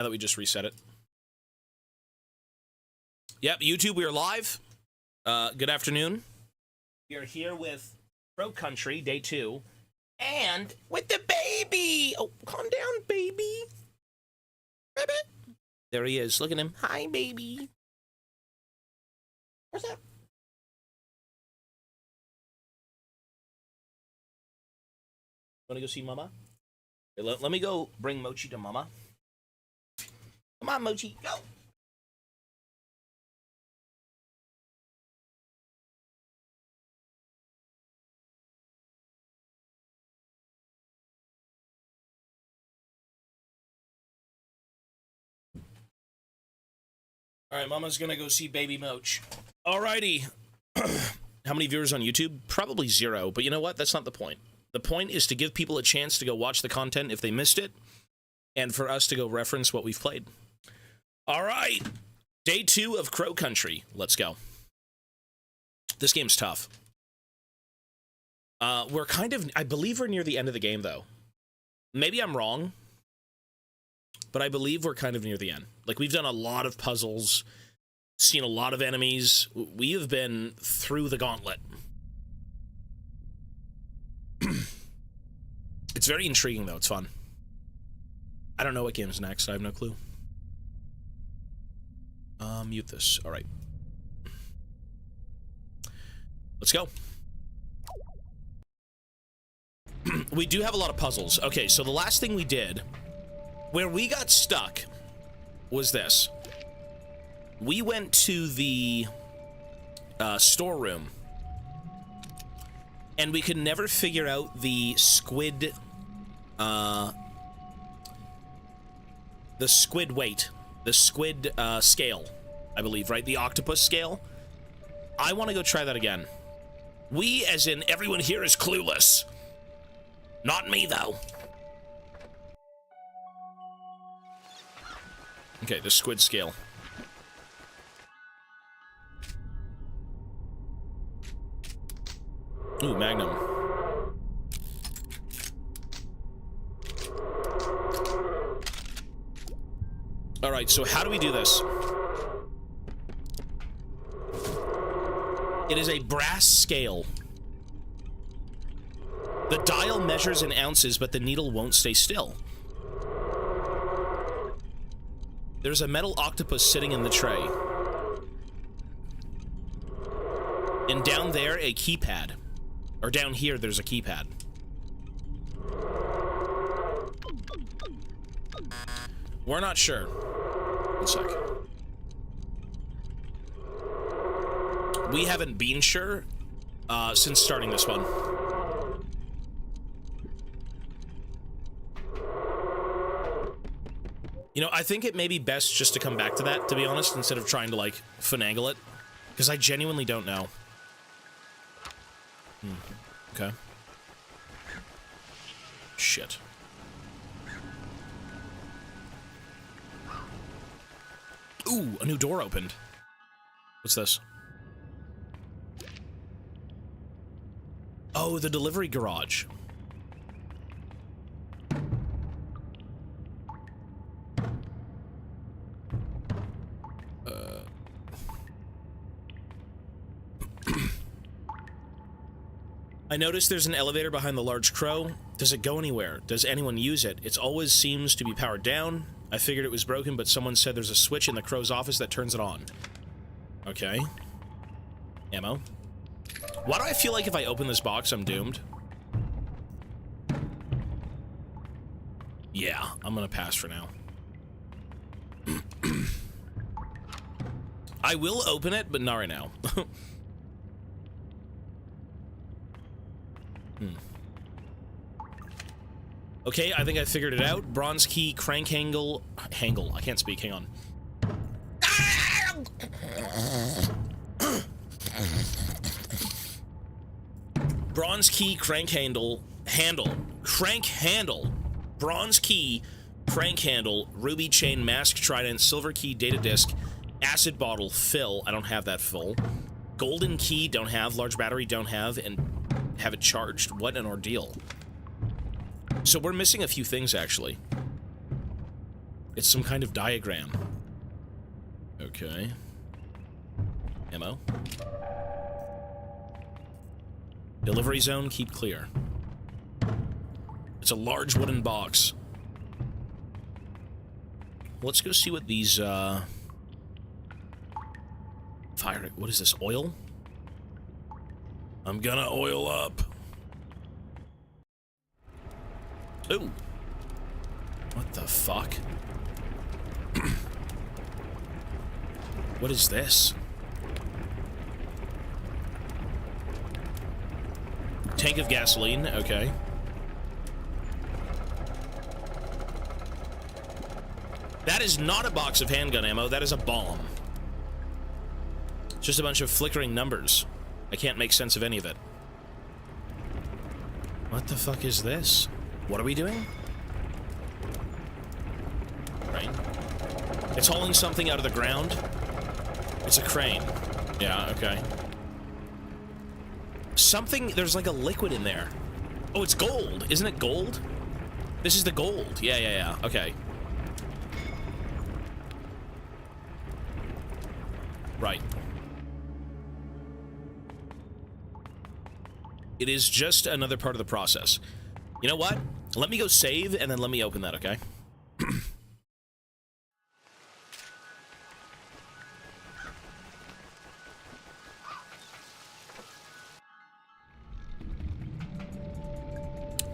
Now that we just reset it. Yep, YouTube, we are live. Good afternoon. We are here with Crow Country, day 2. And with the baby! Oh, calm down, baby. Baby. There he is. Look at him. Hi, baby. What's up? Want to go see Mama? Here, let me go bring Mochi to Mama. Come on, Mochi. Go! All right, Mama's gonna go see Baby Moch. Alrighty. How many viewers on YouTube? Probably 0, but you know what? That's not the point. The point is to give people a chance to go watch the content if they missed it, and for us to go reference what we've played. All right, day 2 of Crow Country. Let's go. This game's tough. We're kind of, I believe we're near the end of the game, though. Maybe I'm wrong, but I believe we're kind of near the end. Like, we've done a lot of puzzles, seen a lot of enemies. We have been through the gauntlet. It's very intriguing, though. It's fun. I don't know what game is next. I have no clue. Mute this. All right. Let's go. We do have a lot of puzzles. Okay, so the last thing we did, where we got stuck, was this. We went to the storeroom, and we could never figure out the squid weight, the squid scale, I believe, right? The octopus scale. I want to go try that again. We, as in everyone here, is clueless. Not me, though. Okay, the squid scale. Ooh, Magnum. All right, so how do we do this? It is a brass scale. The dial measures in ounces, but the needle won't stay still. There's a metal octopus sitting in the tray. And down there, a keypad. Or down here, there's a keypad. We're not sure. 1 sec. We haven't been sure since starting this one. You know, I think it may be best just to come back to that, to be honest, instead of trying to, like, finagle it. Because I genuinely don't know. Okay. Shit. Ooh, a new door opened. What's this? Oh, the delivery garage. I noticed there's an elevator behind the large crow. Does it go anywhere? Does anyone use it? It always seems to be powered down. I figured it was broken, but someone said there's a switch in the crow's office that turns it on. Okay. Ammo. Why do I feel like if I open this box, I'm doomed? Yeah, I'm gonna pass for now. I will open it, but not right now. Okay, I think I figured it out. Bronze key, crank handle. I can't speak, hang on. Bronze key, crank handle. Crank handle. Bronze key, crank handle, ruby chain, mask, trident, silver key, data disk, acid bottle, fill. I don't have that full. Golden key, don't have. Large battery, don't have. And have it charged. What an ordeal. So we're missing a few things, actually. It's some kind of diagram. Okay. Ammo. Delivery zone, keep clear. It's a large wooden box. Let's go see what these, fire... What is this, oil? I'm gonna oil up. Ooh. What the fuck? What is this? Tank of gasoline, okay. That is not a box of handgun ammo, that is a bomb. It's just a bunch of flickering numbers. I can't make sense of any of it. What the fuck is this? What are we doing? Crane. It's hauling something out of the ground. It's a crane. Yeah, okay. Something, there's like a liquid in there. Oh, it's gold. Isn't it gold? This is the gold. Yeah. Okay. Right. It is just another part of the process. You know what? Let me go save, and then let me open that, okay?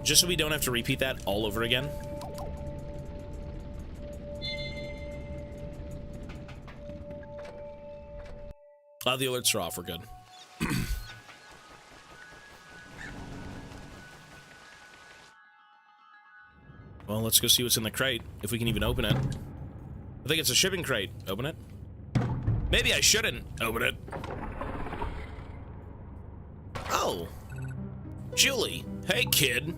Just so we don't have to repeat that all over again. The alerts are off, we're good. Well, let's go see what's in the crate, if we can even open it. I think it's a shipping crate. Open it. Maybe I shouldn't open it. Oh. Julie. Hey, kid.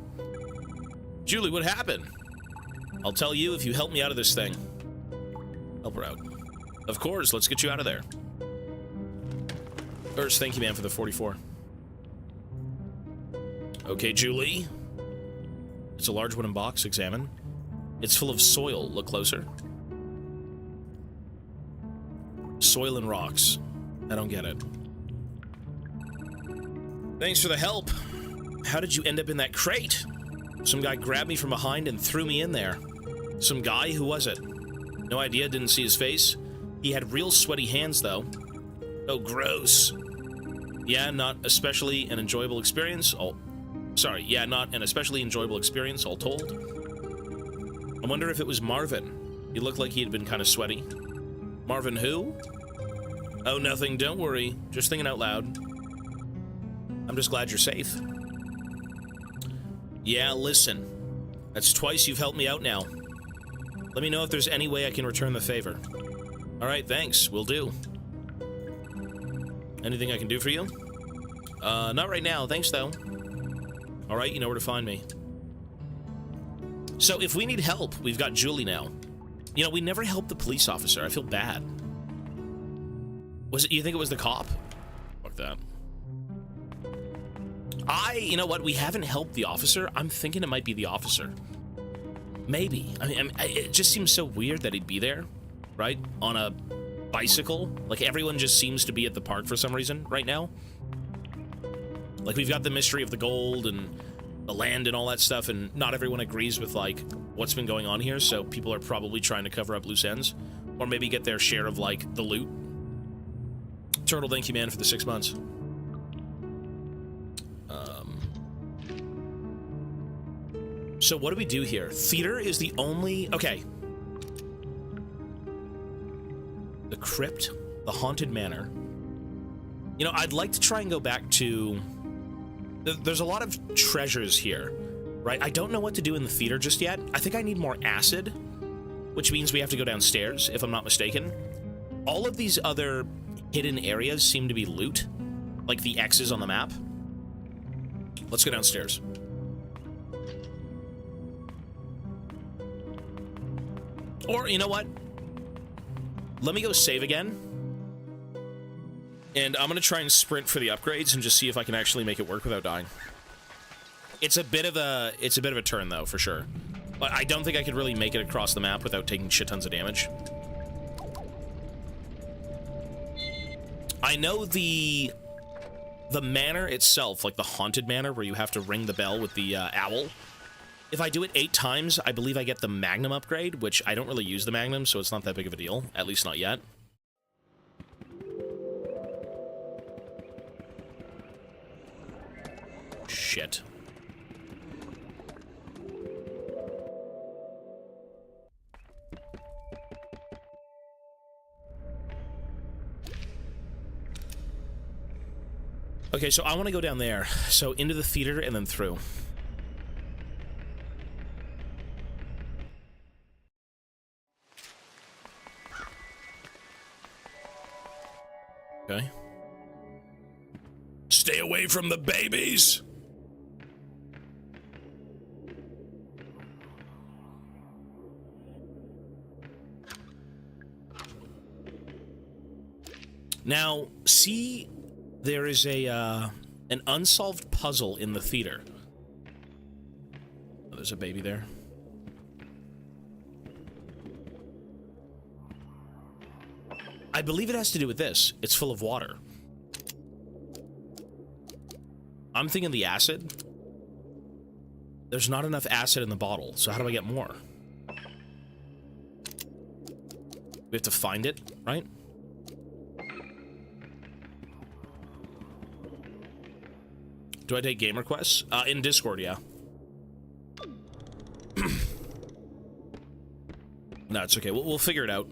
Julie, what happened? I'll tell you if you help me out of this thing. Help her out. Of course, let's get you out of there. First, thank you, man, for the 44. Okay, Julie. It's a large wooden box. Examine. It's full of soil. Look closer. Soil and rocks. I don't get it. Thanks for the help. How did you end up in that crate? Some guy grabbed me from behind and threw me in there. Some guy? Who was it? No idea. Didn't see his face. He had real sweaty hands, though. Oh, gross. Yeah, not especially an enjoyable experience. Yeah, not an especially enjoyable experience, all told. I wonder if it was Marvin. He looked like he had been kind of sweaty. Marvin who? Oh, nothing, don't worry. Just thinking out loud. I'm just glad you're safe. Yeah, listen. That's twice you've helped me out now. Let me know if there's any way I can return the favor. Alright, thanks. Will do. Anything I can do for you? Not right now. Thanks, though. Alright, you know where to find me. So, if we need help, we've got Julie now. You know, we never helped the police officer. I feel bad. Was it, you think it was the cop? Fuck that. You know what? We haven't helped the officer. I'm thinking it might be the officer. Maybe. I mean, it just seems so weird that he'd be there, right? On a bicycle. Like, everyone just seems to be at the park for some reason right now. Like, we've got the mystery of the gold and the land and all that stuff, and not everyone agrees with, like, what's been going on here, so people are probably trying to cover up loose ends. Or maybe get their share of, like, the loot. Turtle, thank you, man, for the 6 months. So what do we do here? Theater is the only... Okay. The crypt. The haunted manor. You know, I'd like to try and go back to... There's a lot of treasures here, right? I don't know what to do in the theater just yet. I think I need more acid, which means we have to go downstairs, if I'm not mistaken. All of these other hidden areas seem to be loot, like the X's on the map. Let's go downstairs. Or, you know what? Let me go save again. And I'm gonna try and sprint for the upgrades and just see if I can actually make it work without dying. It's a bit of a turn though, for sure. But I don't think I could really make it across the map without taking shit tons of damage. I know the manor itself, like the haunted manor where you have to ring the bell with the owl. If I do it 8 times, I believe I get the Magnum upgrade, which I don't really use the Magnum, so it's not that big of a deal. At least not yet. Shit. Okay, so I want to go down there. So into the theater and then through. Okay. Stay away from the babies! Now, see, there is an unsolved puzzle in the theater. Oh, there's a baby there. I believe it has to do with this. It's full of water. I'm thinking the acid. There's not enough acid in the bottle, so how do I get more? We have to find it, right? Do I take game requests? In Discord, yeah. No, it's okay. We'll figure it out.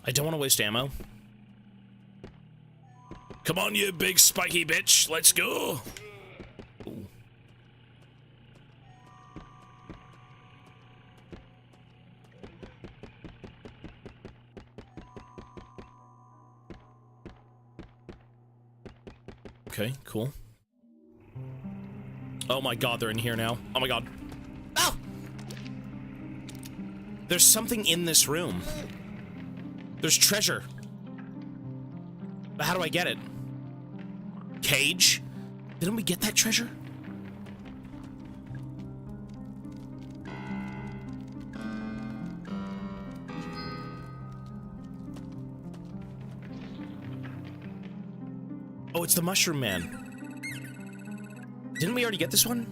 I don't want to waste ammo. Come on, you big spiky bitch. Let's go. Ooh. Okay, cool. Oh my god, they're in here now. Oh my god. Oh! There's something in this room. There's treasure. But how do I get it? Cage? Didn't we get that treasure? Oh, it's the Mushroom Man. Didn't we already get this one?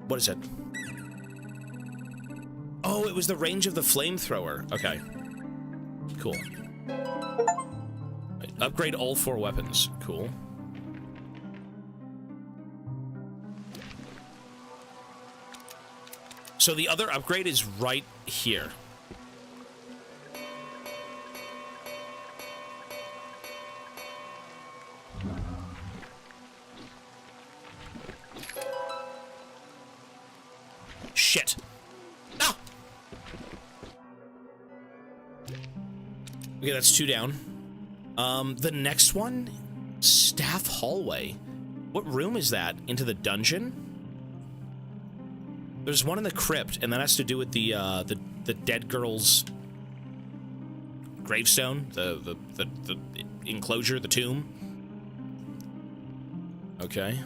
What is it? Oh, it was the range of the flamethrower. Okay. Cool. Upgrade all 4 weapons. Cool. So the other upgrade is right here. Shit. Ah! Okay, that's 2 down. The next one? Staff Hallway. What room is that? Into the dungeon? There's one in the crypt, and that has to do with the dead girl's gravestone, the enclosure, the tomb. Okay.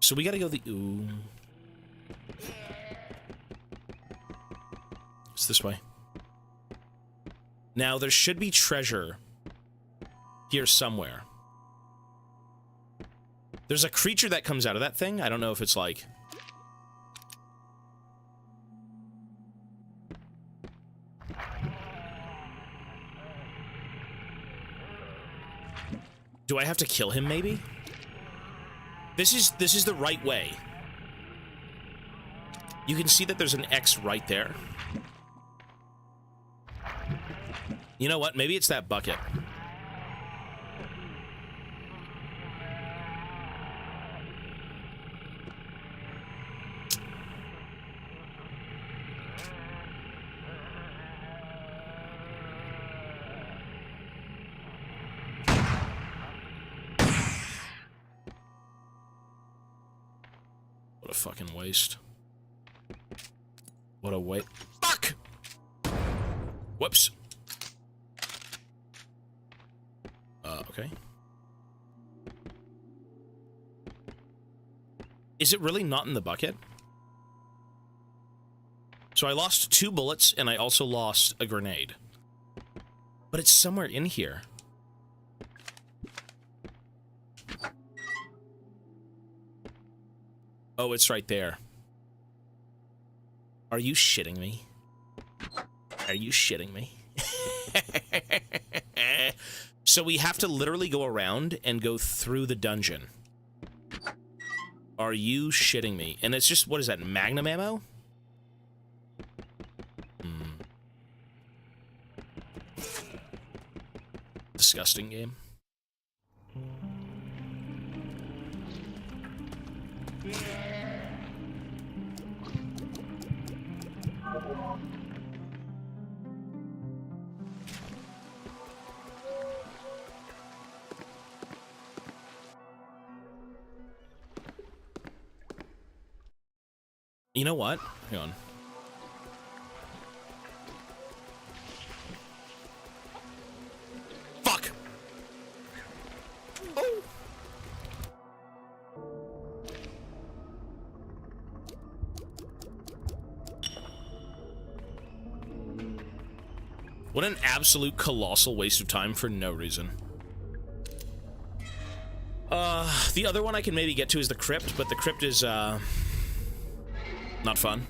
So we gotta go the... Ooh. It's this way. Now, there should be treasure here somewhere. There's a creature that comes out of that thing. I don't know if it's like... Do I have to kill him, maybe? This is the right way. You can see that there's an X right there. You know what? Maybe it's that bucket. What a fucking waste. What a waste. Fuck! Whoops. Okay. Is it really not in the bucket? So I lost 2 bullets, and I also lost a grenade. But it's somewhere in here. Oh, it's right there. Are you shitting me? Are you shitting me? So we have to literally go around and go through the dungeon. Are you shitting me? And it's just, what is that, Magnum ammo? Disgusting game. You know what? Hang on. Fuck! Oh! What an absolute colossal waste of time for no reason. The other one I can maybe get to is the crypt, but the crypt is, not fun.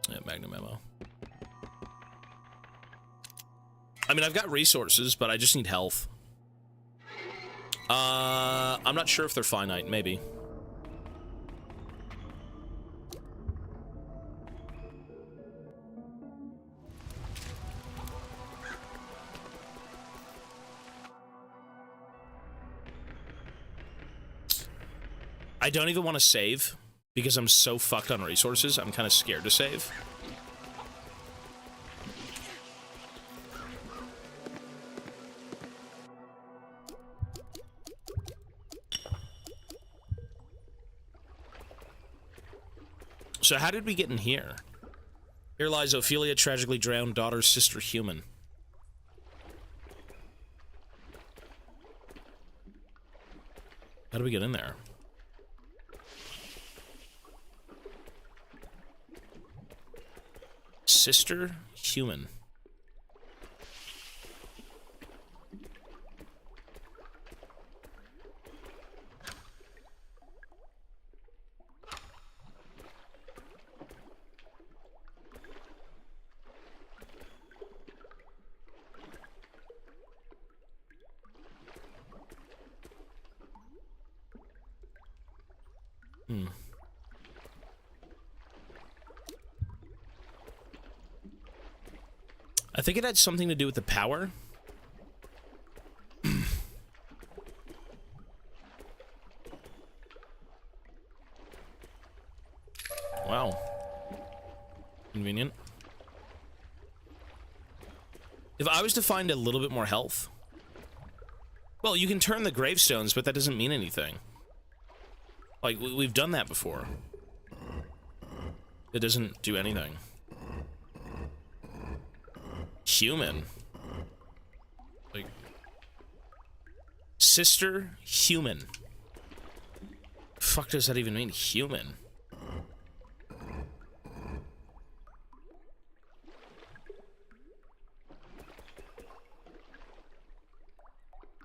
Yeah, Magnum ammo. I mean, I've got resources, but I just need health. I'm not sure if they're finite, maybe. I don't even want to save, because I'm so fucked on resources, I'm kind of scared to save. So how did we get in here? Here lies Ophelia, tragically drowned, daughter, sister, human. How do we get in there? Sister, human. I think it had something to do with the power. Wow. Convenient. If I was to find a little bit more health... Well, you can turn the gravestones, but that doesn't mean anything. Like, we've done that before. It doesn't do anything. Human. Like... Sister, human. Fuck does that even mean, human?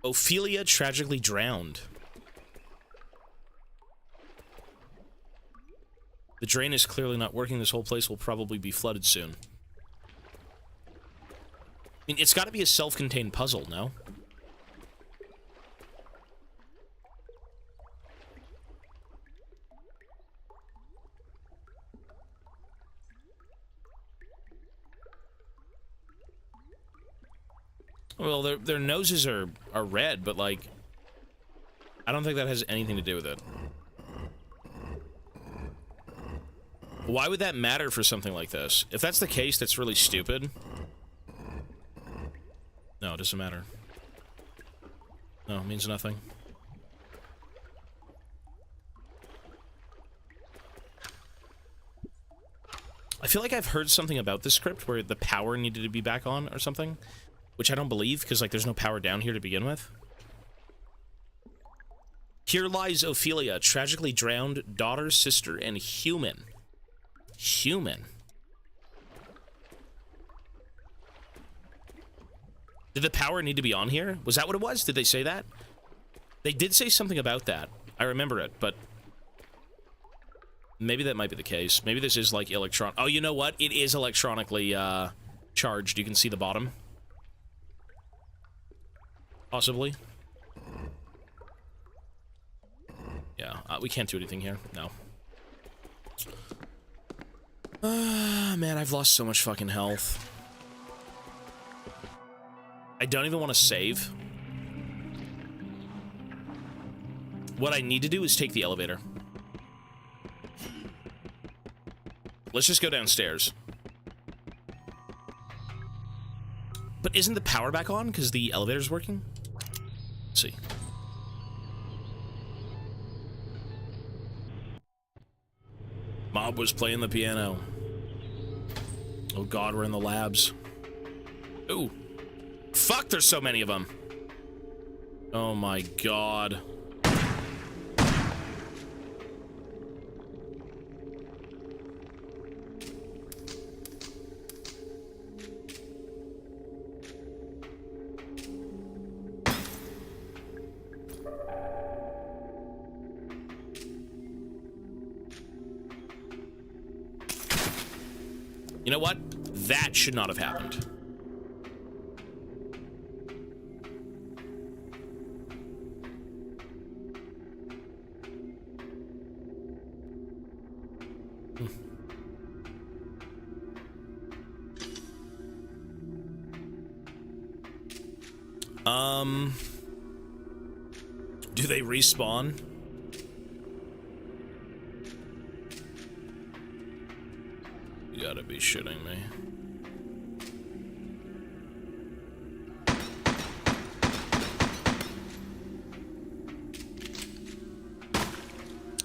Ophelia tragically drowned. The drain is clearly not working. This whole place will probably be flooded soon. I mean, it's got to be a self-contained puzzle, no? Well, their noses are red, but, like, I don't think that has anything to do with it. Why would that matter for something like this? If that's the case, that's really stupid. No, it doesn't matter. No, it means nothing. I feel like I've heard something about this script where the power needed to be back on or something, which I don't believe, because, like, there's no power down here to begin with. Here lies Ophelia, tragically drowned, daughter, sister, and human. Human. Did the power need to be on here? Was that what it was? Did they say that? They did say something about that. I remember it, but maybe that might be the case. Maybe this is like Oh, you know what? It is electronically charged. You can see the bottom. Possibly. Yeah, we can't do anything here. No. Man, I've lost so much fucking health. I don't even want to save. What I need to do is take the elevator. Let's just go downstairs. But isn't the power back on because the elevator's working? Let's see. Mob was playing the piano. Oh god, we're in the labs. Ooh. Fuck, there's so many of them. Oh my god. You know what? That should not have happened. Do they respawn? You gotta be shitting me.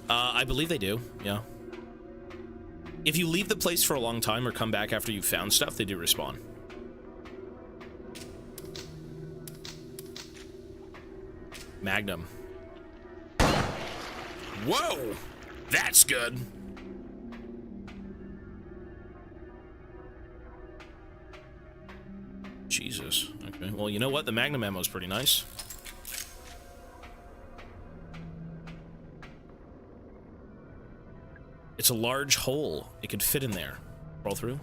I believe they do, yeah. If you leave the place for a long time or come back after you've found stuff, they do respawn. Magnum. Whoa! That's good! Jesus. Okay, well, you know what? The Magnum ammo is pretty nice. It's a large hole. It could fit in there. Roll through.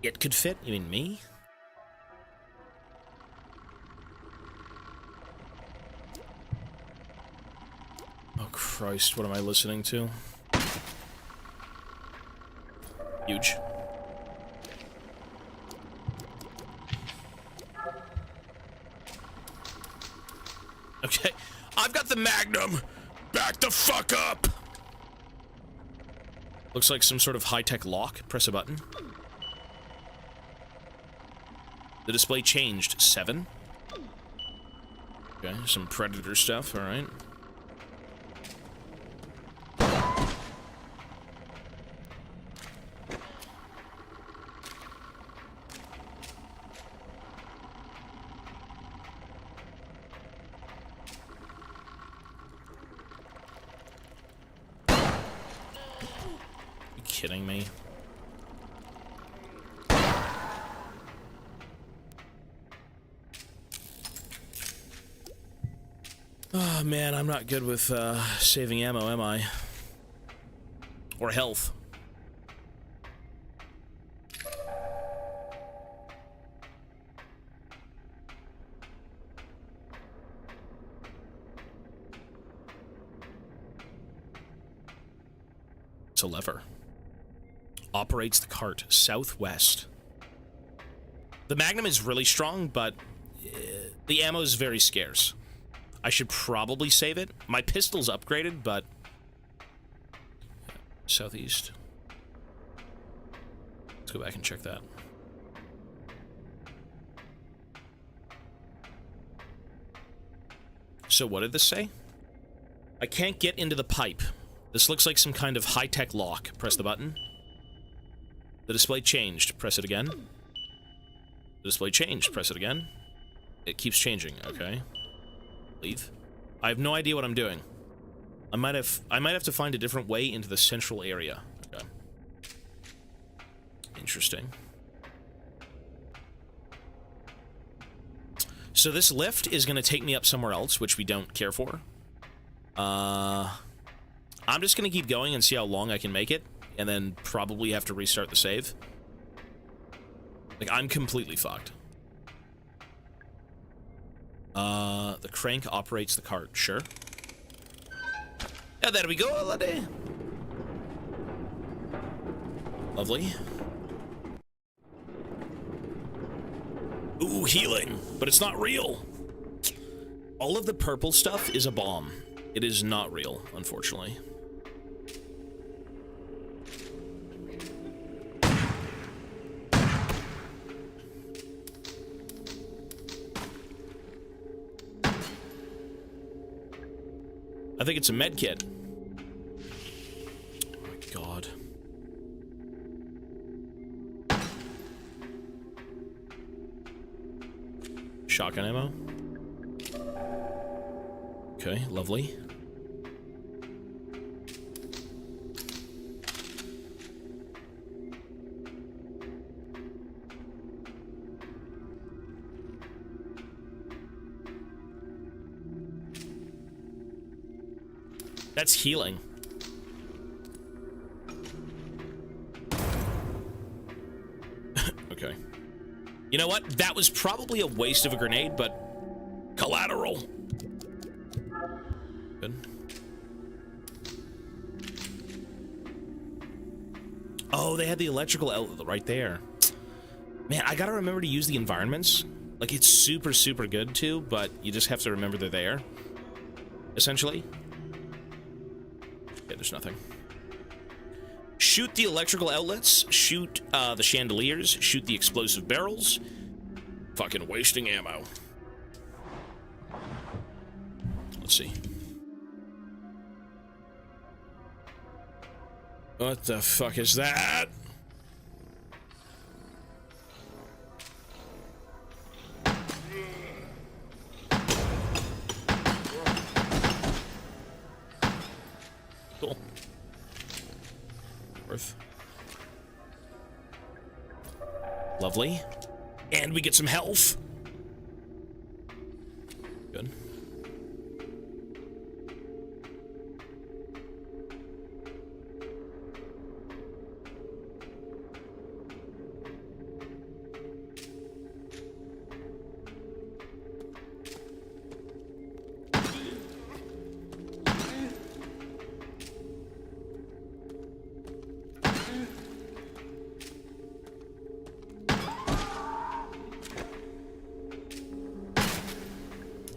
It could fit? You mean me? Oh, Christ. What am I listening to? Huge. Okay. I've got the Magnum! Back the fuck up! Looks like some sort of high-tech lock. Press a button. The display changed. 7. Okay, some Predator stuff, alright. Kidding me? Oh man, I'm not good with saving ammo, am I? Or health. It's a lever. operates the cart southwest. The Magnum is really strong, but the ammo is very scarce. I should probably save it. My pistol's upgraded, but... Southeast. Let's go back and check that. So what did this say? I can't get into the pipe. This looks like some kind of high-tech lock. Press the button. The display changed. Press it again. The display changed. Press it again. It keeps changing. Okay. Leave. I have no idea what I'm doing. I might have to find a different way into the central area. Okay. Interesting. So this lift is going to take me up somewhere else, which we don't care for. I'm just going to keep going and see how long I can make it, and then probably have to restart the save. Like, I'm completely fucked. The crank operates the cart. Sure. Yeah, there we go, laddie. Lovely. Ooh, healing. But it's not real. All of the purple stuff is a bomb. It is not real, unfortunately. I think it's a med kit. Oh my god. Shotgun ammo. Okay, lovely. That's healing. Okay. You know what? That was probably a waste of a grenade, but collateral. Good. Oh, they had the electrical outlet right there. Man, I gotta remember to use the environments. Like, it's super, super good too, but you just have to remember they're there. Essentially. Yeah, there's nothing. Shoot the electrical outlets, shoot the chandeliers, shoot the explosive barrels. Fucking wasting ammo. Let's see. What the fuck is that? Cool. Worth. Lovely. And we get some health. Good.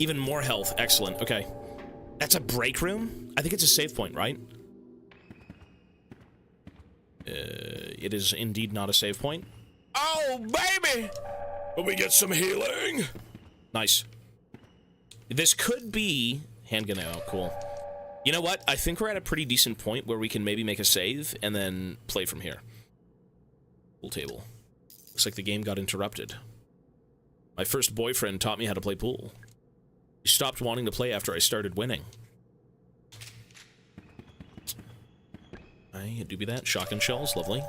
Even more health. Excellent. Okay. That's a break room? I think it's a save point, right? It is indeed not a save point. Oh, baby! Let me get some healing. Nice. This could be... handgun ammo. Cool. You know what? I think we're at a pretty decent point where we can maybe make a save and then play from here. Pool table. Looks like the game got interrupted. My first boyfriend taught me how to play pool. He stopped wanting to play after I started winning. I do be that. Shotgun shells, lovely.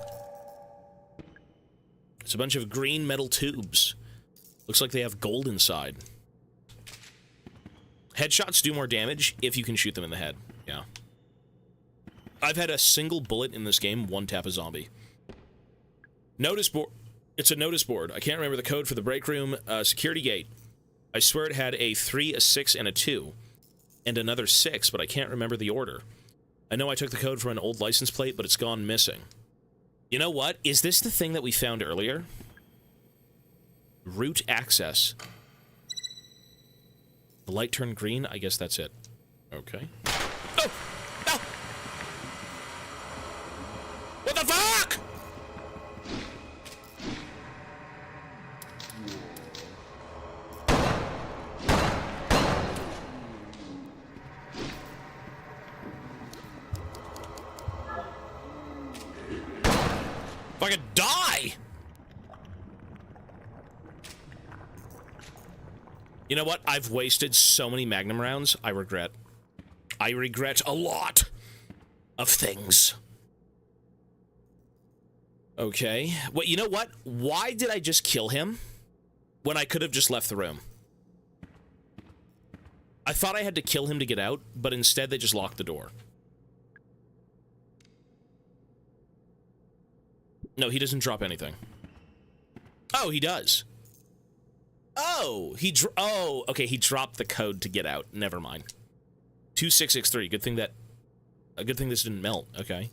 It's a bunch of green metal tubes. Looks like they have gold inside. Headshots do more damage if you can shoot them in the head. Yeah. I've had a single bullet in this game one-tap a zombie. Notice board. It's a notice board. I can't remember the code for the break room security gate. I swear it had a 3, a 6, and a 2. And another 6, but I can't remember the order. I know I took the code from an old license plate, but it's gone missing. You know what? Is this the thing that we found earlier? Route access. The light turned green? I guess that's it. Okay. Oh! No! What the fuck?! If I could die! You know what? I've wasted so many Magnum rounds. I regret. I regret a lot of things. Okay. Well, you know what? Why did I just kill him when I could have just left the room? I thought I had to kill him to get out, but instead they just locked the door. No, he doesn't drop anything. Oh, he does. Oh, oh, okay, he dropped the code to get out. Never mind. 2663. Good thing this didn't melt. Okay.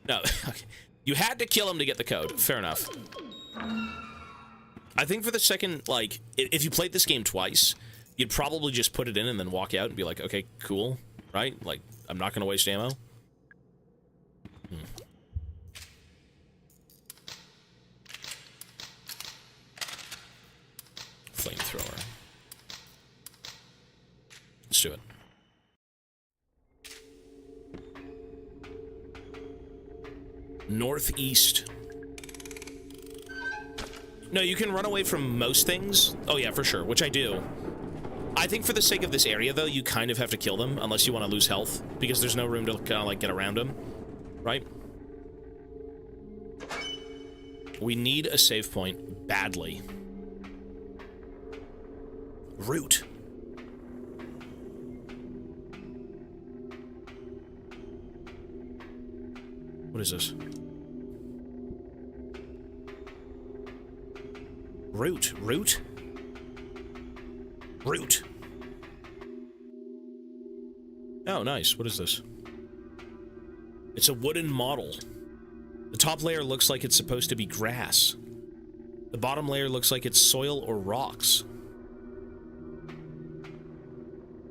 No, okay. You had to kill him to get the code. Fair enough. I think for the second, like, if you played this game twice, you'd probably just put it in and then walk out and be like, okay, cool, right? Like, I'm not gonna waste ammo. Flamethrower. Let's do it. Northeast. No, you can run away from most things. Oh yeah, for sure, which I do. I think for the sake of this area, though, you kind of have to kill them unless you want to lose health, because there's no room to kind of like get around them, right? We need a save point badly. Root. What is this? Root. Root? Root. Oh, nice. What is this? It's a wooden model. The top layer looks like it's supposed to be grass. The bottom layer looks like it's soil or rocks.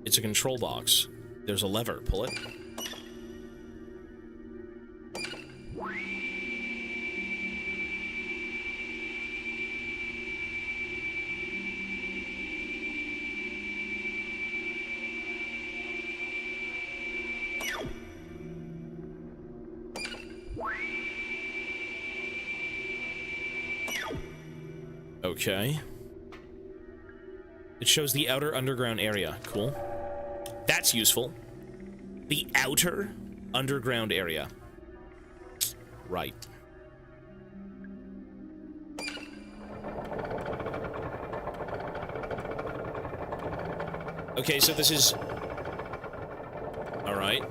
It's a control box. There's a lever. Pull it. Okay. It shows the outer underground area. Cool. That's useful. The outer underground area. Right. Okay, so this is... All right.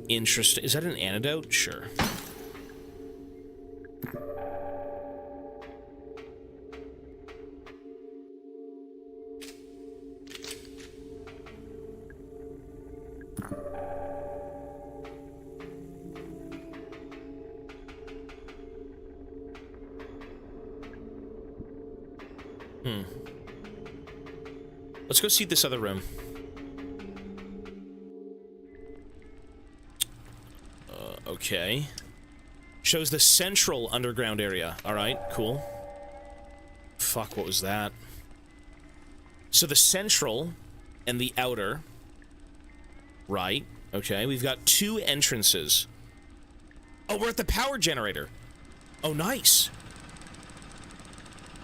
Interesting. Is that an antidote? Sure. Let's go see this other room. Okay. Shows the central underground area. Alright, cool. Fuck, what was that? So the central and the outer. Right. Okay, we've got two entrances. Oh, we're at the power generator. Oh, nice.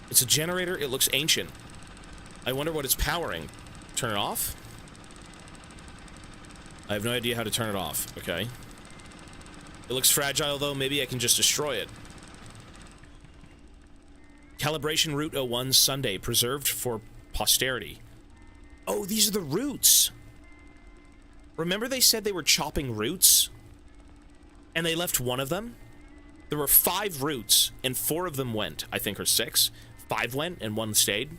It's a generator. It looks ancient. I wonder what it's powering. Turn it off? I have no idea how to turn it off. Okay. It looks fragile, though. Maybe I can just destroy it. Calibration Route 01 Sunday. Preserved for posterity. Oh, these are the roots. Remember they said they were chopping roots? And they left one of them? There were 5 roots, and 4 of them went, I think, or 6. 5 went, and 1 stayed.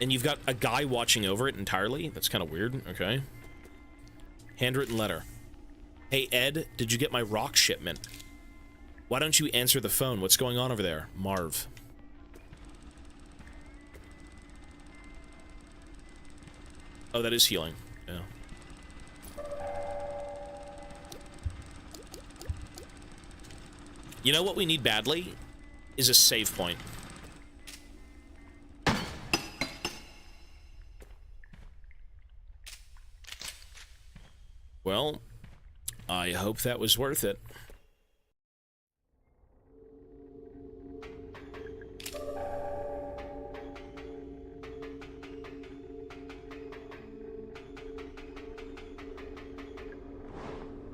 And you've got a guy watching over it entirely? That's kind of weird. Okay. Handwritten letter. Hey, Ed, did you get my rock shipment? Why don't you answer the phone? What's going on over there? Marv. Oh, that is healing. Yeah. You know what we need badly? Is a save point. Well, I hope that was worth it.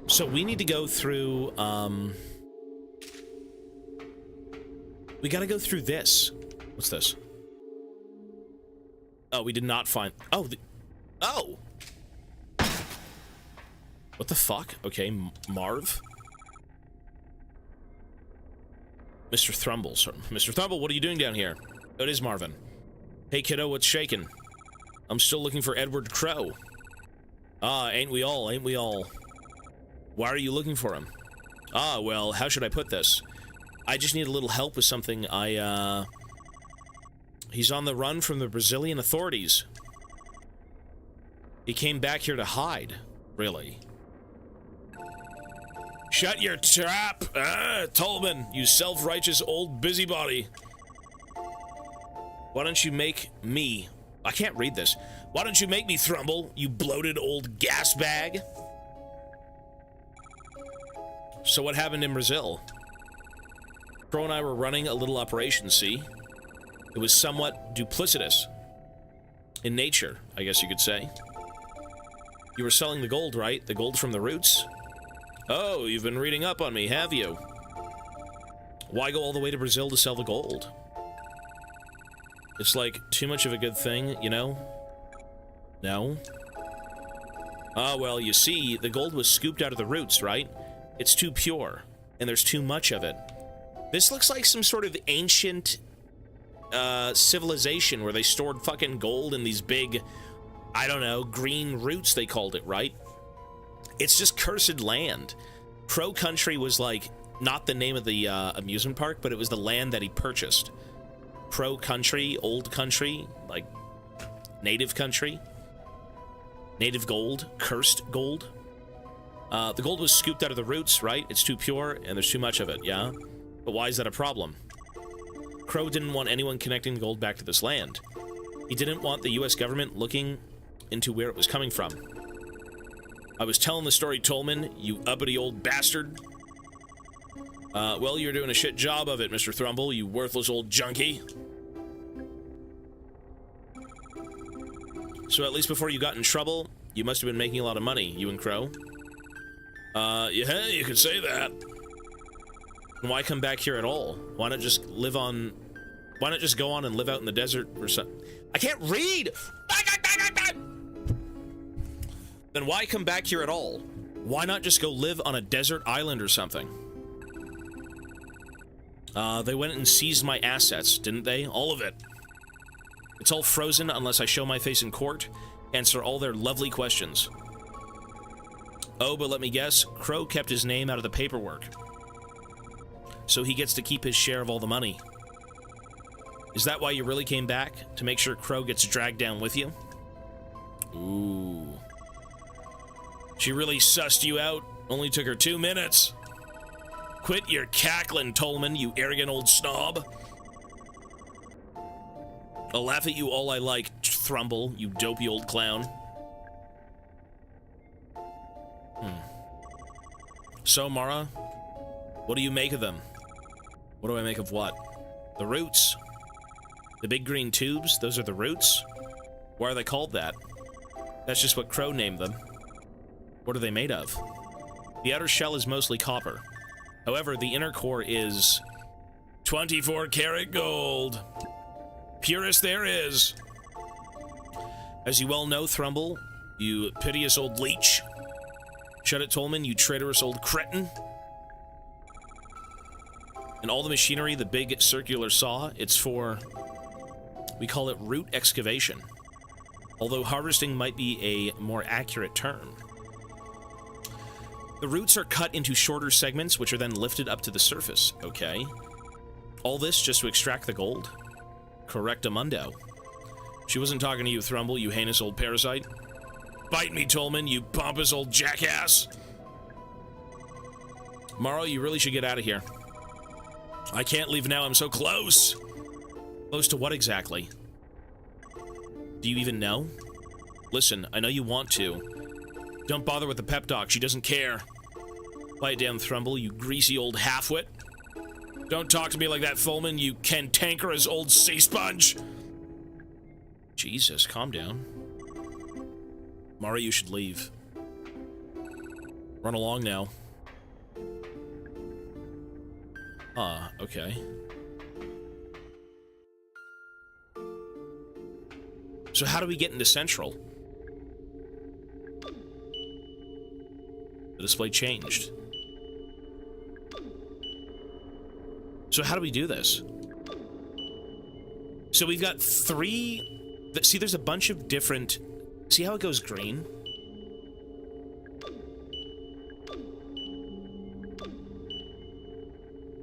So we need to go through, we gotta go through this. What's this? Oh, we did not find... Oh! Oh! What the fuck? Okay, Marv? Mr. Thrumble. Sorry. Mr. Thrumble, what are you doing down here? Oh, it is Marvin. Hey, kiddo, what's shaking? I'm still looking for Edward Crow. Ah, ain't we all, ain't we all? Why are you looking for him? Ah, well, how should I put this? I just need a little help with something. He's on the run from the Brazilian authorities. He came back here to hide. Really? Shut your trap! Ah, Tolman, you self-righteous old busybody. Why don't you make me... I can't read this. Why don't you make me Thrumble, you bloated old gas bag? So what happened in Brazil? Crow and I were running a little operation, see? It was somewhat duplicitous. In nature, I guess you could say. You were selling the gold, right? The gold from the roots? Oh, you've been reading up on me, have you? Why go all the way to Brazil to sell the gold? It's like too much of a good thing, you know? No? Ah, well, you see, the gold was scooped out of the roots, right? It's too pure, and there's too much of it. This looks like some sort of ancient civilization where they stored fucking gold in these big, I don't know, green roots they called it, right? It's just cursed land. Crow Country was like, not the name of the amusement park, but it was the land that he purchased. Crow Country, Old Country, like native country. Native gold, cursed gold. The gold was scooped out of the roots, right? It's too pure, and there's too much of it, yeah? But why is that a problem? Crow didn't want anyone connecting the gold back to this land. He didn't want the US government looking into where it was coming from. I was telling the story, Tolman, you uppity old bastard. Well, you're doing a shit job of it, Mr. Thrumble, you worthless old junkie. So at least before you got in trouble, you must have been making a lot of money, you and Crow. Yeah, you could say that. And why come back here at all? Why not just live on... Why not just go on and live out in the desert or something? I can't read! Then why come back here at all? Why not just go live on a desert island or something? They went and seized my assets, didn't they? All of it. It's all frozen unless I show my face in court, answer all their lovely questions. Oh, but let me guess, Crow kept his name out of the paperwork. So he gets to keep his share of all the money. Is that why you really came back? To make sure Crow gets dragged down with you? Ooh. She really sussed you out. Only took her 2 minutes. Quit your cackling, Tolman, you arrogant old snob. I'll laugh at you all I like, Thrumble, you dopey old clown. So, Mara, what do you make of them? What do I make of what? The roots. The big green tubes, those are the roots? Why are they called that? That's just what Crow named them. What are they made of? The outer shell is mostly copper. However, the inner core is 24 karat gold. Purest there is. As you well know, Thrumble, you piteous old leech. Shut it, Tolman, you traitorous old cretin. And all the machinery, the big circular saw, it's for... we call it root excavation. Although harvesting might be a more accurate term. The roots are cut into shorter segments, which are then lifted up to the surface, okay? All this just to extract the gold? Correctamundo. She wasn't talking to you, Thrumble, you heinous old parasite. Bite me, Tolman, you pompous old jackass! Morrow, you really should get out of here. I can't leave now, I'm so close! Close to what exactly? Do you even know? Listen, I know you want to. Don't bother with the pep talk, she doesn't care. Quiet down, Thrumble, you greasy old halfwit. Don't talk to me like that, Tholman, you cantankerous old sea sponge! Jesus, calm down. Mara, you should leave. Run along now. Ah, okay. So how do we get into Central? The display changed. So how do we do this? So we've got three... See, there's a bunch of different... See how it goes green?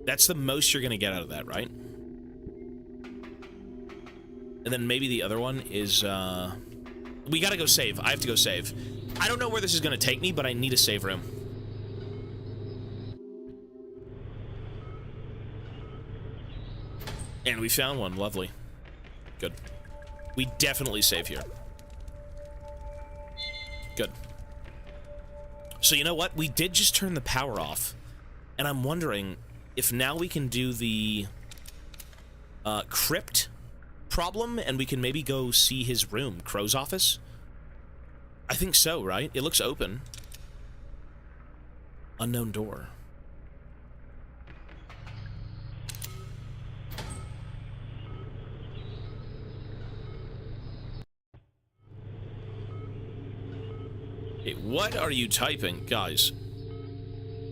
That's the most you're gonna get out of that, right? And then maybe the other one is, we gotta go save. I have to go save. I don't know where this is gonna take me, but I need a save room. And we found one. Lovely. Good. We definitely save here. Good. So you know what? We did just turn the power off. And I'm wondering if now we can do the crypt problem and we can maybe go see his room, Crow's office? I think so, right? It looks open. Unknown door. Hey, what are you typing? Guys.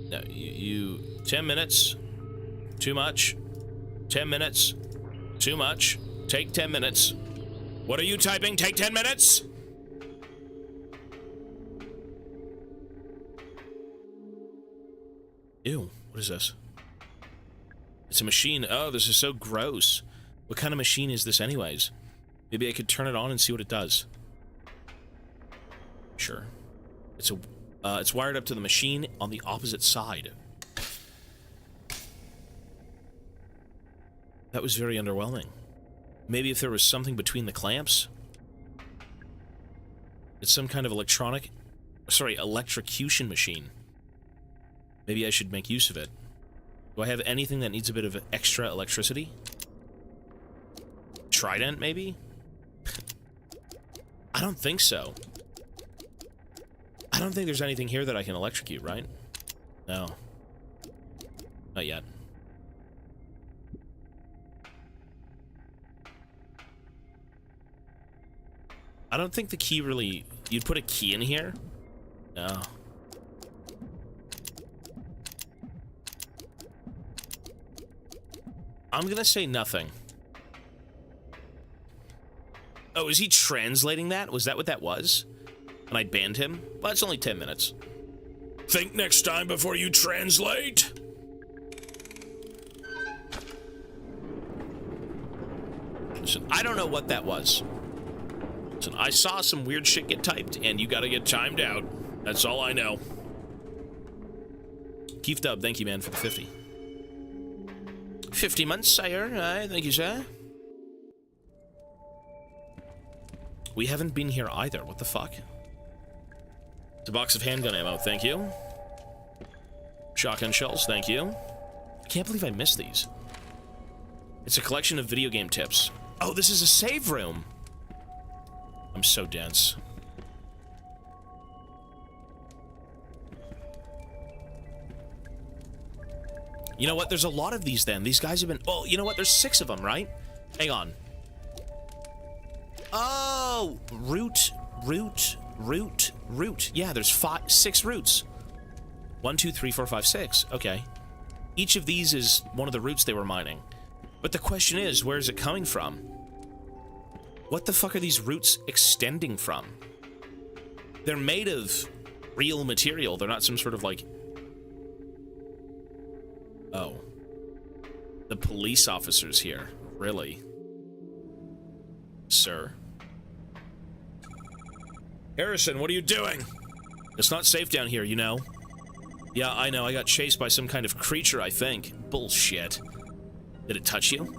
No, you 10 minutes. Too much. 10 minutes. Too much. Take 10 minutes. What are you typing? Take 10 minutes! Ew, what is this? It's a machine. Oh, this is so gross. What kind of machine is this anyways? Maybe I could turn it on and see what it does. Sure. It's wired up to the machine on the opposite side. That was very underwhelming. Maybe if there was something between the clamps? It's some kind of electrocution machine. Maybe I should make use of it. Do I have anything that needs a bit of extra electricity? Trident, maybe? I don't think so. I don't think there's anything here that I can electrocute, right? No. Not yet. I don't think the key really... You'd put a key in here? No. I'm gonna say nothing. Oh, is he translating that? Was that what that was? And I banned him? Well, it's only 10 minutes. Think next time before you translate! Listen, I don't know what that was. Listen, I saw some weird shit get typed, and you gotta get timed out. That's all I know. Keith Dub, thank you, man, for the 50. 50 months, sire. Aye, thank you, sir. We haven't been here either. What the fuck? It's a box of handgun ammo, thank you. Shotgun shells, thank you. I can't believe I missed these. It's a collection of video game tips. Oh, this is a save room! I'm so dense. You know what? There's a lot of these then. These guys have been... Well, you know what? There's 6 of them, right? Hang on. Oh, Oh, root. Yeah, there's 6 roots. 1, 2, 3, 4, 5, 6. Okay. Each of these is one of the roots they were mining. But the question is, where is it coming from? What the fuck are these roots extending from? They're made of real material. They're not some sort of like... Oh. The police officer's here. Really? Sir? Harrison, what are you doing? It's not safe down here, you know. Yeah, I know. I got chased by some kind of creature, I think. Bullshit. Did it touch you?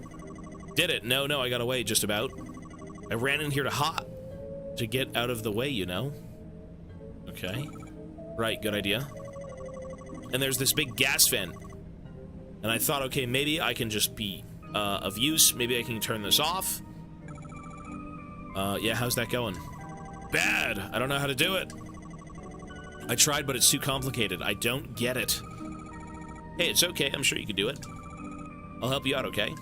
Did it? No, I got away just about. I ran in here to get out of the way, you know. Okay. Right, good idea. And there's this big gas vent. And I thought, okay, maybe I can just be of use. Maybe I can turn this off. Yeah, how's that going? Bad! I don't know how to do it. I tried, but it's too complicated. I don't get it. Hey, it's okay. I'm sure you can do it. I'll help you out, okay?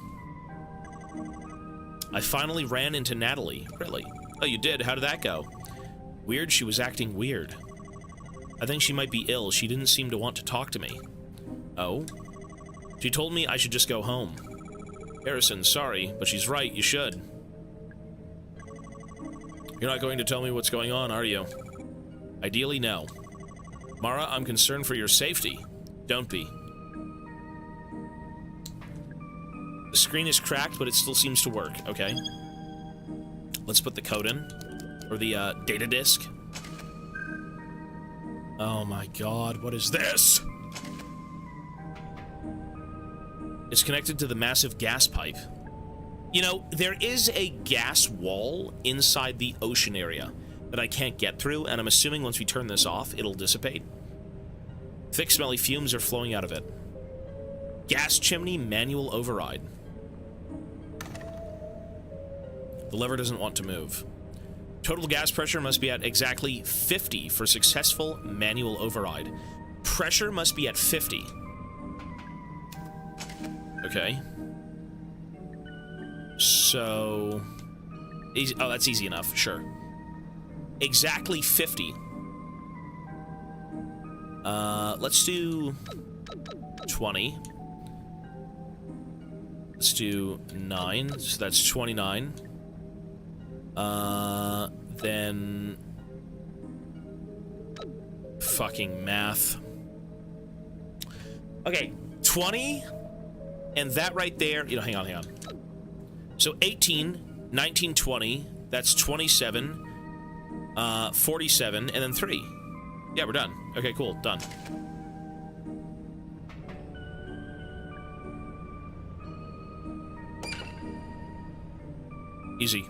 I finally ran into Natalie. Really? Oh, you did? How did that go? Weird, she was acting weird. I think she might be ill. She didn't seem to want to talk to me. Oh? She told me I should just go home. Harrison, sorry, but she's right. You should. You're not going to tell me what's going on, are you? Ideally, no. Mara, I'm concerned for your safety. Don't be. The screen is cracked, but it still seems to work. Okay. Let's put the code in. Or the, data disk. Oh my god, what is this? It's connected to the massive gas pipe. You know, there is a gas wall inside the ocean area that I can't get through, and I'm assuming once we turn this off, it'll dissipate. Thick, smelly fumes are flowing out of it. Gas chimney manual override. The lever doesn't want to move. Total gas pressure must be at exactly 50 for successful manual override. Pressure must be at 50. Okay. So... Easy, oh, that's easy enough, sure. Exactly 50. Let's do 20. Let's do 9, so that's 29. Then... Fucking math. Okay, 20, and that right there, you know, hang on. So 18, 19, 20, that's 27, 47, and then 3. Yeah, we're done. Okay, cool, done. Easy.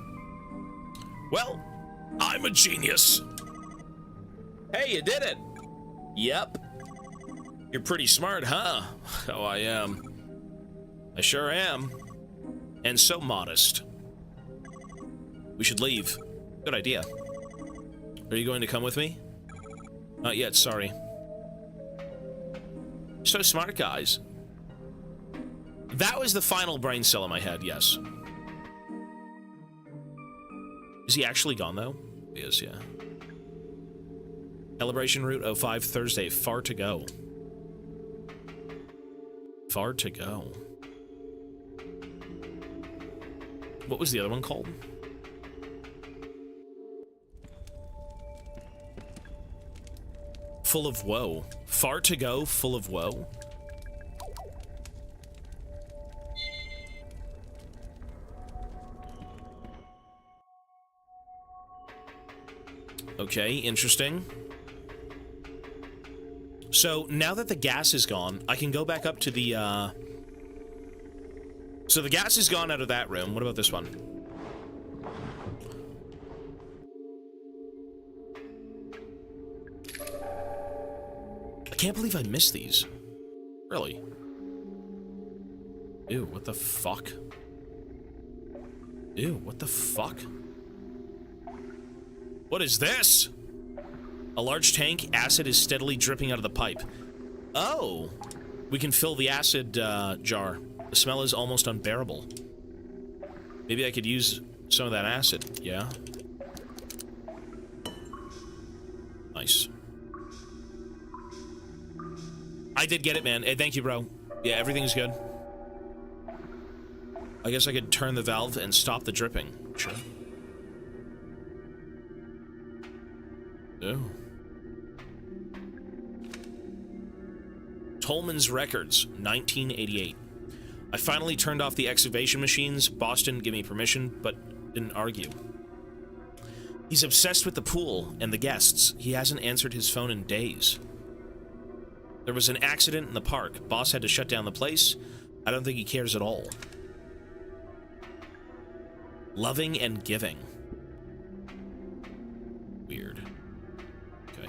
Well, I'm a genius. Hey, you did it. Yep. You're pretty smart, huh? Oh, I am. I sure am. And so modest. We should leave. Good idea. Are you going to come with me? Not yet, sorry. So smart, guys. That was the final brain cell in my head, yes. Is he actually gone, though? He is, yeah. Calibration route 05 Thursday. Far to go. Far to go. What was the other one called? Full of woe. Far to go, full of woe. Okay, interesting. So, now that the gas is gone, I can go back up to the, So the gas is gone out of that room. What about this one? I can't believe I missed these. Really? Ew, what the fuck? Ew, what the fuck? What is this? A large tank. Acid is steadily dripping out of the pipe. Oh! We can fill the acid, jar. The smell is almost unbearable. Maybe I could use some of that acid, yeah? Nice. I did get it, man. Hey, thank you, bro. Yeah, everything's good. I guess I could turn the valve and stop the dripping. Sure. Oh. Tolman's Records, 1988. I finally turned off the excavation machines. Boss didn't give me permission, but didn't argue. He's obsessed with the pool and the guests. He hasn't answered his phone in days. There was an accident in the park. Boss had to shut down the place. I don't think he cares at all. Loving and giving. Weird. Okay.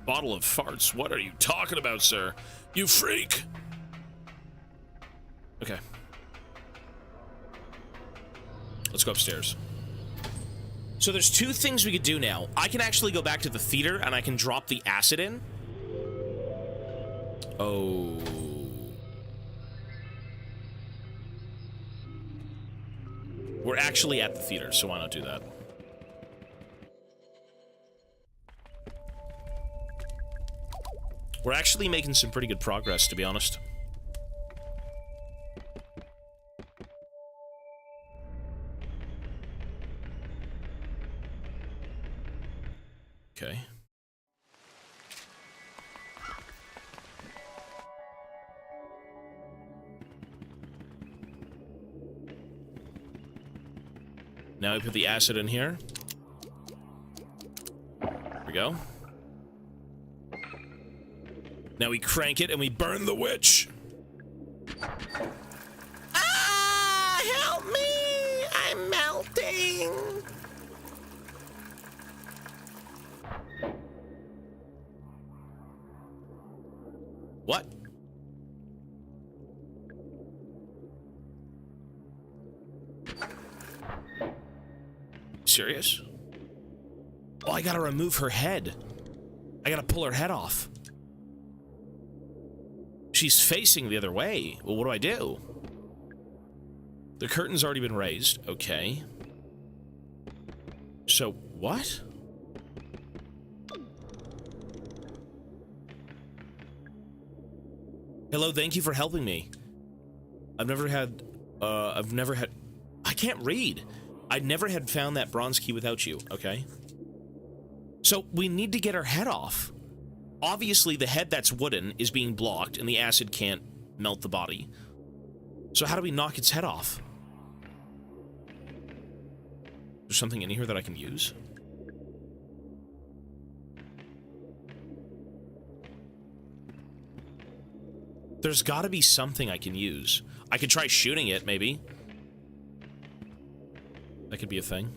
Bottle of farts. What are you talking about, sir? You freak! Okay. Let's go upstairs. So there's two things we could do now. I can actually go back to the theater and I can drop the acid in. Oh. We're actually at the theater, so why not do that? We're actually making some pretty good progress, to be honest. Okay. Now we put the acid in here. There we go. Now we crank it and we burn the witch. Ah! Help me! I'm melting! What? Serious? Oh, I gotta remove her head. I gotta pull her head off. She's facing the other way. Well, what do I do? The curtain's already been raised. Okay. So, what? Hello, thank you for helping me. I've never had, I can't read. I never had found that bronze key without you, okay? So, we need to get her head off. Obviously, the head that's wooden is being blocked, and the acid can't melt the body. So how do we knock its head off? There's something in here that I can use? There's gotta be something I can use. I could try shooting it, maybe. That could be a thing.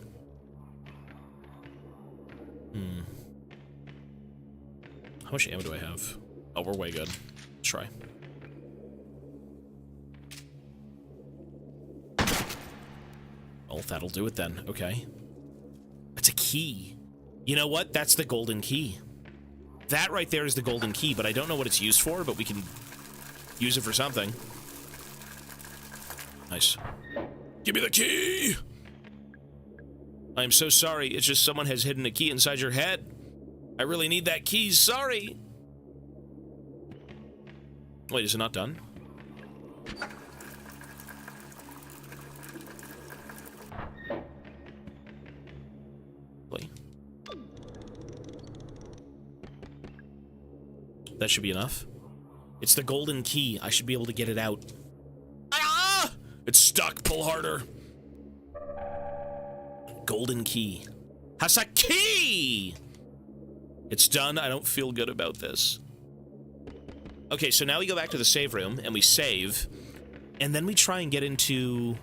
How much ammo do I have? Oh, we're way good. Let's try. Oh, that'll do it then. Okay. That's a key. You know what? That's the golden key. That right there is the golden key, but I don't know what it's used for, but we can use it for something. Nice. Give me the key! I'm so sorry. It's just someone has hidden a key inside your head. I really need that key. Sorry. Wait, is it not done? Wait. That should be enough. It's the golden key. I should be able to get it out. Ah! It's stuck. Pull harder. Golden key. Hasaki! It's done. I don't feel good about this. Okay, so now we go back to the save room, and we save. And then we try and get into...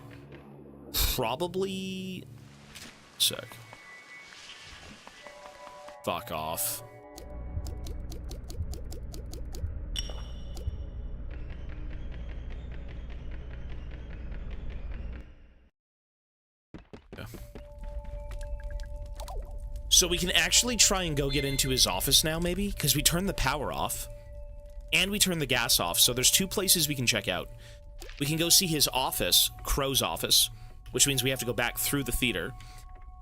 probably... Sec. Fuck off. Yeah. So we can actually try and go get into his office now, maybe? Because we turned the power off. And we turned the gas off, so there's two places we can check out. We can go see his office, Crow's office, which means we have to go back through the theater.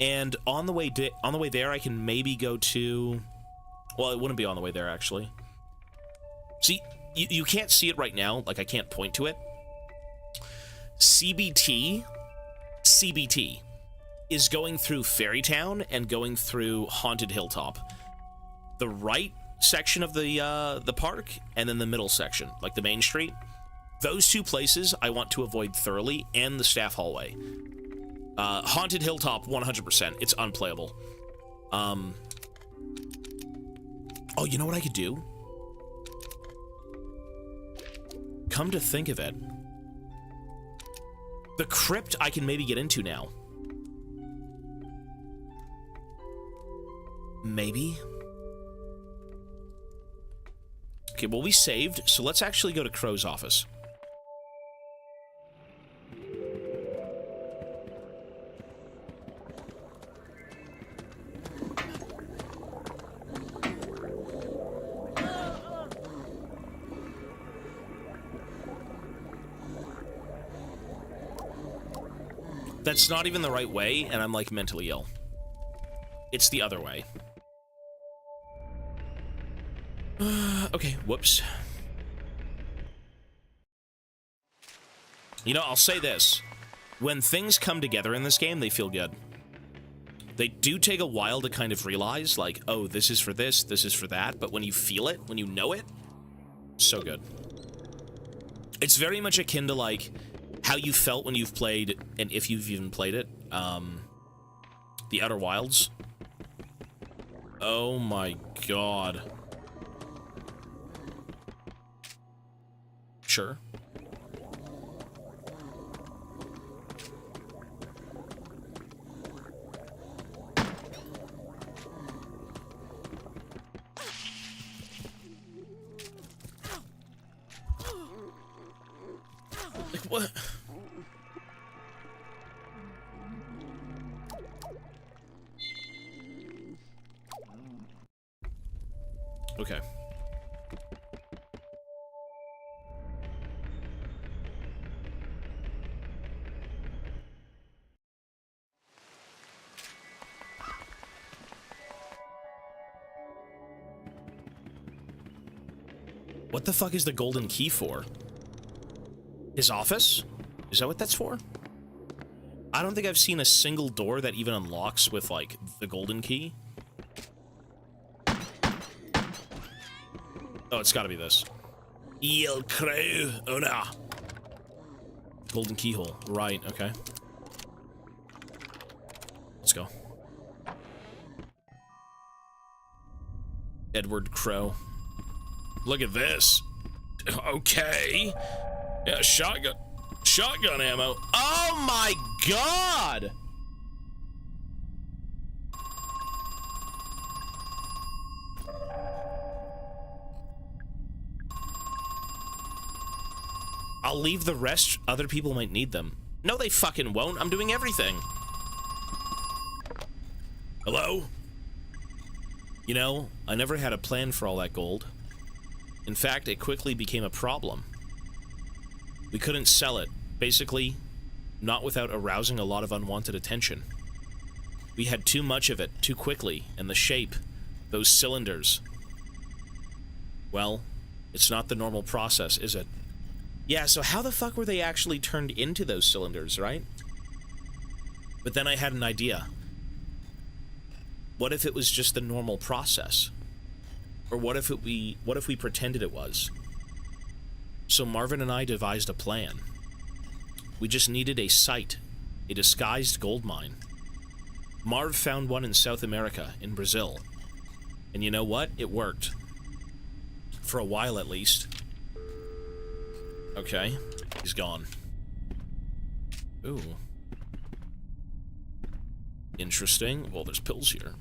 And on the way there, I can maybe go to... Well, it wouldn't be on the way there, actually. See, you can't see it right now. Like, I can't point to it. CBT is going through Fairytown and going through Haunted Hilltop. The right section of the park, and then the middle section, like the main street. Those two places I want to avoid thoroughly, and the staff hallway. Haunted Hilltop, 100%. It's unplayable. Oh, you know what I could do? Come to think of it, the crypt I can maybe get into now. Maybe? Okay, well, we saved, so let's actually go to Crow's office. That's not even the right way, and I'm, like, mentally ill. It's the other way. Okay, whoops. You know, I'll say this. When things come together in this game, they feel good. They do take a while to kind of realize, like, oh, this is for this is for that, but when you feel it, when you know it, so good. It's very much akin to, like, how you felt when you've played, and if you've even played it, The Outer Wilds. Oh my god. Sure. Like, what? Okay. What the fuck is the golden key for? His office? Is that what that's for? I don't think I've seen a single door that even unlocks with, like, the golden key. Oh, it's gotta be this. El Crow. Oh, no. Golden keyhole. Right, okay. Let's go. Edward Crow. Look at this. Okay. Yeah, shotgun ammo. Oh my god! I'll leave the rest. Other people might need them. No, they fucking won't. I'm doing everything. Hello? You know, I never had a plan for all that gold. In fact, it quickly became a problem. We couldn't sell it, basically, not without arousing a lot of unwanted attention. We had too much of it, too quickly, and the shape, those cylinders. Well, it's not the normal process, is it? Yeah, so how the fuck were they actually turned into those cylinders, right? But then I had an idea. What if it was just the normal process? Or what if we pretended it was? So Marvin and I devised a plan. We just needed a site, a disguised gold mine. Marv found one in South America, in Brazil. And you know what? It worked. For a while, at least. Okay. He's gone. Ooh. Interesting. Well, there's pills here.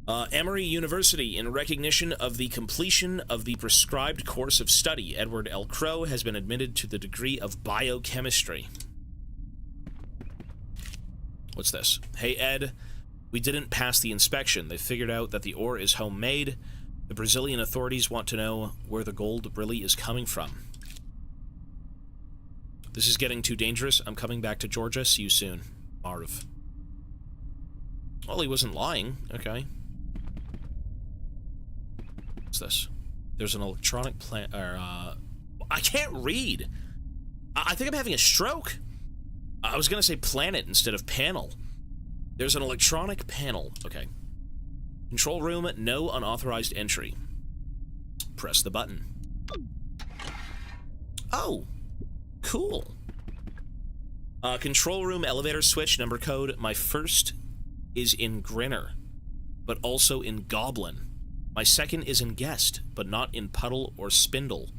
Emory University, in recognition of the completion of the prescribed course of study, Edward L. Crow has been admitted to the degree of biochemistry. What's this? Hey, Ed, we didn't pass the inspection. They figured out that the ore is homemade. The Brazilian authorities want to know where the gold really is coming from. This is getting too dangerous. I'm coming back to Georgia. See you soon. Marv. Well, he wasn't lying. Okay. What's this? There's an electronic plant... I can't read! I think I'm having a stroke! I was gonna say planet instead of panel. There's an electronic panel. Okay. Control room, no unauthorized entry. Press the button. Oh! Cool. Control room elevator switch, number code. My first is in Grinner, but also in Goblin. My second is in Guest, but not in Puddle or Spindle.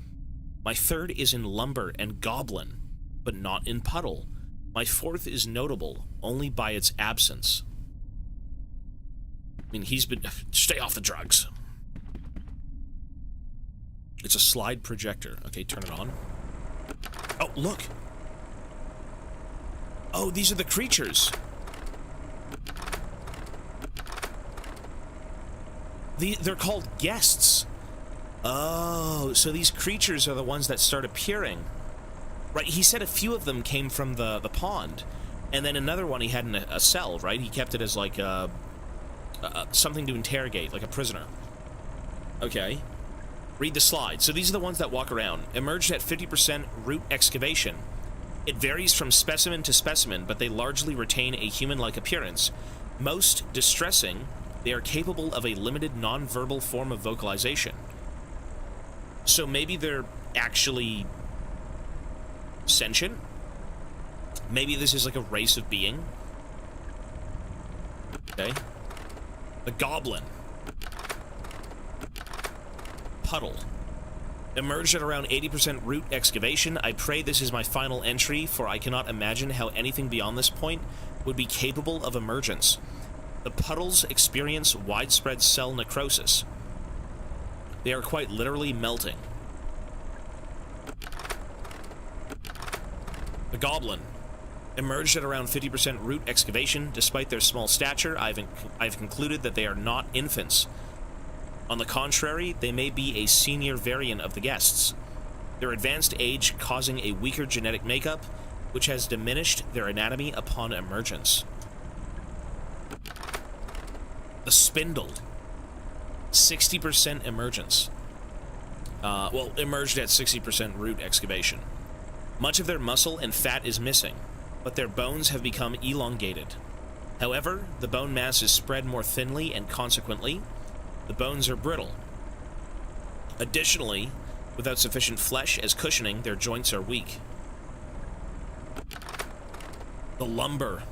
My third is in Lumber and Goblin, but not in Puddle. My fourth is notable only by its absence. I mean, he's been... Stay off the drugs. It's a slide projector. Okay, turn it on. Oh, look! Oh, these are the creatures! They're called guests. Oh, so these creatures are the ones that start appearing. Right, he said a few of them came from the pond. And then another one he had in a cell, right? He kept it as like something to interrogate, like a prisoner. Okay. Read the slide. So these are the ones that walk around. Emerged at 50% root excavation. It varies from specimen to specimen, but they largely retain a human-like appearance. Most distressing, they are capable of a limited non-verbal form of vocalization. So maybe they're actually sentient? Maybe this is like a race of being? Okay. The Goblin. Puddle. Emerged at around 80% root excavation. I pray this is my final entry, for I cannot imagine how anything beyond this point would be capable of emergence. The puddles experience widespread cell necrosis. They are quite literally melting. The Goblin. Emerged at around 50% root excavation. Despite their small stature, I've concluded that they are not infants. On the contrary, they may be a senior variant of the guests. Their advanced age causing a weaker genetic makeup, which has diminished their anatomy upon emergence. The Spindle. 60% emergence. Well, emerged at 60% root excavation. Much of their muscle and fat is missing, but their bones have become elongated. However, the bone mass is spread more thinly, and consequently, the bones are brittle. Additionally, without sufficient flesh as cushioning, their joints are weak. The Lumber.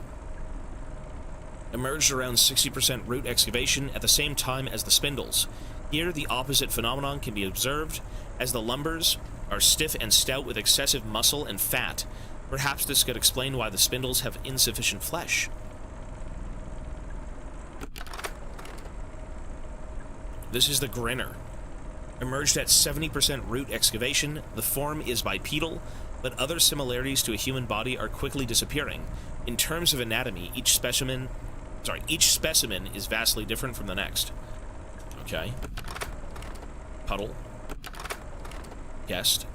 Emerged around 60% root excavation at the same time as the Spindles. Here, the opposite phenomenon can be observed, as the Lumbers are stiff and stout with excessive muscle and fat. Perhaps this could explain why the Spindles have insufficient flesh. This is the Grinner. Emerged at 70% root excavation, the form is bipedal, but other similarities to a human body are quickly disappearing. In terms of anatomy, each specimen is vastly different from the next. Okay. Puddle. Guest.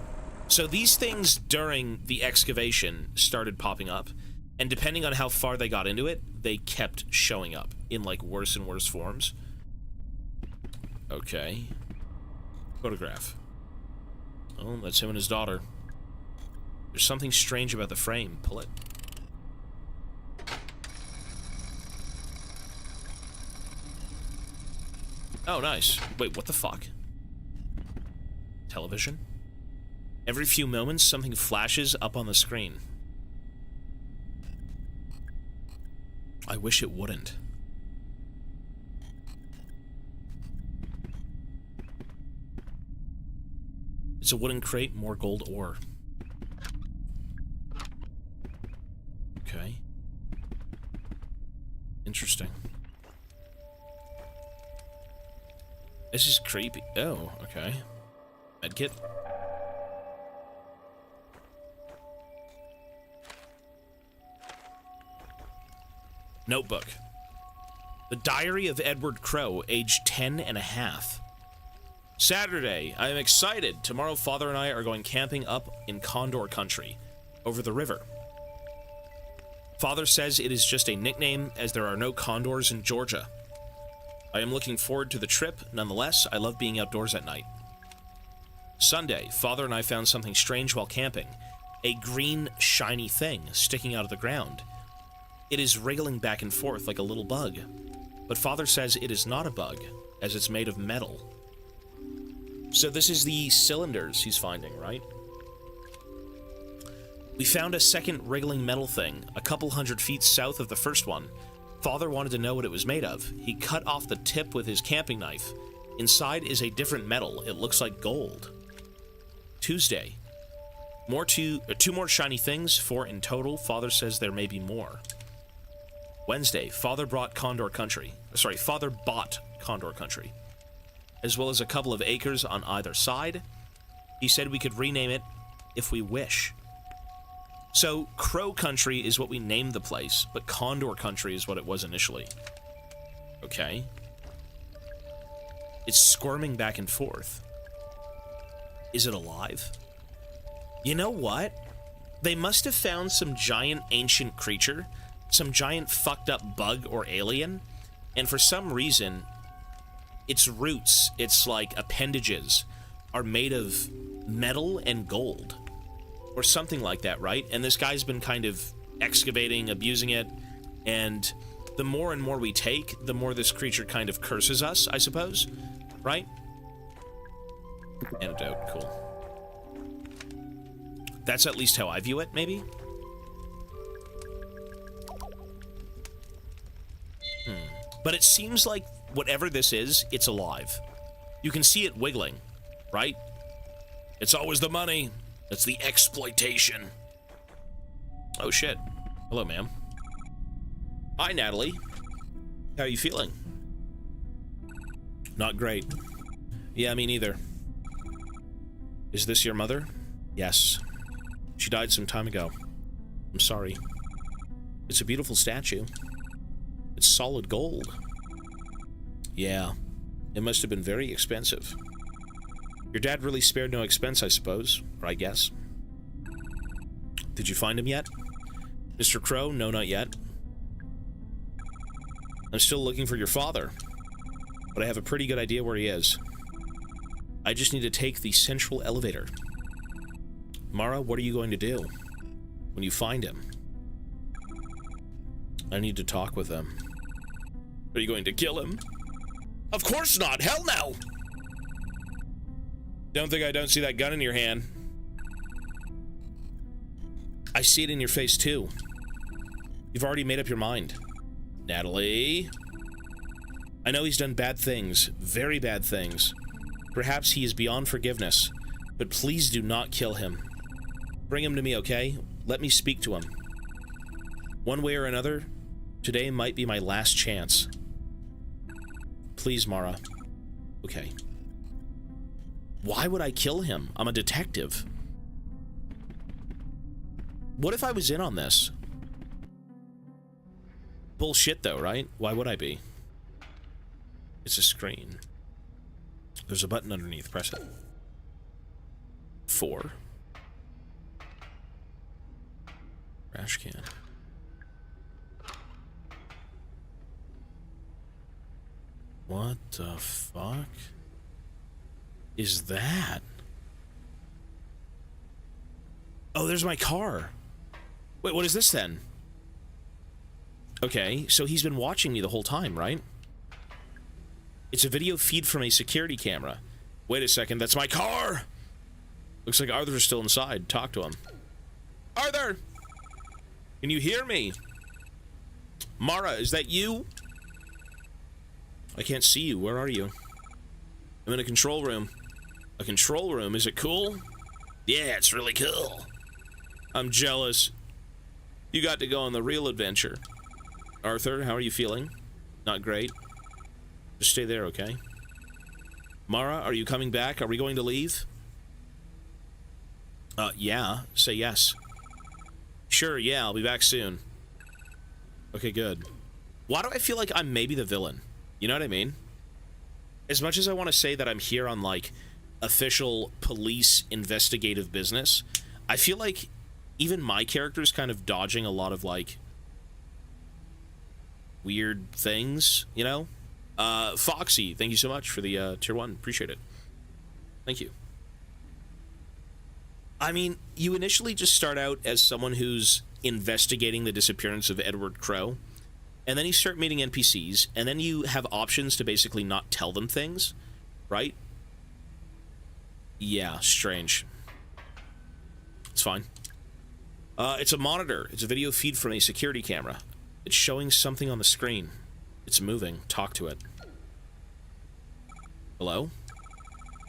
So these things during the excavation started popping up, and depending on how far they got into it, they kept showing up in like worse and worse forms. Okay. Photograph. Oh, that's him and his daughter. There's something strange about the frame. Pull it. Oh, nice. Wait, what the fuck? Television? Every few moments, something flashes up on the screen. I wish it wouldn't. It's a wooden crate, more gold ore. Okay. Interesting. This is creepy. Oh, okay. Medkit. Notebook. The Diary of Edward Crow, age 10 and a half. Saturday. I am excited. Tomorrow, Father and I are going camping up in Condor Country. over the river. Father says it is just a nickname as there are no condors in Georgia. I am looking forward to the trip. Nonetheless, I love being outdoors at night. Sunday, Father and I found something strange while camping. A green, shiny thing sticking out of the ground. It is wriggling back and forth like a little bug. But Father says it is not a bug, as it's made of metal. So this is the cylinders he's finding, right? We found a second wriggling metal thing, a couple 100 feet south of the first one. Father wanted to know what it was made of. He cut off the tip with his camping knife. Inside is a different metal. It looks like gold. Tuesday. Two more shiny things, 4 in total. Father says there may be more. Wednesday, Father bought Condor Country, as well as a couple of acres on either side. He said we could rename it if we wish. So, Crow Country is what we named the place, but Condor Country is what it was initially. Okay. It's squirming back and forth. Is it alive? You know what? They must have found some giant ancient creature, some giant fucked up bug or alien, and for some reason, its roots, its like appendages, are made of metal and gold. Or something like that, right? And this guy's been kind of excavating, abusing it, and the more and more we take, the more this creature kind of curses us, I suppose, right? Antidote, cool. That's at least how I view it, maybe? But it seems like whatever this is, it's alive. You can see it wiggling, right? It's always the money. It's the exploitation. Oh shit. Hello, ma'am. Hi, Natalie. How are you feeling? Not great. Yeah, me neither. Is this your mother? Yes. She died some time ago. I'm sorry. It's a beautiful statue. It's solid gold. Yeah. It must have been very expensive. Your dad really spared no expense, I suppose. Or I guess. Did you find him yet? Mr. Crow? No, not yet. I'm still looking for your father. But I have a pretty good idea where he is. I just need to take the central elevator. Mara, what are you going to do when you find him? I need to talk with him. Are you going to kill him? Of course not! Hell no! Don't think I don't see that gun in your hand. I see it in your face, too. You've already made up your mind. Natalie? I know he's done bad things. Very bad things. Perhaps he is beyond forgiveness. But please do not kill him. Bring him to me, okay? Let me speak to him. One way or another, today might be my last chance. Please, Mara. Okay. Why would I kill him? I'm a detective. What if I was in on this? Bullshit, though, right? Why would I be? It's a screen. There's a button underneath. Press it. 4. Trash can. What the fuck is that? Oh, there's my car. Wait, what is this then? Okay, so he's been watching me the whole time, right? It's a video feed from a security camera. Wait a second, that's my car! Looks like Arthur's still inside. Talk to him. Arthur! Can you hear me? Mara, is that you? I can't see you. Where are you? I'm in a control room. A control room? Is it cool? Yeah, it's really cool. I'm jealous. You got to go on the real adventure. Arthur, how are you feeling? Not great. Just stay there, okay? Mara, are you coming back? Are we going to leave? Yeah. Say yes. Sure, yeah, I'll be back soon. Okay, good. Why do I feel like I'm maybe the villain? You know what I mean? As much as I want to say that I'm here on, like, official police investigative business, I feel like even my character's kind of dodging a lot of, like, weird things, you know? Foxy, thank you so much for the tier 1. Appreciate it. Thank you. I mean, you initially just start out as someone who's investigating the disappearance of Edward Crowe, and then you start meeting NPCs, and then you have options to basically not tell them things, right? Yeah, strange. It's fine. It's a monitor. It's a video feed from a security camera. It's showing something on the screen. It's moving. Talk to it. Hello?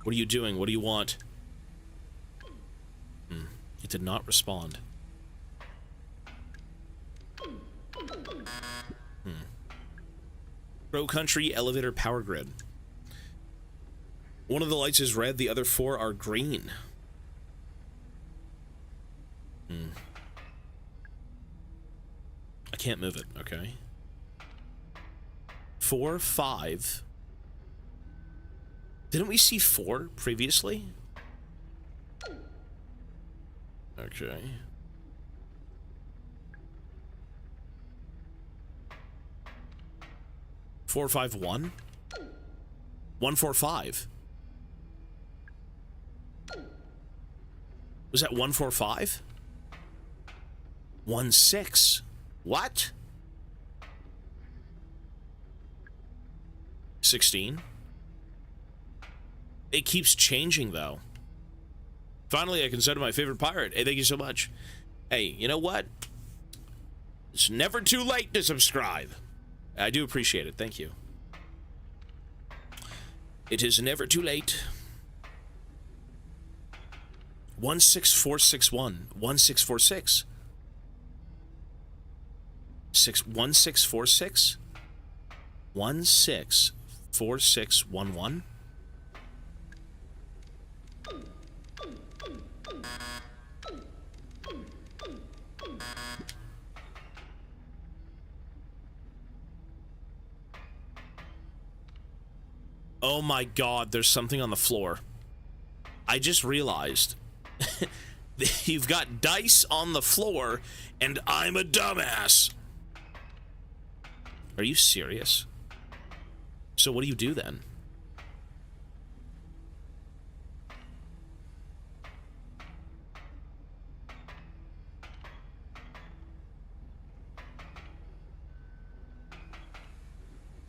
What are you doing? What do you want? It did not respond. Crow Country elevator power grid. One of the lights is red, the other 4 are green. I can't move it, okay. 4, 5. Didn't we see 4 previously? Okay. 4, 5, 1? 1, 4, 5. Was that 1, 4, 5? 1, 6. What? 16? It keeps changing, though. Finally, I consider my favorite pirate. Hey, thank you so much. Hey, you know what? It's never too late to subscribe. I do appreciate it. Thank you. It is never too late. 16461. 1646. 1646. 164611. Oh my god, there's something on the floor. I just realized. You've got dice on the floor, and I'm a dumbass. Are you serious? So what do you do then?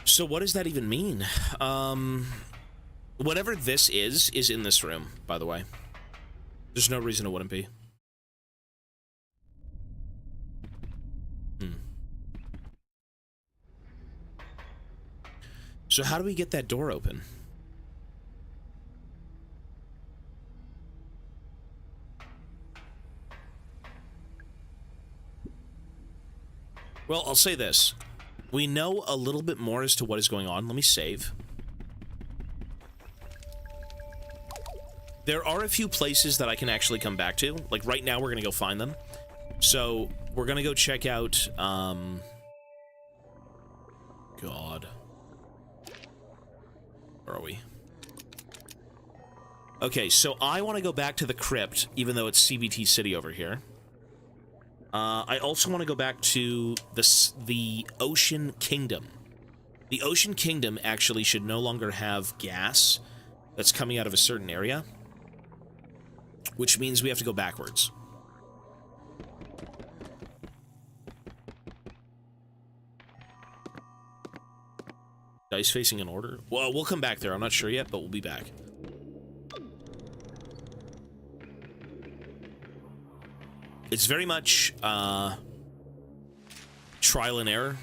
So what does that even mean? Whatever this is in this room, by the way. There's no reason it wouldn't be. So how do we get that door open? Well, I'll say this. We know a little bit more as to what is going on. Let me save. There are a few places that I can actually come back to. Like, right now, we're gonna go find them. So, we're gonna go check out, God. Where are we? Okay, so I want to go back to the crypt, even though it's CBT City over here. I also want to go back to the Ocean Kingdom. The Ocean Kingdom actually should no longer have gas that's coming out of a certain area, which means we have to go backwards. Dice facing in order? Well, we'll come back there. I'm not sure yet, but we'll be back. It's very much, trial and error.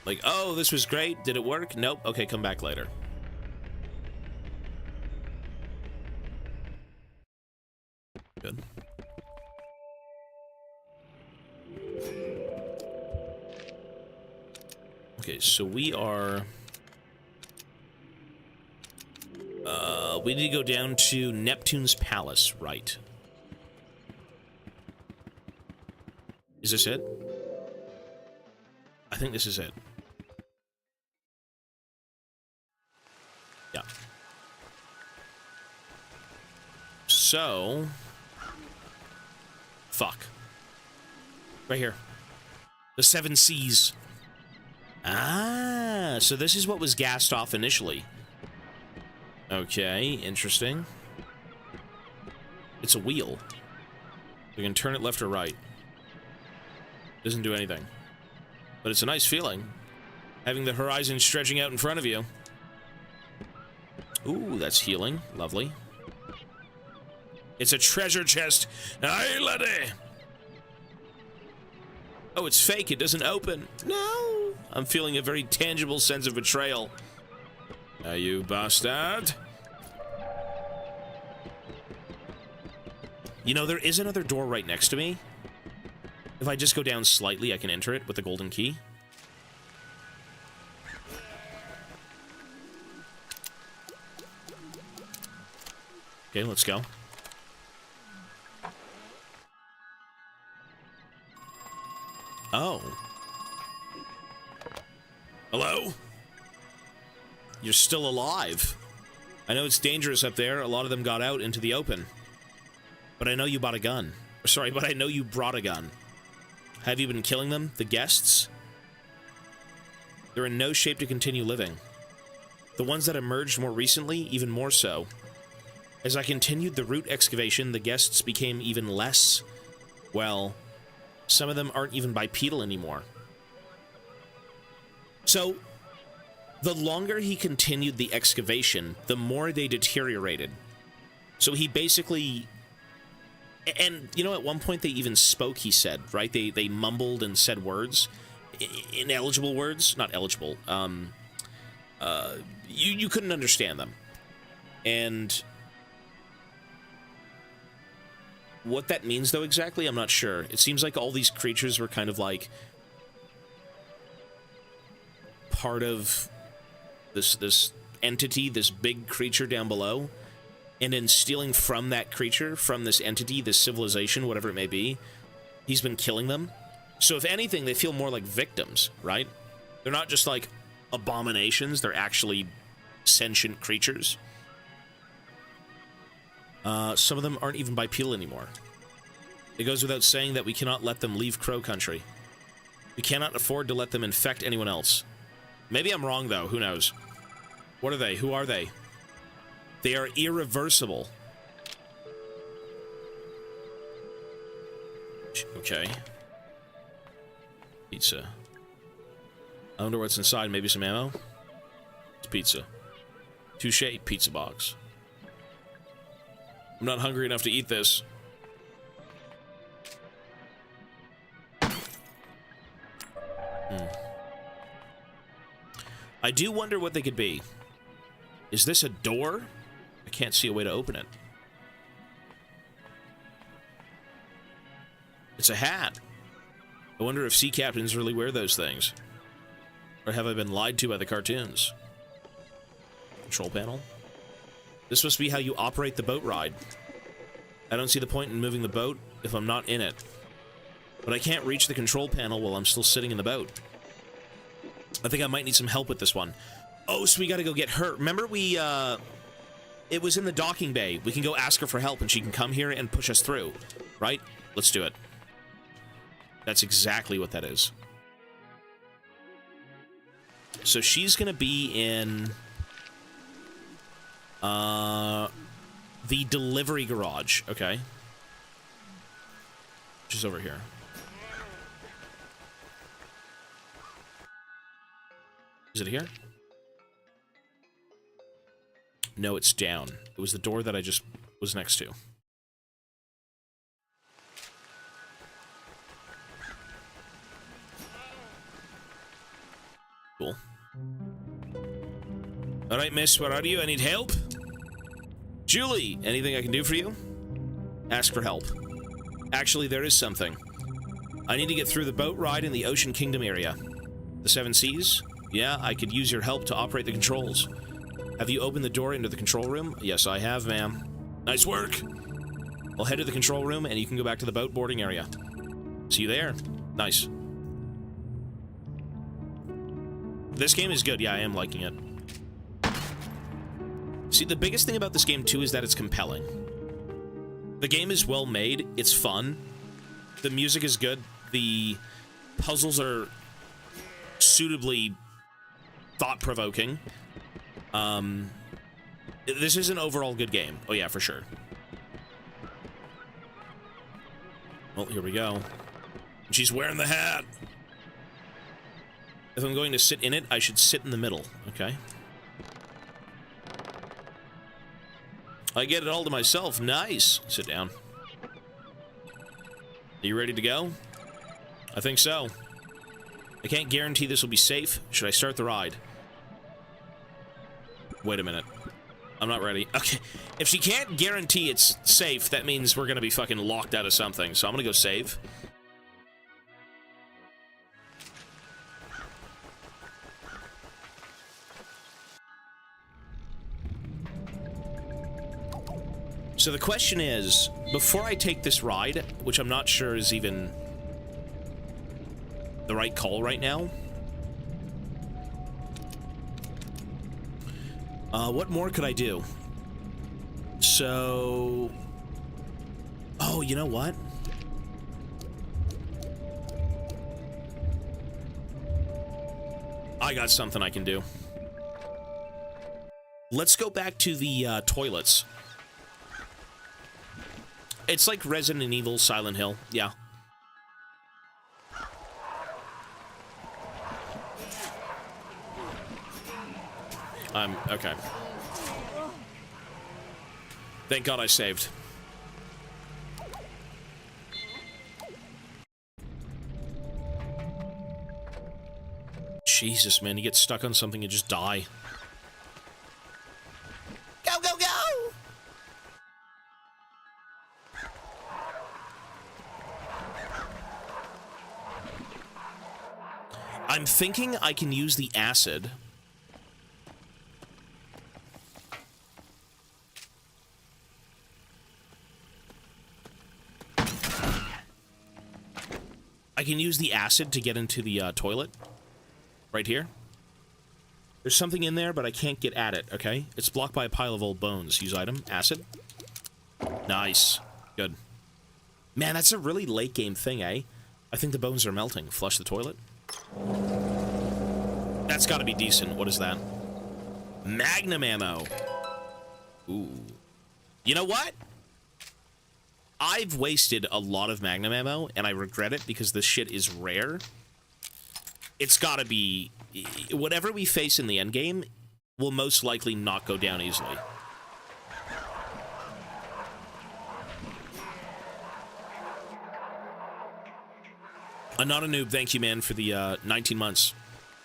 Like, oh, this was great. Did it work? Nope. Okay, come back later. Good. Okay, so we are... we need to go down to Neptune's Palace, right? Is this it? I think this is it. Yeah. So... Fuck. Right here. The Seven Seas. Ah, so this is what was gassed off initially. Okay, interesting. It's a wheel. We can turn it left or right. Doesn't do anything. But it's a nice feeling, having the horizon stretching out in front of you. Ooh, that's healing. Lovely. It's a treasure chest. Aye, laddie! Oh, it's fake. It doesn't open. No! I'm feeling a very tangible sense of betrayal. You bastard. You know, there is another door right next to me. If I just go down slightly, I can enter it with the golden key. Okay, let's go. Oh. Hello? You're still alive. I know it's dangerous up there. A lot of them got out into the open. But I know you bought a gun. Sorry, but I know you brought a gun. Have you been killing them? The guests? They're in no shape to continue living. The ones that emerged more recently, even more so. As I continued the root excavation, the guests became even less, well, some of them aren't even bipedal anymore. So, the longer he continued the excavation, the more they deteriorated. So he basically... And, you know, at one point they even spoke, he said, right? They mumbled and said words. Ineligible words? Not eligible. You couldn't understand them. And... what that means, though, exactly, I'm not sure. It seems like all these creatures were kind of like... part of this entity, this big creature down below. And in stealing from that creature, from this entity, this civilization, whatever it may be, he's been killing them. So if anything, they feel more like victims, right? They're not just like abominations, they're actually sentient creatures. Some of them aren't even bipedal anymore. It goes without saying that we cannot let them leave Crow Country. We cannot afford to let them infect anyone else. Maybe I'm wrong, though. Who knows? What are they? Who are they? They are irreversible. Okay. Pizza. I wonder what's inside. Maybe some ammo? It's pizza. Touche, pizza box. I'm not hungry enough to eat this. I do wonder what they could be. Is this a door? I can't see a way to open it. It's a hat. I wonder if sea captains really wear those things. Or have I been lied to by the cartoons? Control panel. This must be how you operate the boat ride. I don't see the point in moving the boat if I'm not in it. But I can't reach the control panel while I'm still sitting in the boat. I think I might need some help with this one. Oh, so we gotta go get her. Remember we, it was in the docking bay. We can go ask her for help and she can come here and push us through. Right? Let's do it. That's exactly what that is. So she's gonna be in... the delivery garage. Okay. Which is over here. Is it here? No, it's down. It was the door that I just was next to. Cool. Alright, miss, where are you? I need help. Julie, anything I can do for you? Ask for help. Actually, there is something. I need to get through the boat ride in the Ocean Kingdom area. The Seven Seas? Yeah, I could use your help to operate the controls. Have you opened the door into the control room? Yes, I have, ma'am. Nice work! I'll head to the control room, and you can go back to the boat boarding area. See you there. Nice. This game is good. Yeah, I am liking it. See, the biggest thing about this game, too, is that it's compelling. The game is well made. It's fun. The music is good. The puzzles are suitably thought-provoking. This is an overall good game. Oh yeah, for sure. Well, here we go. She's wearing the hat. If I'm going to sit in it, I should sit in the middle. Okay. I get it all to myself. Nice. Sit down. Are you ready to go? I think so. I can't guarantee this will be safe. Should I start the ride? Wait a minute. I'm not ready. Okay. If she can't guarantee it's safe, that means we're gonna be fucking locked out of something. So I'm gonna go save. So the question is, before I take this ride, which I'm not sure is even the right call right now, what more could I do? So... Oh, you know what? I got something I can do. Let's go back to the toilets. It's like Resident Evil Silent Hill, yeah. Okay. Thank God I saved. Jesus, man, you get stuck on something and just die. Go, go, go! I'm thinking I can use the acid. I can use the acid to get into the toilet. Right here. There's something in there, but I can't get at it, okay? It's blocked by a pile of old bones. Use item. Acid. Nice. Good. Man, that's a really late game thing, eh? I think the bones are melting. Flush the toilet. That's gotta be decent. What is that? Magnum ammo. Ooh. You know what? I've wasted a lot of Magnum ammo, and I regret it because this shit is rare. It's gotta be... Whatever we face in the endgame will most likely not go down easily. I'm not a noob. Thank you, man, for the 19 months.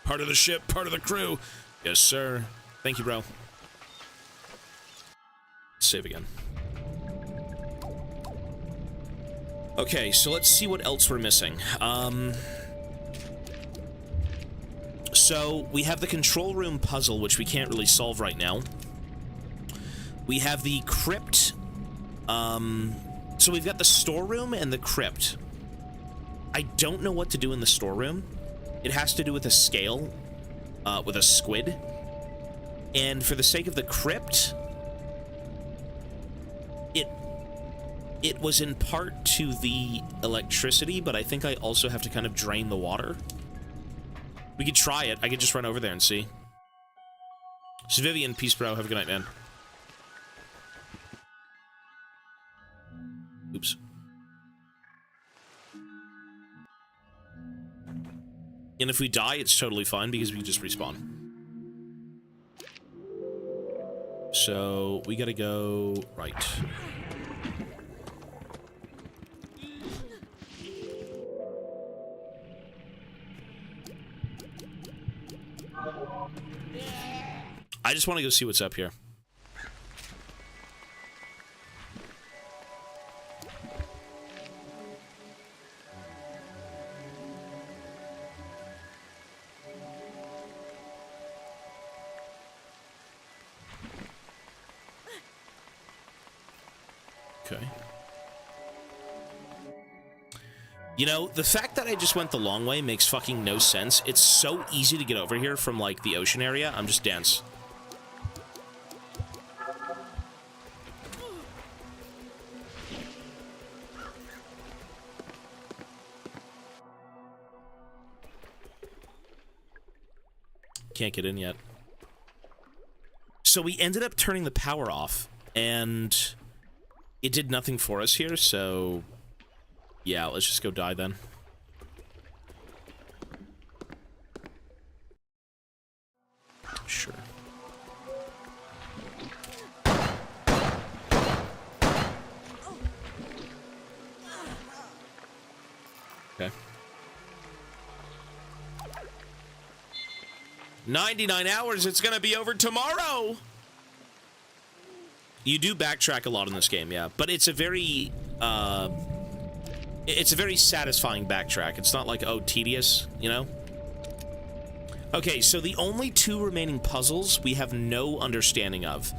Part of the ship, part of the crew. Yes, sir. Thank you, bro. Save again. Okay, so let's see what else we're missing. So, we have the control room puzzle, which we can't really solve right now. We have the crypt. So we've got the storeroom and the crypt. I don't know what to do in the storeroom. It has to do with a scale, with a squid. And for the sake of the crypt, it was in part to the electricity, but I think I also have to kind of drain the water. We could try it. I could just run over there and see. So Vivian, peace, bro. Have a good night, man. Oops. And if we die, it's totally fine because we can just respawn. So we gotta go right. I just want to go see what's up here. Okay. You know, the fact that I just went the long way makes fucking no sense. It's so easy to get over here from, like, the ocean area. I'm just dense. can't get in yet. So we ended up turning the power off, and it did nothing for us here, so yeah, let's just go die then. Sure. Okay. 99 hours, it's gonna be over tomorrow! You do backtrack a lot in this game, yeah, but it's a very satisfying backtrack. It's not like, oh, tedious, you know? Okay, so the only 2 remaining puzzles we have no understanding of.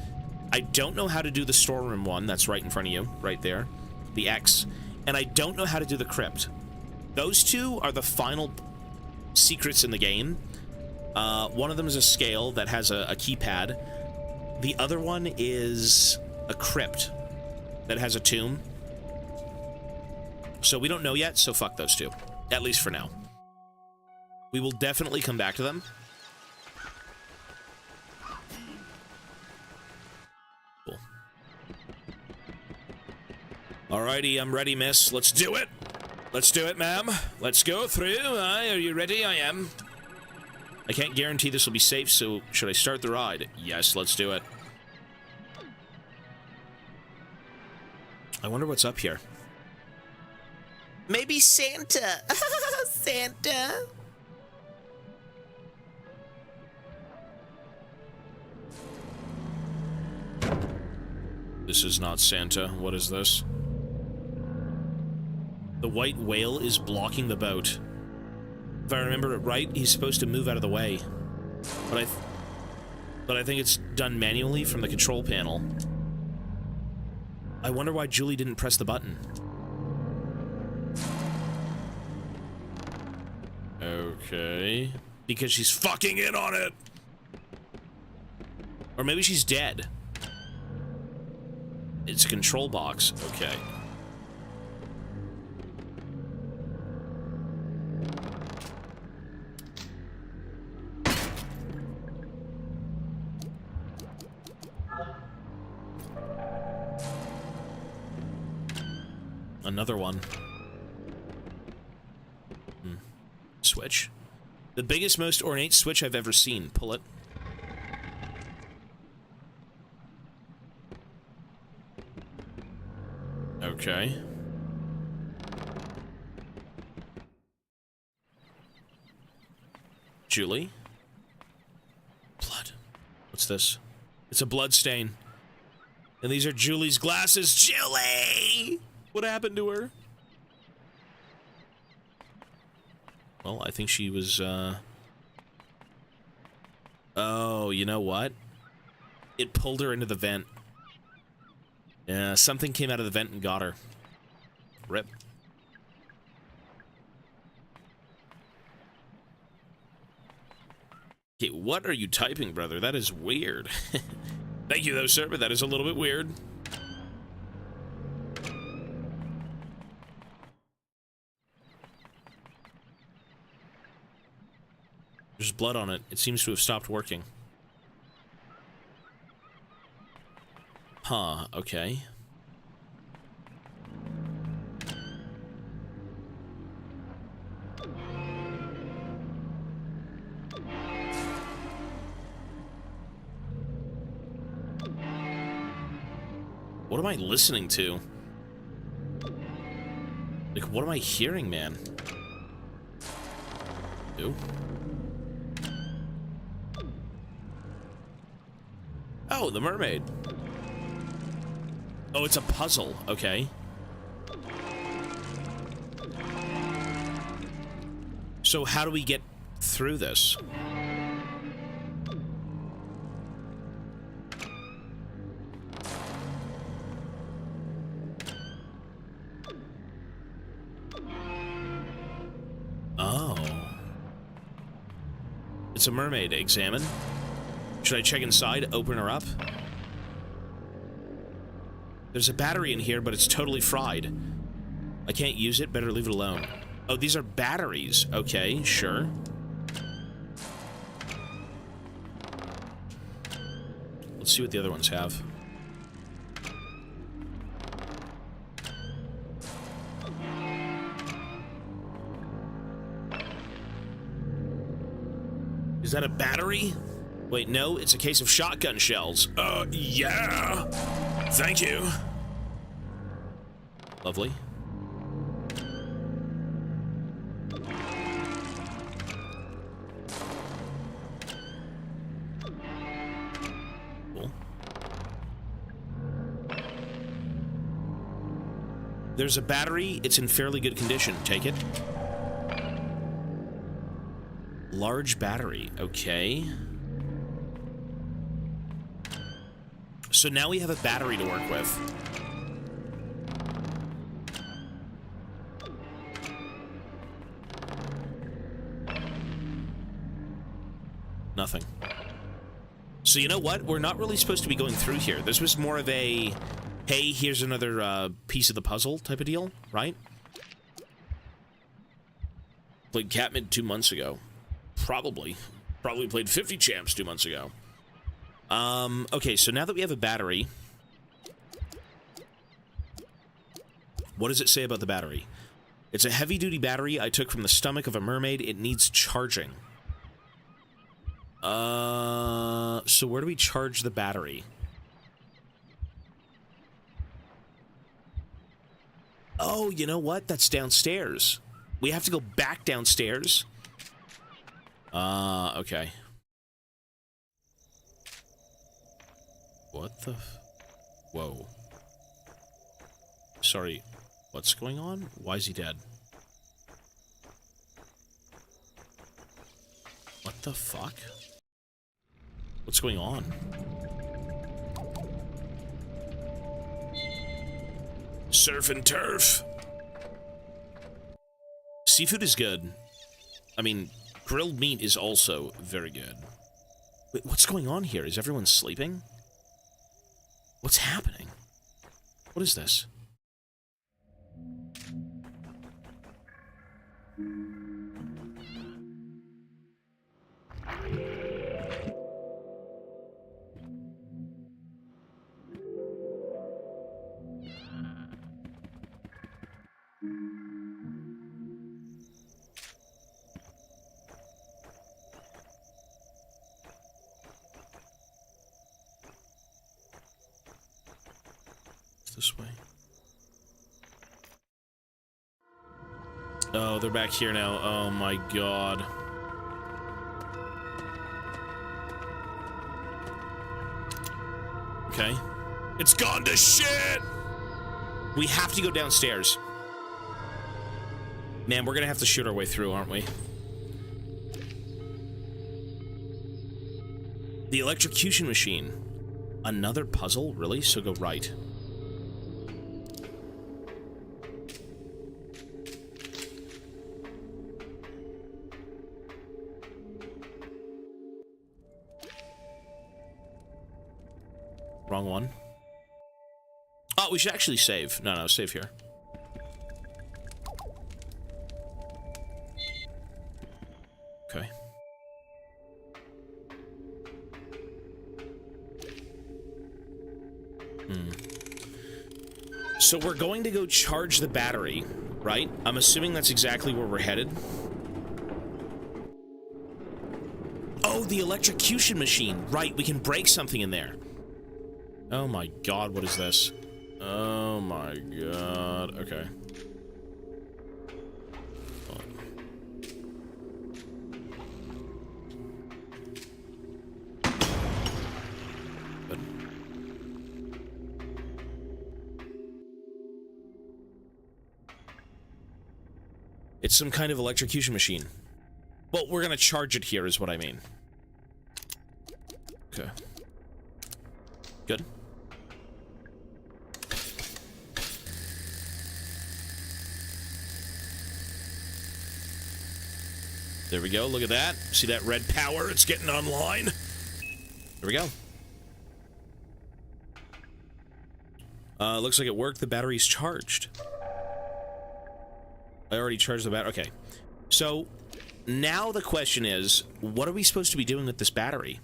I don't know how to do the storeroom one, that's right in front of you, right there, the X, and I don't know how to do the crypt. Those 2 are the final secrets in the game. One of them is a scale that has a keypad. The other one is a crypt that has a tomb. So we don't know yet, so fuck those 2. At least for now. We will definitely come back to them. Cool. Alrighty, I'm ready, miss. Let's do it! Let's do it, ma'am. Let's go through. Aye, are you ready? I am. I can't guarantee this will be safe, so should I start the ride? Yes, let's do it. I wonder what's up here. Maybe Santa. Santa. This is not Santa. What is this? The white whale is blocking the boat. If I remember it right, he's supposed to move out of the way. But I think it's done manually from the control panel. I wonder why Julie didn't press the button. Okay. Because she's fucking in on it! Or maybe she's dead. It's a control box. Okay. Another one. Switch. The biggest, most ornate switch I've ever seen. Pull it. Okay. Julie? Blood. What's this? It's a blood stain. And these are Julie's glasses. Julie! What happened to her? Well, I think she was, Oh, you know what? It pulled her into the vent. Yeah, something came out of the vent and got her. Rip. Okay, what are you typing, brother? That is weird. Thank you, though, sir, but that is a little bit weird. There's blood on it. It seems to have stopped working. Huh, okay. What am I listening to? Like, what am I hearing, man? Ew. Oh, the mermaid. Oh, it's a puzzle. Okay. So how do we get through this? Oh. It's a mermaid. Examine. Should I check inside? Open her up? There's a battery in here, but it's totally fried. I can't use it. Better leave it alone. Oh, these are batteries. Okay, sure. Let's see what the other ones have. Is that a battery? Wait, no, it's a case of shotgun shells. Yeah. Thank you. Lovely. Cool. There's a battery. It's in fairly good condition. Take it. Large battery. Okay. So now we have a battery to work with. Nothing. So you know what? We're not really supposed to be going through here. This was more of a, hey, here's another piece of the puzzle type of deal, right? Played Catmint 2 months ago. Probably played 50 Champs 2 months ago. Okay, so now that we have a battery, what does it say about the battery? It's a heavy-duty battery I took from the stomach of a mermaid. It needs charging. So where do we charge the battery? Oh, you know what? That's downstairs. We have to go back downstairs. Okay. What the... Whoa. Sorry, what's going on? Why is he dead? What the fuck? What's going on? Surf and turf. Seafood is good. I mean, grilled meat is also very good. Wait, what's going on here? Is everyone sleeping? What's happening? What is this? This way. Oh, they're back here now. Oh my god. Okay. It's gone to shit! We have to go downstairs. Man, we're gonna have to shoot our way through, aren't we? The electrocution machine. Another puzzle? Really? So go right. Wrong one. Oh, we should actually save. No, save here. Okay. So we're going to go charge the battery, right? I'm assuming that's exactly where we're headed. Oh, the electrocution machine. Right, we can break something in there. Oh my god, what is this? Oh my god, okay. Good. It's some kind of electrocution machine. Well, we're gonna charge it here is what I mean. Okay. Good. There we go, look at that. See that red power? It's getting online. There we go. Looks like it worked. The battery's charged. I already charged the battery. Okay. So, now the question is, what are we supposed to be doing with this battery?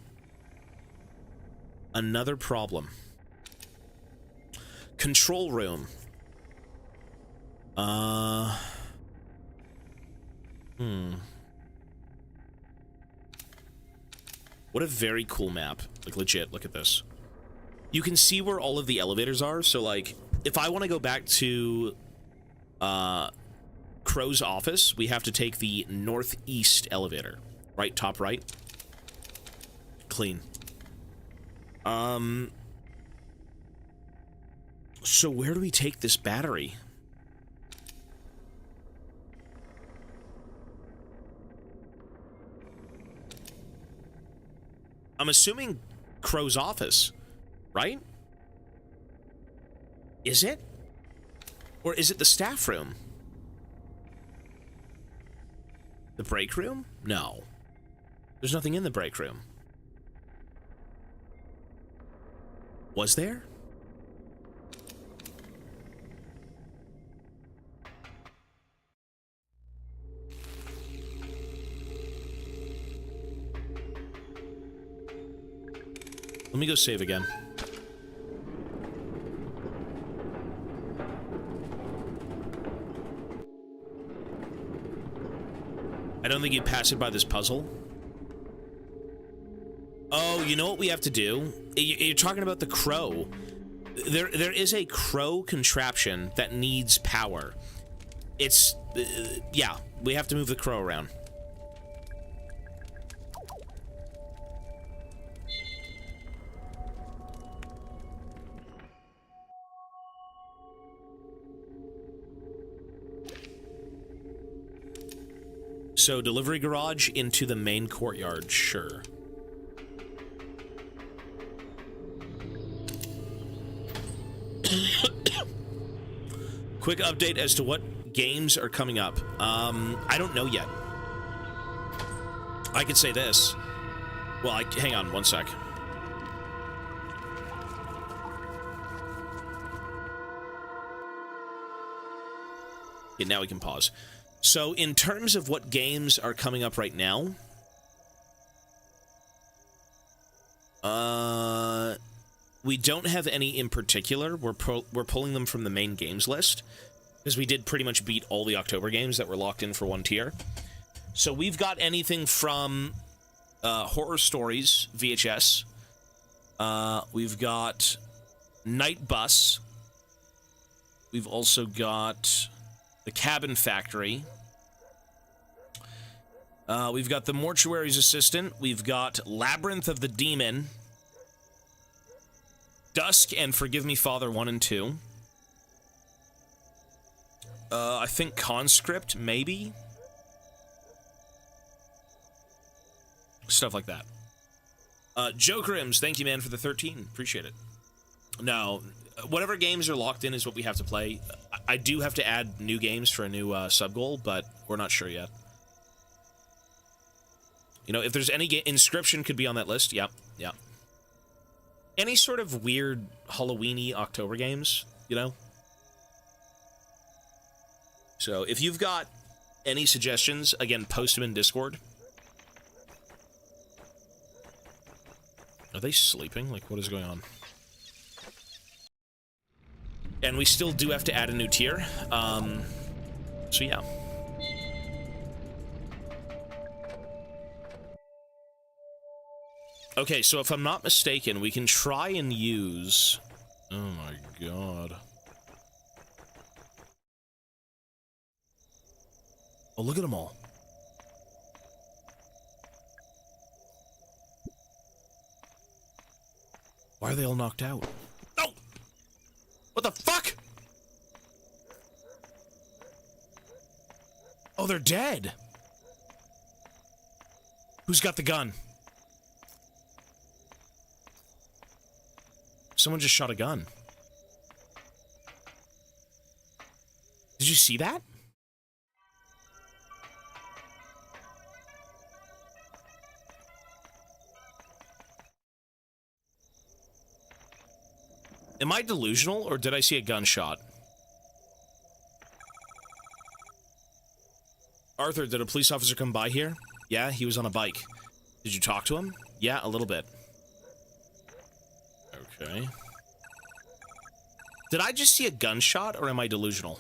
Another problem. Control room. What a very cool map. Like, legit, look at this. You can see where all of the elevators are, so, like, if I want to go back to, Crow's office, we have to take the northeast elevator. Right, top right. Clean. So where do we take this battery? I'm assuming Crow's office, right? Is it? Or is it the staff room? The break room? No. There's nothing in the break room. Was there? Let me go save again. I don't think you pass it by this puzzle. Oh, you know what we have to do? You're talking about the crow. There is a crow contraption that needs power. It's... yeah, we have to move the crow around. So, delivery garage into the main courtyard, sure. Quick update as to what games are coming up. I don't know yet. I could say this. Well, hang on one sec. Okay, now we can pause. So, in terms of what games are coming up right now, we don't have any in particular. We're pulling them from the main games list, because we did pretty much beat all the October games that were locked in for one tier. So we've got anything from Horror Stories VHS. We've got Night Bus. We've also got The Cabin Factory. We've got The Mortuary's Assistant. We've got Labyrinth of the Demon. Dusk and Forgive Me Father 1 and 2. I think Conscript, maybe? Stuff like that. Jokerims, thank you, man, for the 13. Appreciate it. No, whatever games are locked in is what we have to play. I do have to add new games for a new sub-goal, but we're not sure yet. You know, if there's any game... Inscription could be on that list. Yep, yep. Any sort of weird Halloween-y October games, you know? So, if you've got any suggestions, again, post them in Discord. Are they sleeping? Like, what is going on? And we still do have to add a new tier. So, yeah. Okay, so if I'm not mistaken, we can try and use... Oh my god. Oh, look at them all. Why are they all knocked out? No! What the fuck? Oh, they're dead. Who's got the gun? Someone just shot a gun. Did you see that? Am I delusional, or did I see a gunshot? Arthur, did a police officer come by here? Yeah, he was on a bike. Did you talk to him? Yeah, a little bit. Okay. Did I just see a gunshot, or am I delusional?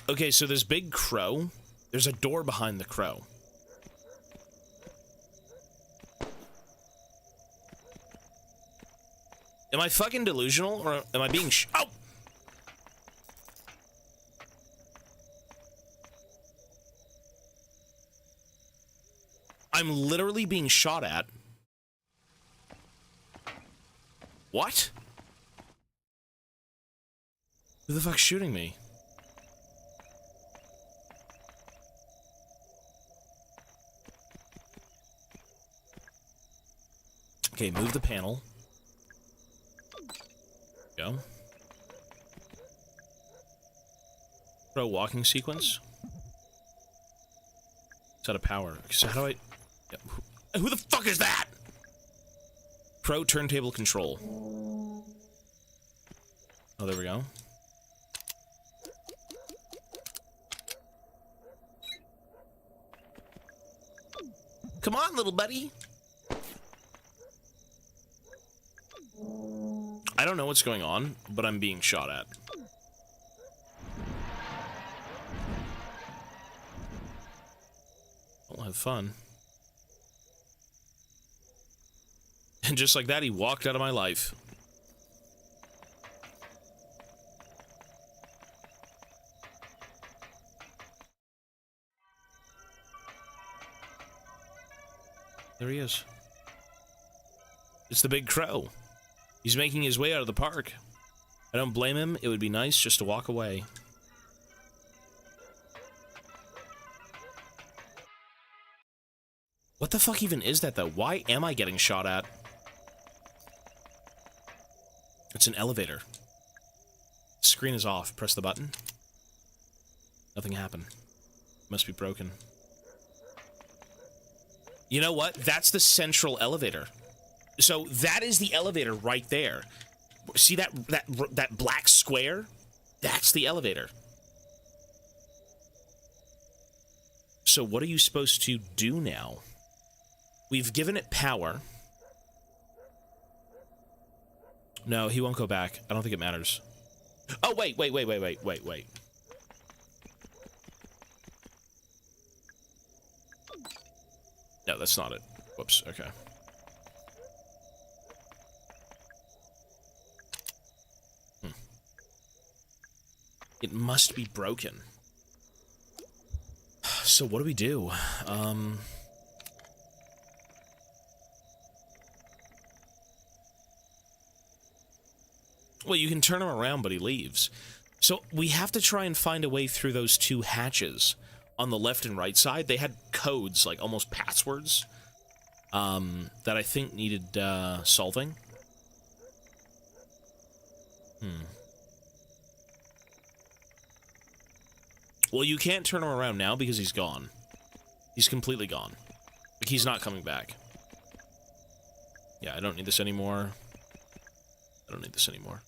Okay, so this big crow, there's a door behind the crow. Am I fucking delusional, or am I being oh! I'm literally being shot at. What? Who the fuck's shooting me? Okay, move the panel. Go. Pro walking sequence. It's out of power. So how do I... Yeah. Who the fuck is that? Pro turntable control. Oh, there we go. Come on, little buddy. I don't know what's going on, but I'm being shot at. I'll have fun. And just like that, he walked out of my life. There he is. It's the big crow. He's making his way out of the park. I don't blame him. It would be nice just to walk away. What the fuck even is that, though? Why am I getting shot at? It's an elevator. Screen is off. Press the button. Nothing happened. Must be broken. You know what? That's the central elevator. So that is the elevator right there. See that black square? That's the elevator. So what are you supposed to do now? We've given it power. No, he won't go back. I don't think it matters. Oh, wait. No, that's not it. Whoops, okay. It must be broken. So what do we do? Well, you can turn him around, but he leaves. So we have to try and find a way through those two hatches on the left and right side. They had codes, like almost passwords, that I think needed solving. Well, you can't turn him around now because he's gone. He's completely gone. Like, he's not coming back. Yeah, I don't need this anymore. I don't need this anymore.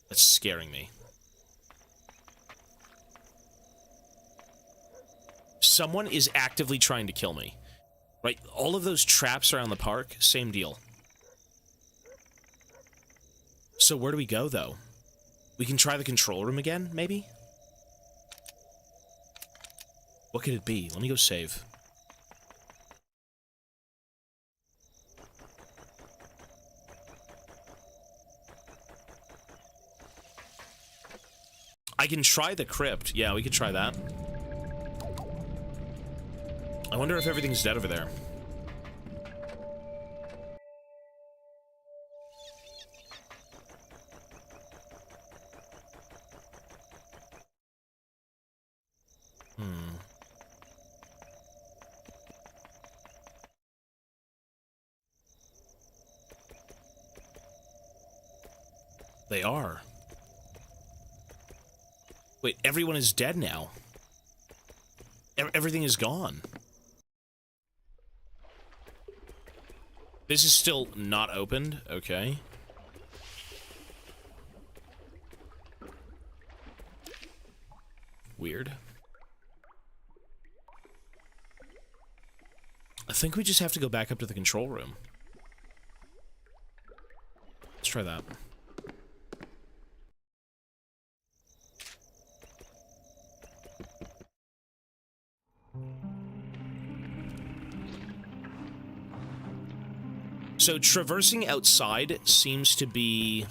That's scaring me. Someone is actively trying to kill me. Right? All of those traps around the park, same deal. So where do we go, though? We can try the control room again, maybe? What could it be? Let me go save. I can try the crypt. Yeah, we could try that. I wonder if everything's dead over there. They are. Wait, everyone is dead now. Everything is gone. This is still not opened. Okay. Weird. I think we just have to go back up to the control room. Let's try that. So traversing outside seems to be...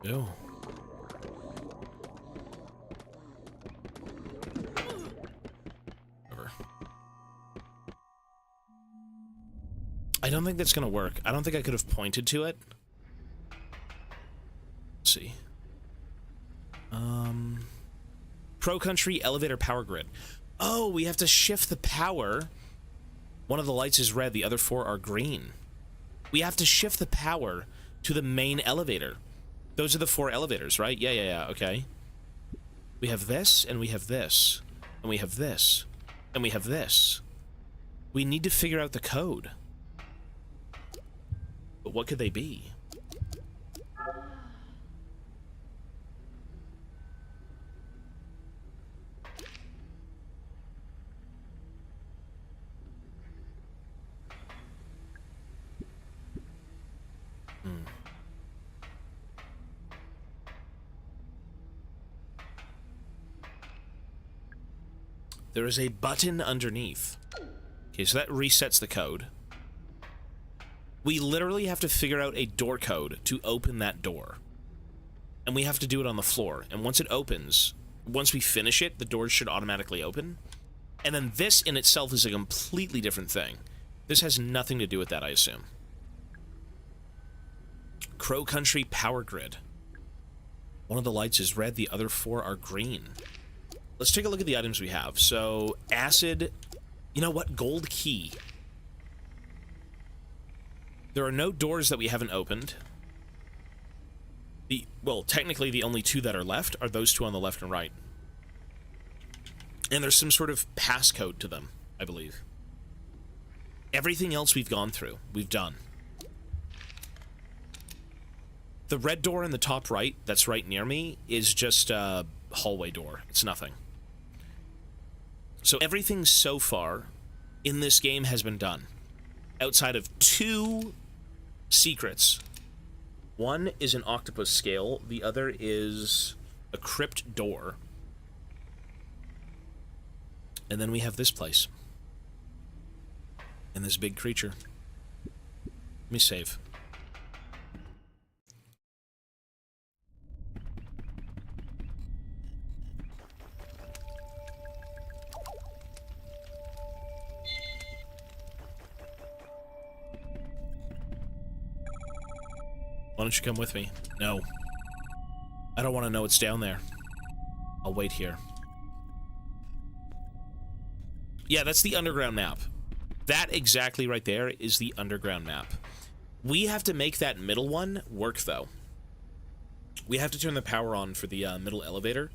Ew. Whatever. I don't think that's gonna work. I don't think I could have pointed to it. Let's see. Pro Country Elevator Power Grid. Oh, we have to shift the power. One of the lights is red, the other 4 are green. We have to shift the power to the main elevator. Those are the 4 elevators, right? Yeah, okay. We have this, and we have this, and we have this, and we have this. We need to figure out the code. But what could they be? There is a button underneath. Okay, so that resets the code. We literally have to figure out a door code to open that door. And we have to do it on the floor. And once it opens, once we finish it, the doors should automatically open. And then this in itself is a completely different thing. This has nothing to do with that, I assume. Crow Country Power Grid. One of the lights is red, the other 4 are green. Let's take a look at the items we have. So, acid... You know what? Gold key. There are no doors that we haven't opened. Well, technically the only 2 that are left are those 2 on the left and right. And there's some sort of passcode to them, I believe. Everything else we've gone through. We've done. The red door in the top right, that's right near me, is just a hallway door. It's nothing. So everything so far in this game has been done. Outside of 2 secrets. One is an octopus scale, the other is a crypt door. And then we have this place. And this big creature. Let me save. Why don't you come with me? No. I don't want to know what's down there. I'll wait here. Yeah, that's the underground map. That exactly right there is the underground map. We have to make that middle one work, though. We have to turn the power on for the middle elevator.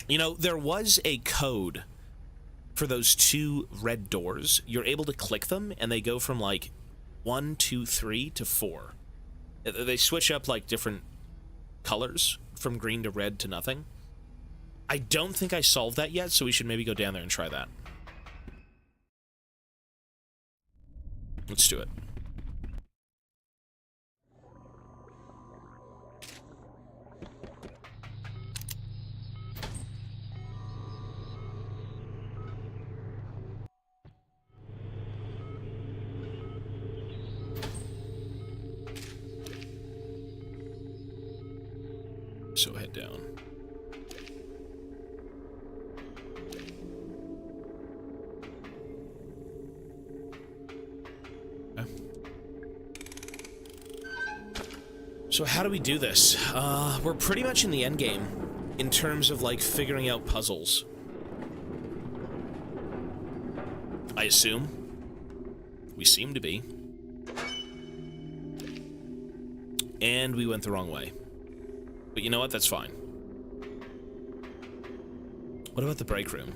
You know, there was a code for those 2 red doors. You're able to click them, and they go from, like, 1, 2, 3 to 4. They switch up, like, different colors, from green to red to nothing. I don't think I solved that yet, so we should maybe go down there and try that. Let's do it. So head down. Okay. So how do we do this? We're pretty much in the end game. in terms of, like, figuring out puzzles. I assume. We seem to be. And we went the wrong way. But you know what? That's fine. What about the break room?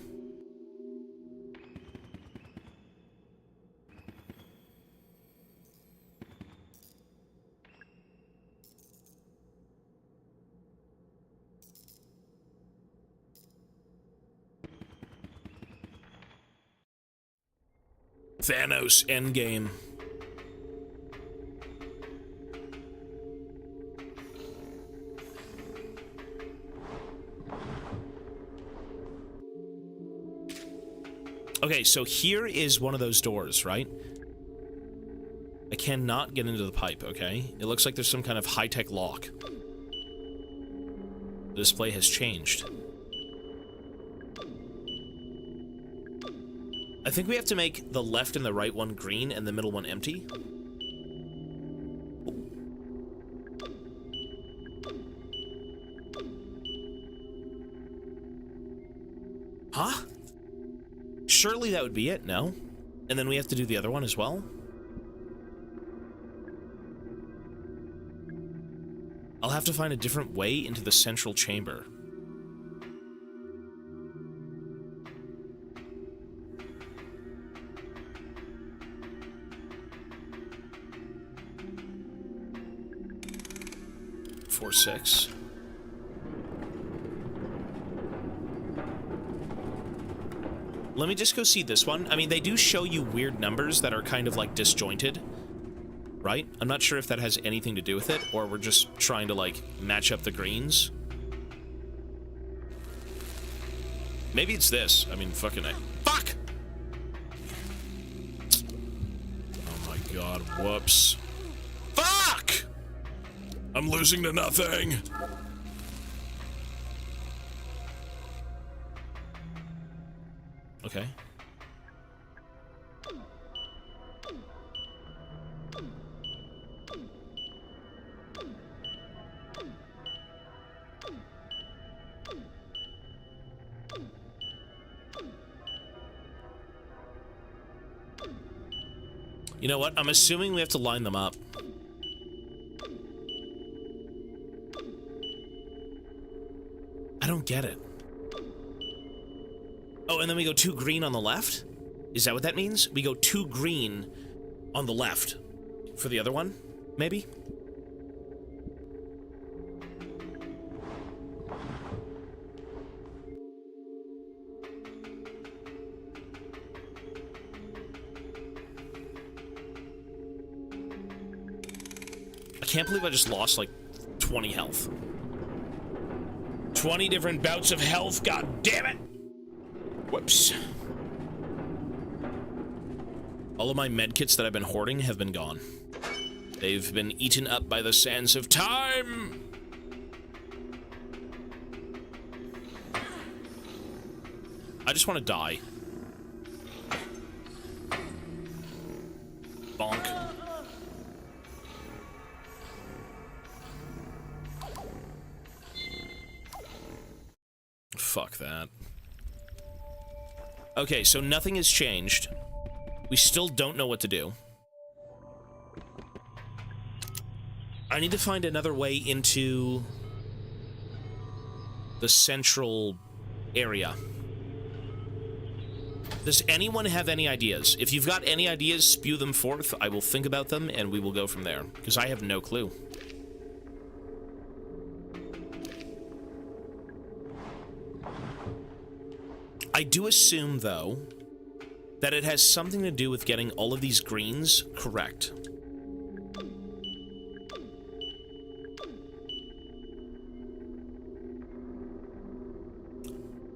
Thanos Endgame. Okay, so here is one of those doors, right? I cannot get into the pipe, okay? It looks like there's some kind of high-tech lock. The display has changed. I think we have to make the left and the right one green and the middle one empty. Huh? Surely that would be it, no? And then we have to do the other one as well? I'll have to find a different way into the central chamber. Four, 6. Let me just go see this one. I mean, they do show you weird numbers that are kind of, like, disjointed. Right? I'm not sure if that has anything to do with it, or we're just trying to, like, match up the greens. Maybe it's this. I mean, fucking... Fuck! Oh my god, whoops. Fuck! I'm losing to nothing! Okay. You know what? I'm assuming we have to line them up. I don't get it. Oh, and then we go 2 green on the left? Is that what that means? We go 2 green on the left for the other one, maybe? I can't believe I just lost, like, 20 health. 20 different bouts of health, god damn it! Whoops. All of my medkits that I've been hoarding have been gone. They've been eaten up by the sands of time! I just want to die. Bonk. Fuck that. Okay, so nothing has changed. We still don't know what to do. I need to find another way into the central area. Does anyone have any ideas? If you've got any ideas, spew them forth. I will think about them, and we will go from there. Because I have no clue. I do assume, though, that it has something to do with getting all of these greens correct.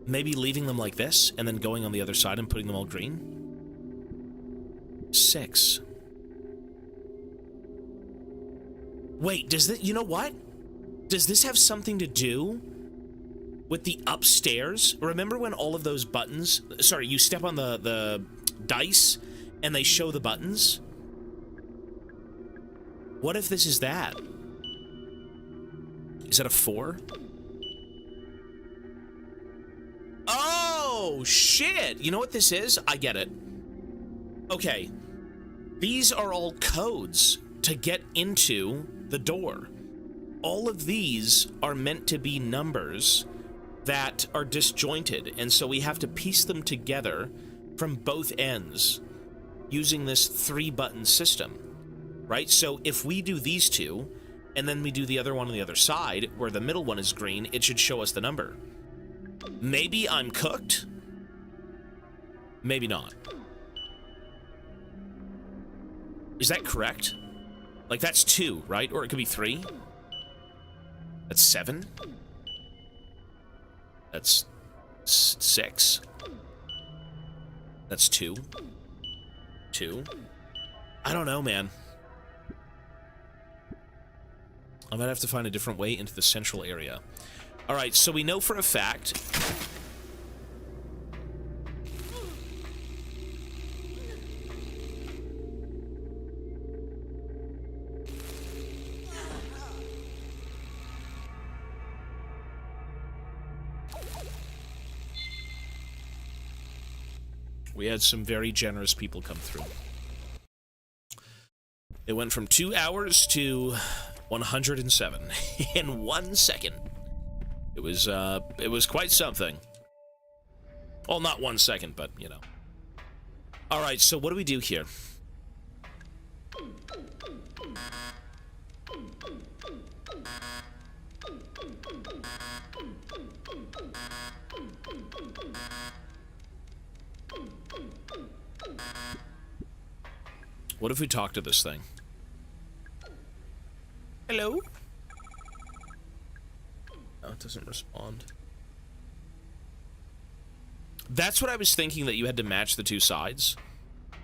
Maybe leaving them like this, and then going on the other side and putting them all green? 6. Wait, does this... You know what? Does this have something to do with the upstairs? Remember when all of those buttons... Sorry, you step on the dice, and they show the buttons? What if this is that? Is that a 4? Oh, shit. You know what this is? I get it. Okay. These are all codes to get into the door. All of these are meant to be numbers that are disjointed, and so we have to piece them together from both ends using this 3-button system, right? So if we do these two, and then we do the other one on the other side, where the middle one is green, it should show us the number. Maybe I'm cooked? Maybe not. Is that correct? Like, that's 2, right? Or it could be 3. That's 7. That's 6. That's 2. 2. I don't know, man. I might have to find a different way into the central area. Alright, so we know for a fact... We had some very generous people come through. It went from 2 hours to 107 in 1 second. It was quite something. Well, not 1 second, but, you know. Alright, so what do we do here? What if we talk to this thing? Hello? Oh, it doesn't respond. That's what I was thinking, that you had to match the two sides,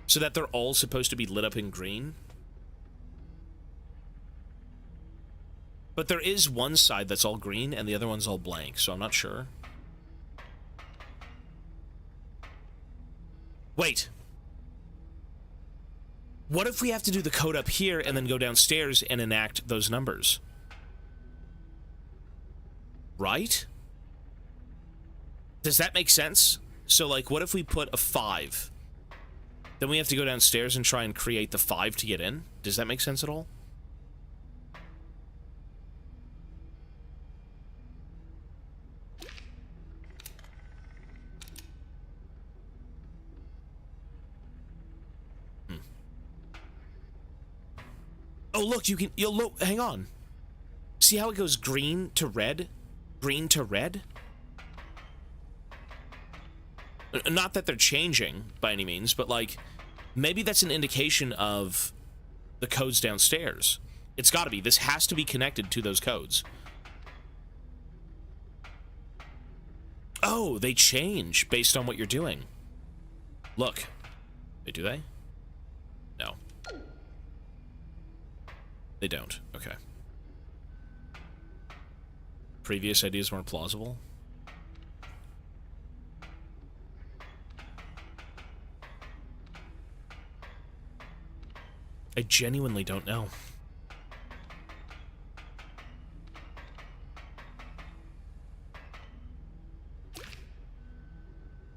so that they're all supposed to be lit up in green. But there is one side that's all green, and the other one's all blank, so I'm not sure. Wait. What if we have to do the code up here and then go downstairs and enact those numbers? Right? Does that make sense? So, like, what if we put a 5? Then we have to go downstairs and try and create the 5 to get in? Does that make sense at all? Oh, look, you'll look, hang on. See how it goes green to red? Green to red? Not that they're changing by any means, but like, maybe that's an indication of the codes downstairs. It's gotta be. This has to be connected to those codes. Oh, they change based on what you're doing. Look. Do they? No. They don't. Okay. Previous ideas weren't plausible. I genuinely don't know.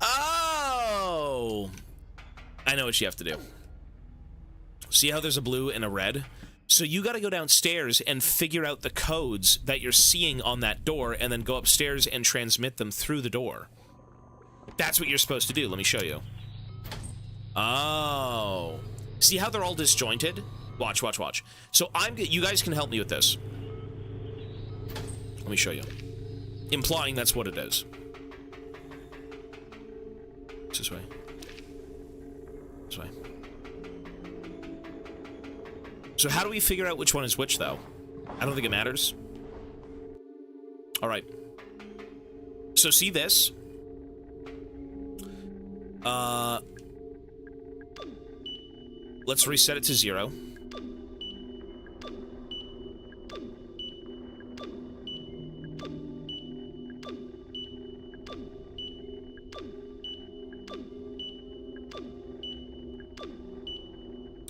Oh! I know what you have to do. See how there's a blue and a red? So you gotta go downstairs and figure out the codes that you're seeing on that door, and then go upstairs and transmit them through the door. That's what you're supposed to do. Let me show you. Oh. See how they're all disjointed? Watch, watch, watch. So you guys can help me with this. Let me show you. Implying that's what it is. It's this way. This way. So how do we figure out which one is which, though? I don't think it matters. Alright. So see this? Let's reset it to 0.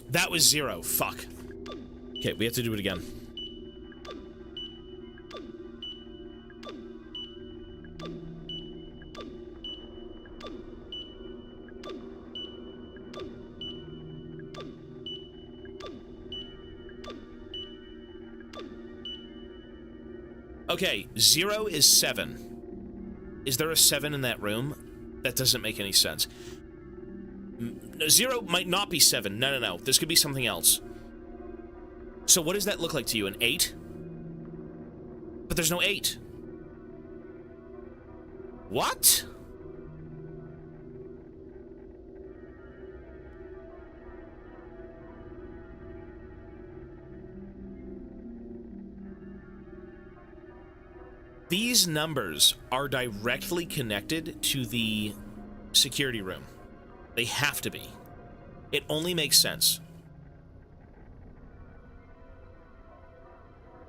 That was 0. Fuck. Okay, we have to do it again. Okay, 0 is 7. Is there a 7 in that room? That doesn't make any sense. 0 might not be 7. No, no, no. This could be something else. So what does that look like to you? An 8? But there's no 8. What? These numbers are directly connected to the security room. They have to be. It only makes sense.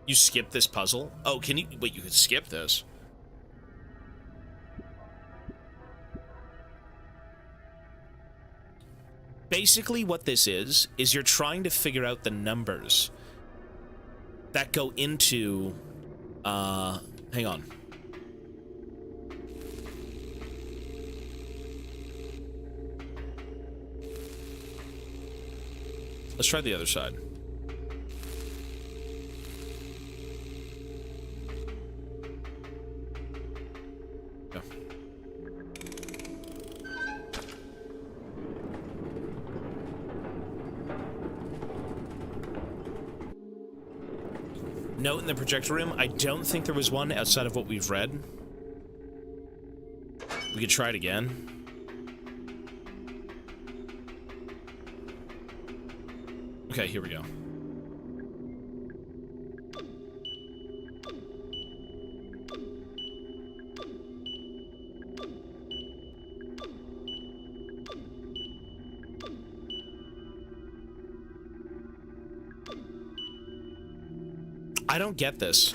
You skip this puzzle? Oh, can you... Wait, you could skip this. Basically, what this is you're trying to figure out the numbers that go into... hang on. Let's try the other side. Go. Note in the projector room, I don't think there was one outside of what we've read. We could try it again. Okay, here we go. I don't get this.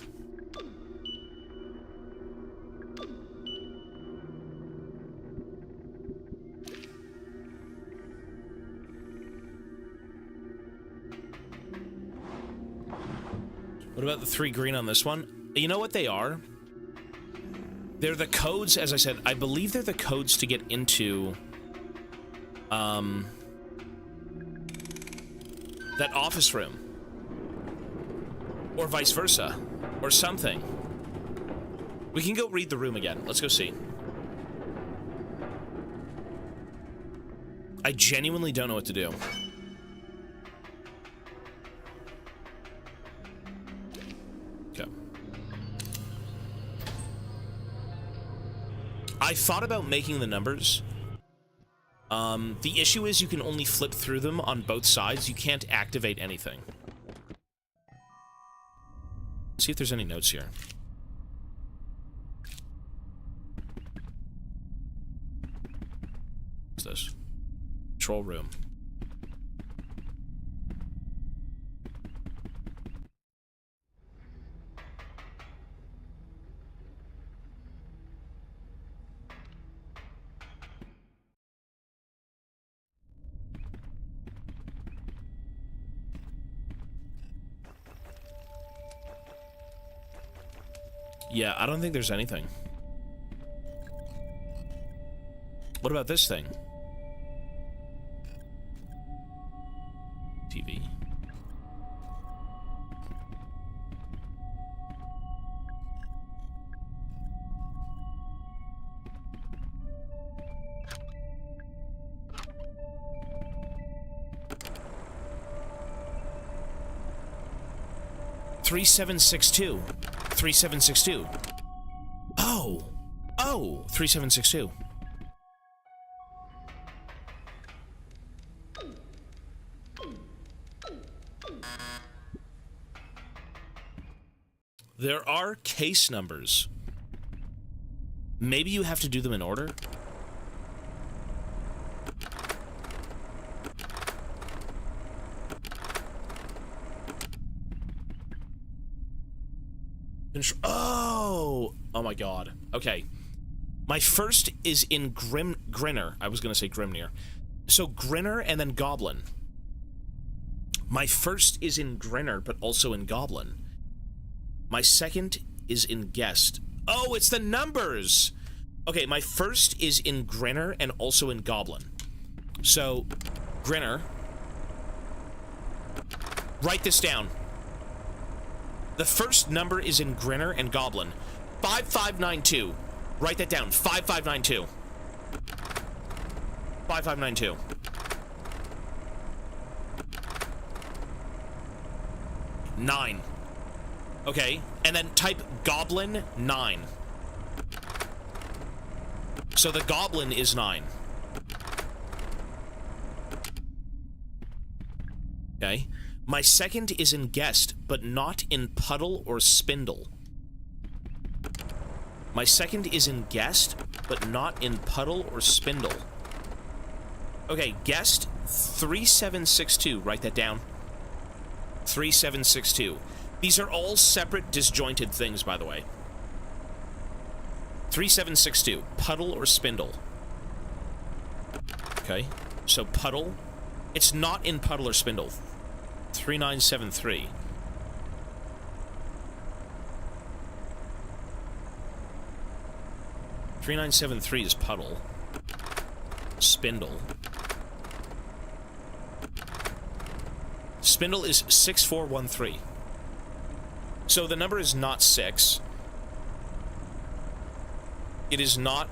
What about the 3 green on this one? You know what they are? They're the codes, as I said, I believe they're the codes to get into, that office room. Or vice versa. Or something. We can go read the room again. Let's go see. I genuinely don't know what to do. Okay. I thought about making the numbers. The issue is you can only flip through them on both sides. You can't activate anything. See if there's any notes here. What's this? Control room. Yeah, I don't think there's anything. What about this thing? TV. $3762. 3762. Oh. Oh, 3762. There are case numbers. Maybe you have to do them in order? Oh! Oh my god. Okay. My first is in Grinner. I was gonna say Grimnir. So Grinner and then Goblin. My first is in Grinner, but also in Goblin. My second is in Guest. Oh, it's the numbers! Okay, my first is in Grinner and also in Goblin. So, Grinner. Write this down. The first number is in Grinner and Goblin. 5592. Write that down. 5592. 5592. Nine. Okay, and then type Goblin 9. So the Goblin is 9. Okay. My second is in Guest, but not in Puddle or Spindle. My second is in Guest, but not in Puddle or Spindle. Okay, Guest 3762. Write that down. 3762. These are all separate, disjointed things, by the way. 3762. Puddle or Spindle. Okay, so Puddle. It's not in Puddle or Spindle. 3973. .3973 is Puddle. Spindle. Spindle is 6413. So the number is not 6. It is not...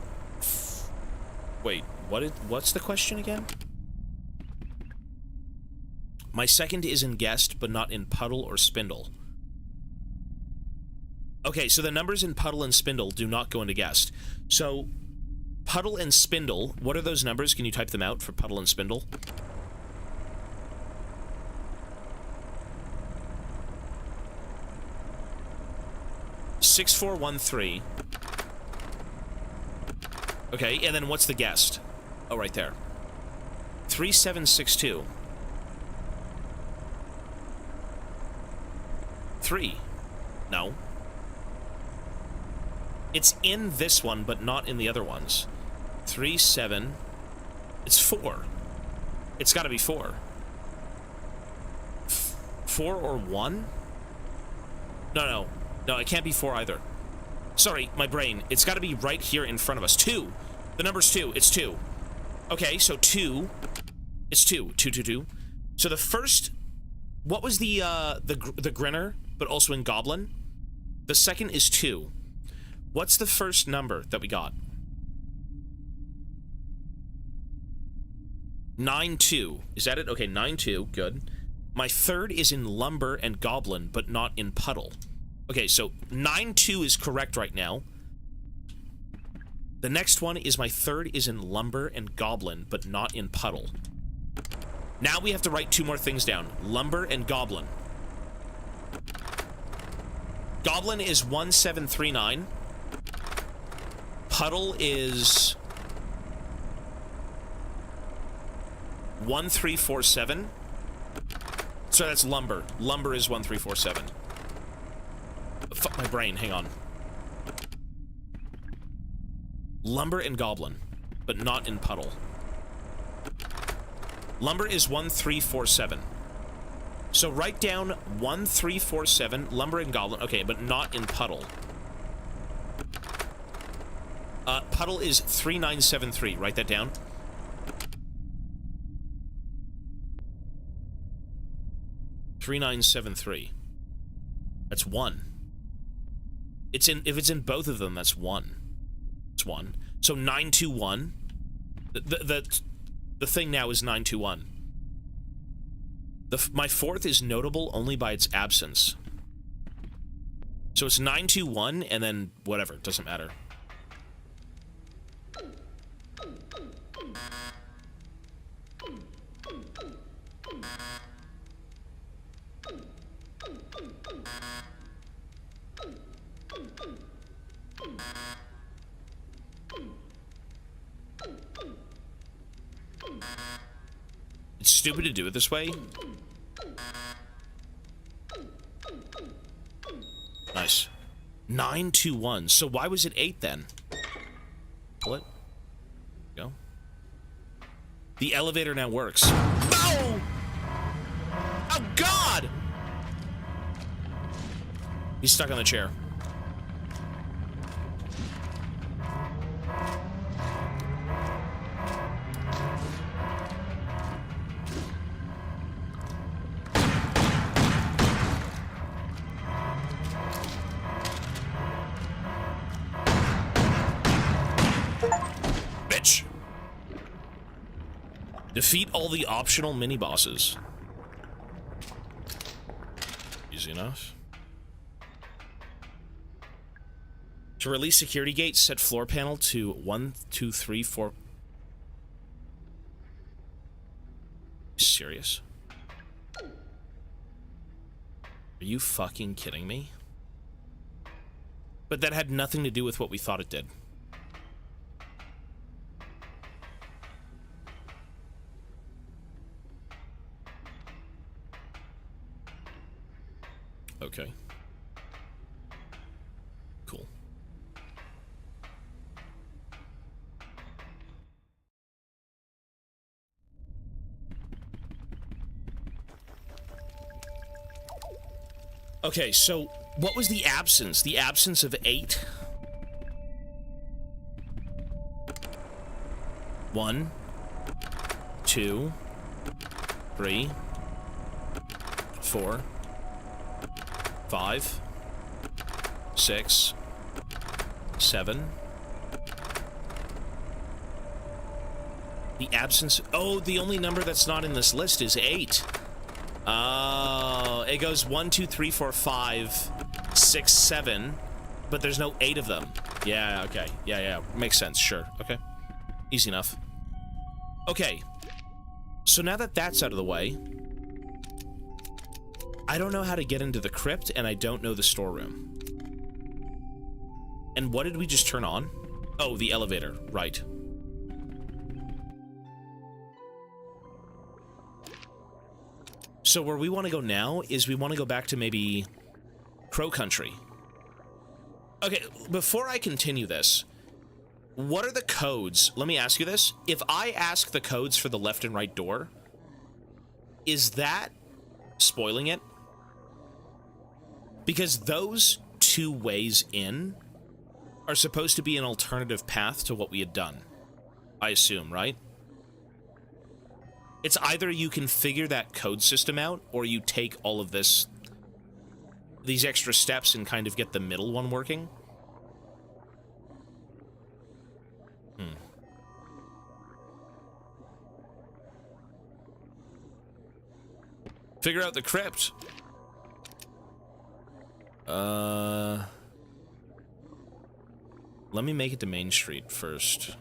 Wait, what's the question again? My second is in Guest, but not in Puddle or Spindle. Okay, so the numbers in Puddle and Spindle do not go into Guest. So, Puddle and Spindle, what are those numbers? Can you type them out for Puddle and Spindle? .6413. Okay, and then what's the Guest? Oh, right there. 3762. 3. No. It's in this one, but not in the other ones. 3, 7. It's 4. It's gotta be 4. 4 or 1? No, it can't be 4 either. Sorry, my brain. It's gotta be right here in front of us. 2. The number's 2. It's 2. Okay, so 2. It's 2. 2, 2, 2. So the first... What was the Grinner, but also in Goblin? The second is 2. What's the first number that we got? 9-2. Is that it? Okay, 9-2. Good. My third is in Lumber and Goblin, but not in Puddle. Okay, so 9-2 is correct right now. The next one is my third is in Lumber and Goblin, but not in Puddle. Now we have to write 2 more things down. Lumber and Goblin. Goblin is 1739. Puddle is 1347. So that's Lumber. Lumber is 1347. Fuck my brain, hang on. Lumber and Goblin, but not in Puddle. Lumber is 1347. So write down 1347, Lumber and Goblin. Okay, but not in Puddle. Puddle is 3973. Write that down. .3973. That's 1. It's in... If it's in both of them, that's 1. It's 1. So 921. The thing now is 921. My fourth is notable only by its absence. So it's 921, and then whatever. It doesn't matter. It's stupid to do it this way. Nice. 921. So why was it 8 then? What? Go. The elevator now works. Oh! Oh God! He's stuck on the chair. Defeat all the optional mini-bosses. Easy enough. To release security gate, set floor panel to 1, 2, 3, 4. Serious? Are you fucking kidding me? But that had nothing to do with what we thought it did. Okay. Cool. Okay, so what was the absence? The absence of 8? 1, 2, 3, 4, 5, 6, 7. The absence... Oh, the only number that's not in this list is 8. Oh, it goes 1, 2, 3, 4, 5, 6, 7, but there's no 8 of them. Yeah, okay. Yeah, makes sense, sure. Okay. Easy enough. Okay. So now that that's out of the way, I don't know how to get into the crypt, and I don't know the storeroom. And what did we just turn on? Oh, the elevator. Right. So where we want to go now is we want to go back to maybe Crow Country. Okay, before I continue this, what are the codes? Let me ask you this. If I ask the codes for the left and right door, is that spoiling it? Because those 2 ways in are supposed to be an alternative path to what we had done. I assume, right? It's either you can figure that code system out, or you take all of these extra steps and kind of get the middle one working. Figure out the crypt. Let me make it to Main Street first.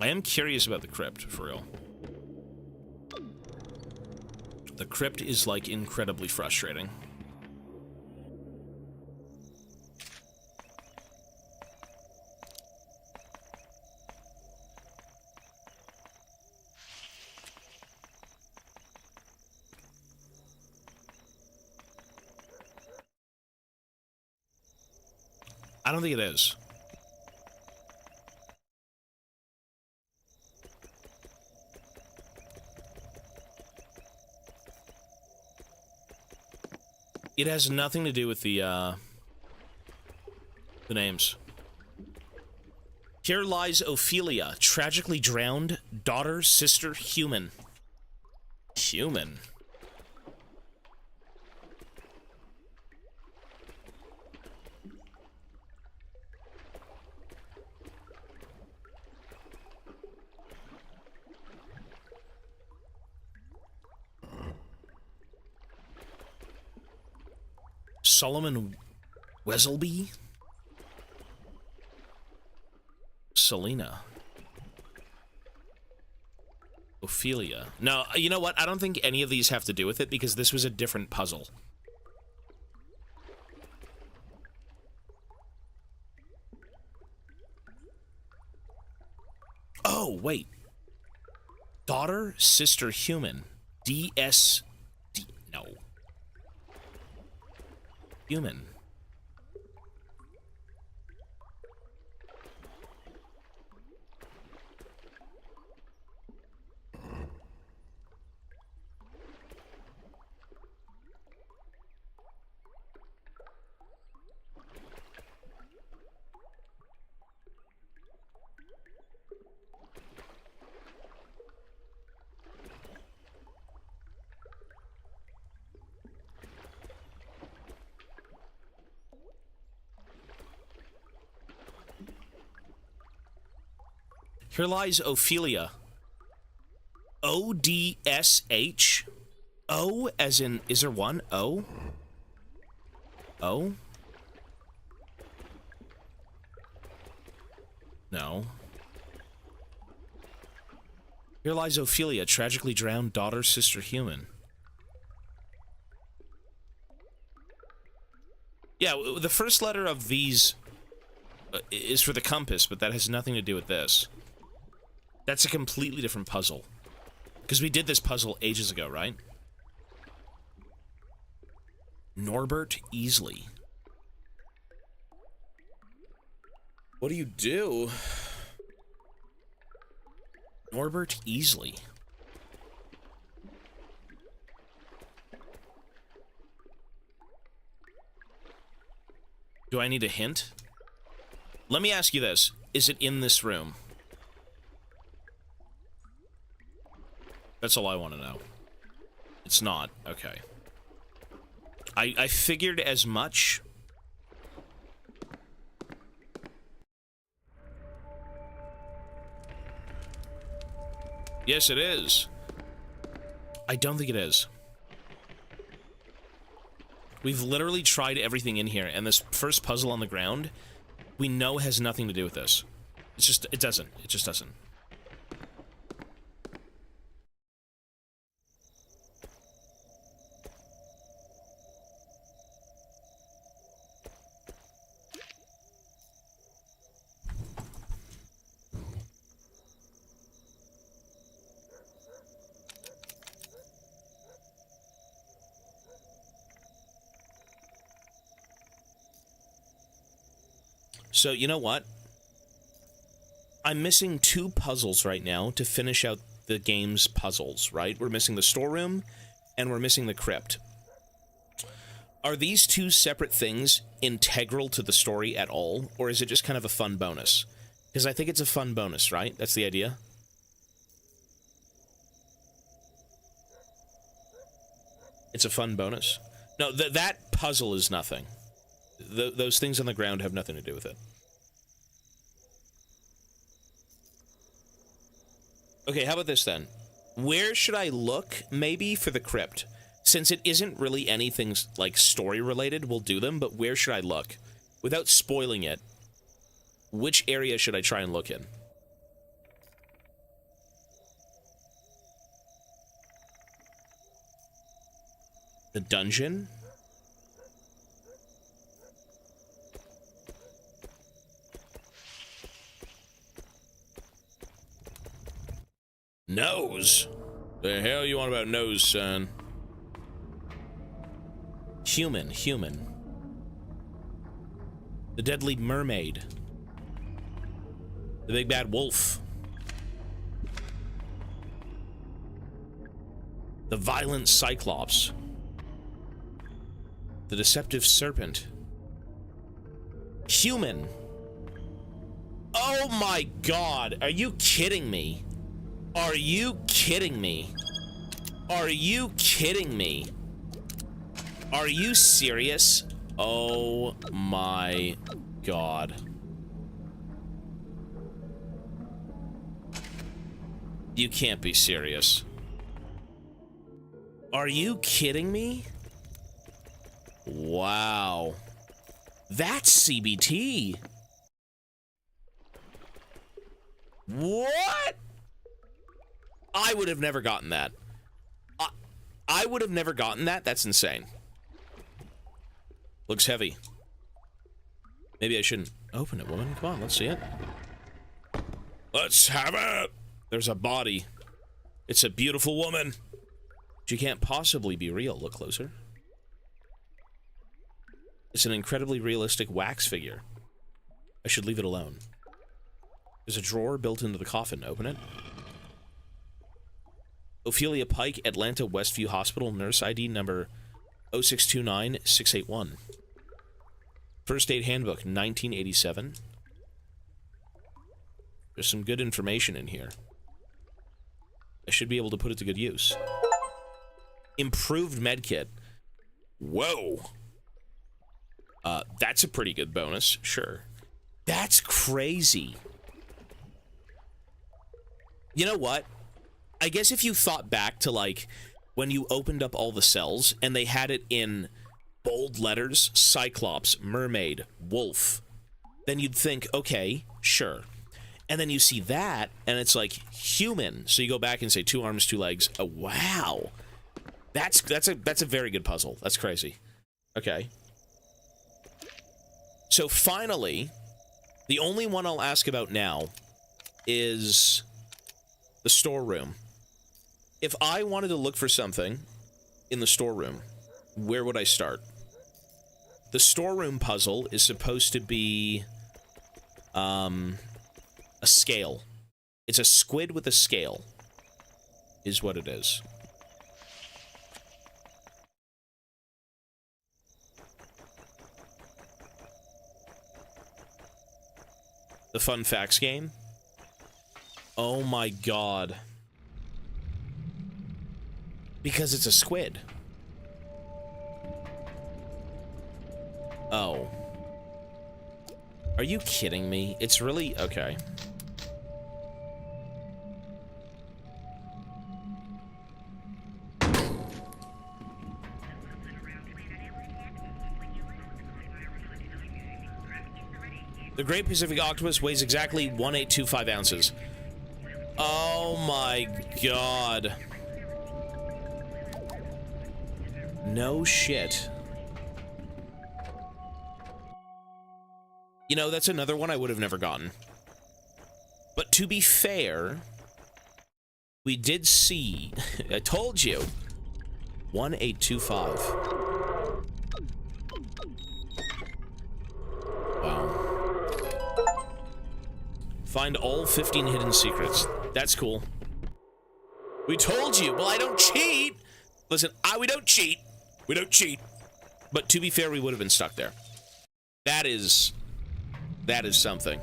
I am curious about the crypt, for real. The crypt is, like, incredibly frustrating. I don't think it is. It has nothing to do with the names. Here lies Ophelia, tragically drowned, daughter, sister, human. Human? Solomon Weselby? Selena. Ophelia. No, you know what? I don't think any of these have to do with it, because this was a different puzzle. Oh, wait. Daughter, sister, human. DSD. No. Human. Here lies Ophelia. O-D-S-H? O as in, is there one? O? O? No. Here lies Ophelia, tragically drowned daughter, sister, human. Yeah, the first letter of these is for the compass, but that has nothing to do with this. That's a completely different puzzle. Because we did this puzzle ages ago, right? Norbert Easley. What do you do? Norbert Easley. Do I need a hint? Let me ask you this. Is it in this room? That's all I want to know. It's not. Okay. I figured as much. Yes, it is. I don't think it is. We've literally tried everything in here, and this first puzzle on the ground, we know has nothing to do with this. It's just, it doesn't. It just doesn't. So, you know what? I'm missing 2 puzzles right now to finish out the game's puzzles, right? We're missing the storeroom, and we're missing the crypt. Are these 2 separate things integral to the story at all, or is it just kind of a fun bonus? Because I think it's a fun bonus, right? That's the idea? It's a fun bonus? No, that puzzle is nothing. Those things on the ground have nothing to do with it. Okay, how about this then? Where should I look, maybe, for the crypt? Since it isn't really anything, like, story-related, we'll do them, but where should I look? Without spoiling it, which area should I try and look in? The dungeon? Nose? The hell you want about nose, son? Human. The deadly mermaid. The big bad wolf. The violent cyclops. The deceptive serpent. Human. Oh my god, are you kidding me? Are you kidding me? Are you kidding me? Are you serious? Oh my god. You can't be serious. Are you kidding me? Wow. That's CBT. What? I would have never gotten that. I would have never gotten that. That's insane. Looks heavy. Maybe I shouldn't open it, woman. Come on, let's see it. Let's have it. There's a body. It's a beautiful woman. She can't possibly be real. Look closer. It's an incredibly realistic wax figure. I should leave it alone. There's a drawer built into the coffin. Open it. Ophelia Pike, Atlanta Westview Hospital, nurse ID number 0629681. First Aid Handbook, 1987. There's some good information in here. I should be able to put it to good use. Improved medkit. Whoa. That's a pretty good bonus, sure. That's crazy. You know what? I guess if you thought back to, like, when you opened up all the cells and they had it in bold letters, Cyclops, Mermaid, Wolf, then you'd think, okay, sure. And then you see that, and it's like, human. So you go back and say, 2 arms, 2 legs. Oh, wow. That's a very good puzzle. That's crazy. Okay. So finally, the only one I'll ask about now is the storeroom. If I wanted to look for something in the storeroom, where would I start? The storeroom puzzle is supposed to be a scale. It's a squid with a scale, is what it is. The fun facts game? Oh my god. Because it's a squid. Oh. Are you kidding me? It's really... okay. The Great Pacific Octopus weighs exactly 1825 ounces. Oh my god. No shit. You know, that's another one I would have never gotten. But to be fair, we did see... I told you. 1825. Wow. Find all 15 hidden secrets. That's cool. We told you. Well, I don't cheat. Listen, we don't cheat. We don't cheat. But to be fair, we would have been stuck there. That is something.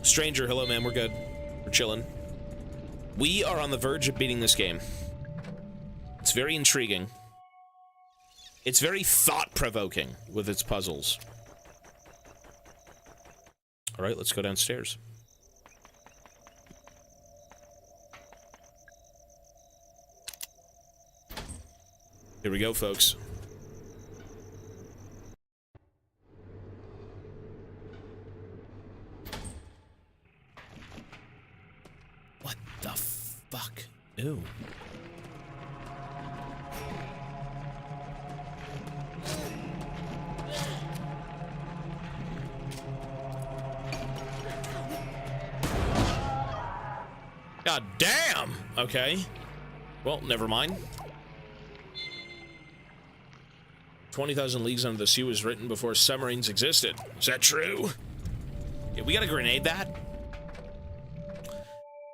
Stranger, hello, man. We're good. We're chilling. We are on the verge of beating this game. It's very intriguing. It's very thought-provoking with its puzzles. All right, let's go downstairs. Here we go, folks. What the fuck? Ew. God damn! Okay. Well, never mind. 20,000 Leagues Under the Sea was written before submarines existed. Is that true? Yeah, we gotta grenade that.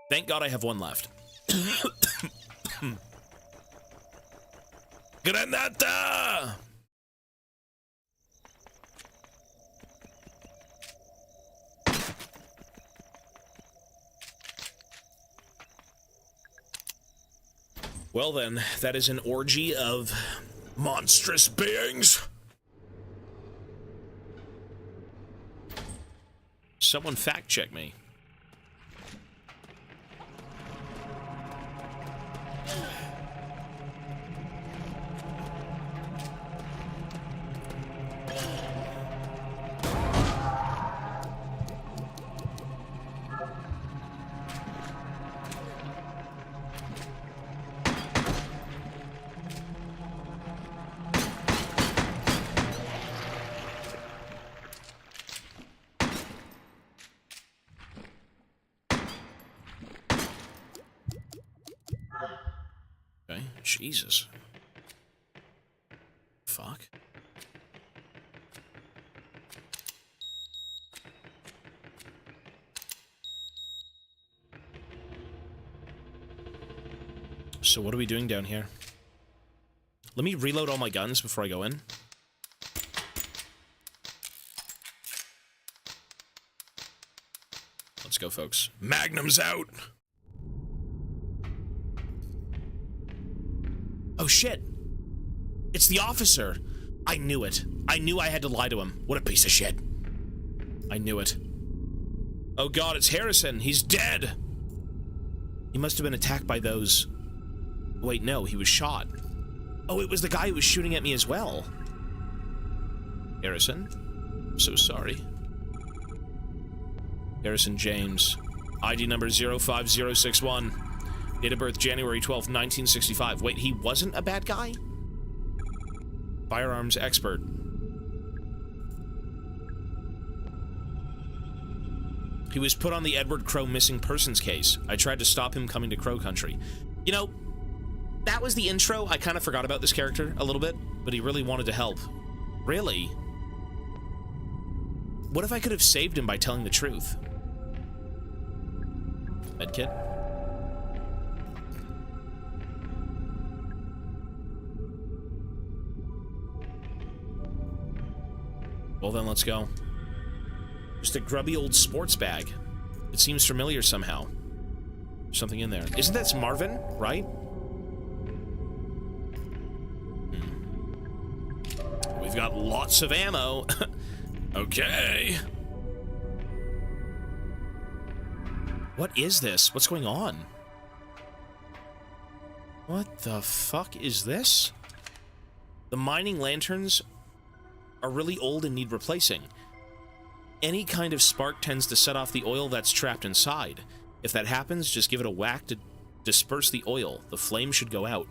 Thank God I have one left. Granata! Well then, that is an orgy of monstrous beings. Someone fact check me. Okay, Jesus. Fuck. So what are we doing down here? Let me reload all my guns before I go in. Let's go, folks. Magnum's out! Oh shit! It's the officer! I knew it. I knew I had to lie to him. What a piece of shit. I knew it. Oh god, it's Harrison. He's dead. He must have been attacked by those... Wait, no, he was shot. Oh, it was the guy who was shooting at me as well. Harrison? I'm so sorry. Harrison James. ID number 05061. Date of birth January 12th, 1965. Wait, he wasn't a bad guy? Firearms expert. He was put on the Edward Crow missing persons case. I tried to stop him coming to Crow Country. You know, that was the intro. I kind of forgot about this character a little bit, but he really wanted to help. Really? What if I could have saved him by telling the truth? Medkit? Well then, let's go. Just a grubby old sports bag. It seems familiar somehow. There's something in there. Isn't that Marvin, right? We've got lots of ammo. Okay. What is this? What's going on? What the fuck is this? The mining lanterns are really old and need replacing. Any kind of spark tends to set off the oil that's trapped inside. If that happens, just give it a whack to disperse the oil. The flame should go out.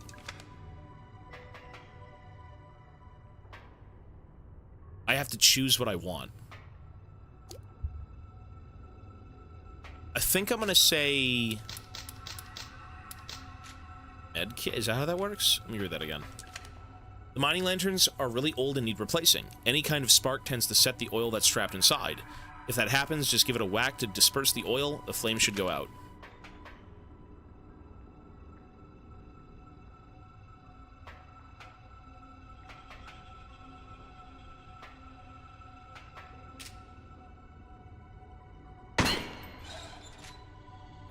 I have to choose what I want. I think I'm gonna say... Medkit? Is that how that works? Let me read that again. The mining lanterns are really old and need replacing. Any kind of spark tends to set the oil that's trapped inside. If that happens, just give it a whack to disperse the oil. The flame should go out.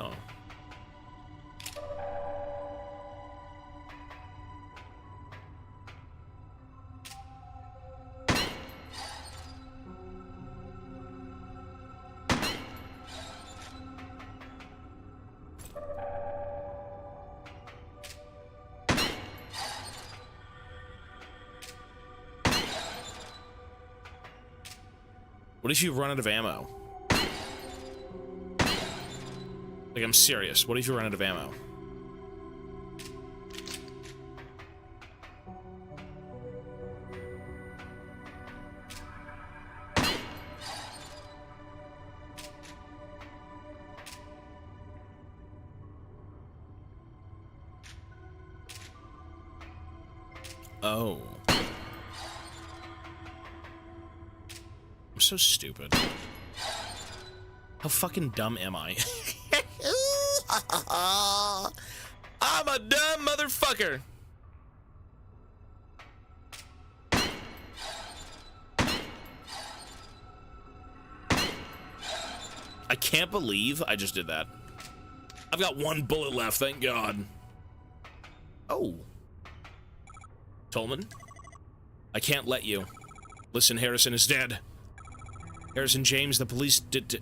Oh. What if you run out of ammo? Like, I'm serious. What if you run out of ammo? Oh. I'm so stupid. How fucking dumb am I? I'm a dumb motherfucker. I can't believe I just did that. I've got one bullet left, thank God. Oh. Tolman? I can't let you. Listen, Harrison is dead. Harrison James, the police did...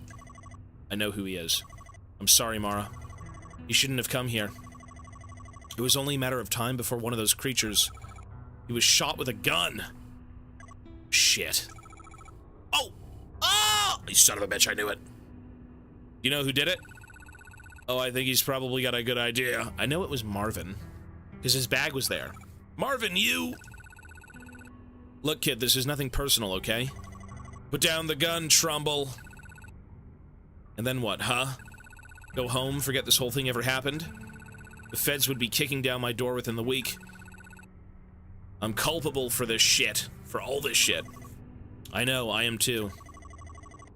I know who he is. I'm sorry, Mara. He shouldn't have come here. It was only a matter of time before one of those creatures... He was shot with a gun. Shit. Oh! Oh! You son of a bitch, I knew it. You know who did it? Oh, I think he's probably got a good idea. I know it was Marvin. Because his bag was there. Marvin, you... Look, kid, this is nothing personal, okay? Put down the gun, Trumbull. And then what, huh? Go home, forget this whole thing ever happened? The feds would be kicking down my door within the week. I'm culpable for this shit. For all this shit. I know, I am too.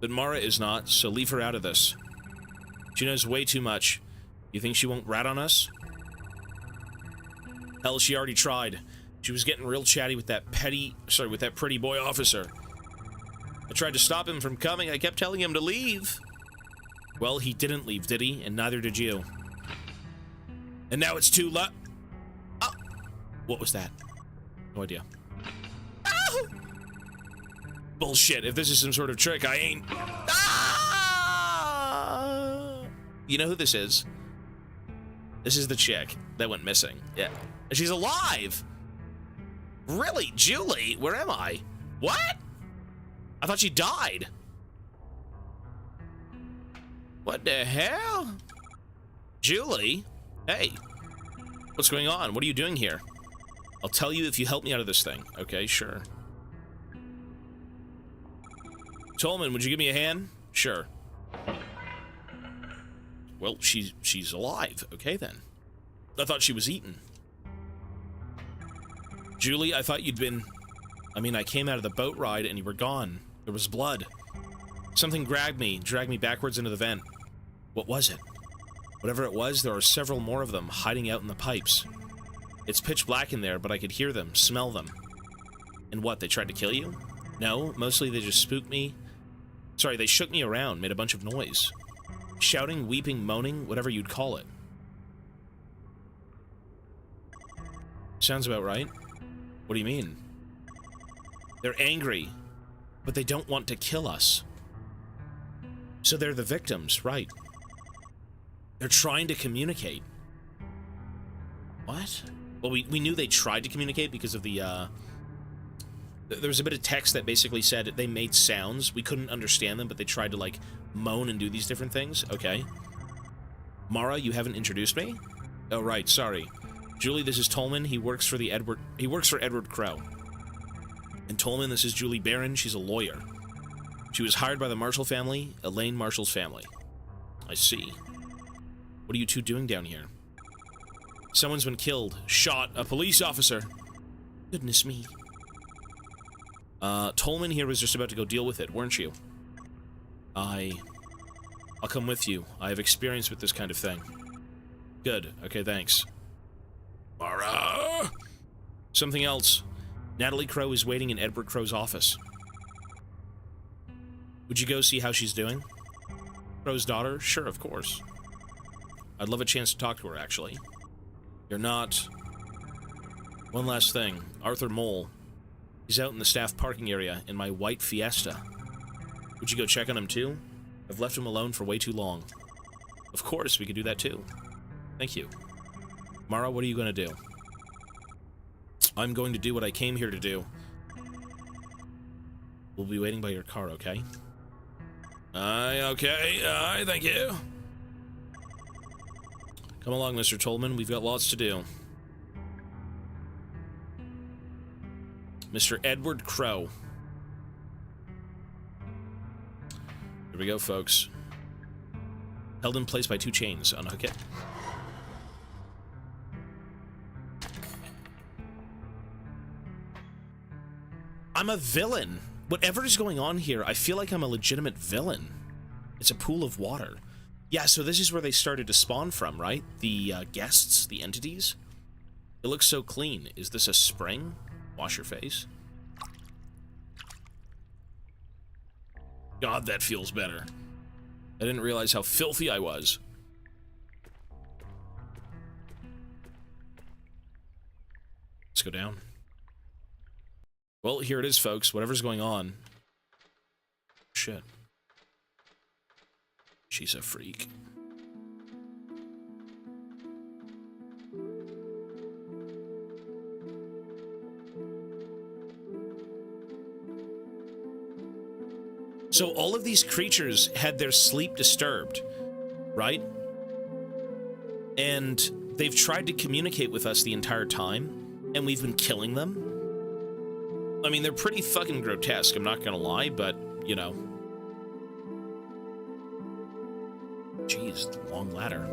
But Mara is not, so leave her out of this. She knows way too much. You think she won't rat on us? Hell, she already tried. She was getting real chatty with that pretty boy officer. I tried to stop him from coming. I kept telling him to leave. Well, he didn't leave, did he? And neither did you. And now it's too late. Oh! What was that? No idea. Bullshit. If this is some sort of trick, I ain't... Ah! You know who this is? This is the chick that went missing. Yeah. She's alive! Really? Julie? Where am I? What? I thought she died. What the hell? Julie? Hey. What's going on? What are you doing here? I'll tell you if you help me out of this thing. Okay, sure. Tolman, would you give me a hand? Sure. Well, she's alive. Okay, then. I thought she was eaten. Julie, I thought you'd been... I mean, I came out of the boat ride and you were gone. There was blood. Something dragged me backwards into the vent. What was it? Whatever it was, there are several more of them hiding out in the pipes. It's pitch black in there, but I could hear them, smell them. And what, they tried to kill you? No, mostly they just spooked me. Sorry, they shook me around, made a bunch of noise. Shouting, weeping, moaning, whatever you'd call it. Sounds about right. What do you mean? They're angry, but they don't want to kill us. So they're the victims, right? They're trying to communicate. What? Well, we knew they tried to communicate because of the, there was a bit of text that basically said they made sounds. We couldn't understand them, but they tried to, like, moan and do these different things. Okay. Mara, you haven't introduced me? Oh, right, sorry. Julie, this is Tolman. He works for Edward Crow. And Tolman, this is Julie Barron. She's a lawyer. She was hired by the Marshall family, Elaine Marshall's family. I see. What are you two doing down here? Someone's been killed. Shot. A police officer. Goodness me. Tolman here was just about to go deal with it, weren't you? I'll come with you. I have experience with this kind of thing. Good. Okay, thanks. Mara! Something else. Natalie Crow is waiting in Edward Crow's office. Would you go see how she's doing? Crow's daughter? Sure, of course. I'd love a chance to talk to her, actually. You're not... One last thing. Arthur Mole. He's out in the staff parking area in my white Fiesta. Would you go check on him, too? I've left him alone for way too long. Of course, we could do that, too. Thank you. Mara, what are you going to do? I'm going to do what I came here to do. We'll be waiting by your car, okay? Okay. Thank you. Come along, Mr. Tolman. We've got lots to do. Mr. Edward Crow. Here we go, folks. Held in place by two chains. Unhook it. I'm a villain. Whatever is going on here, I feel like I'm a legitimate villain. It's a pool of water. Yeah, so this is where they started to spawn from, right? The guests, the entities. It looks so clean. Is this a spring? Wash your face. God, that feels better. I didn't realize how filthy I was. Let's go down. Well, here it is, folks. Whatever's going on. Shit. She's a freak. So all of these creatures had their sleep disturbed, right? And they've tried to communicate with us the entire time, and we've been killing them. I mean, they're pretty fucking grotesque, I'm not gonna lie, but, you know. Jeez, the long ladder.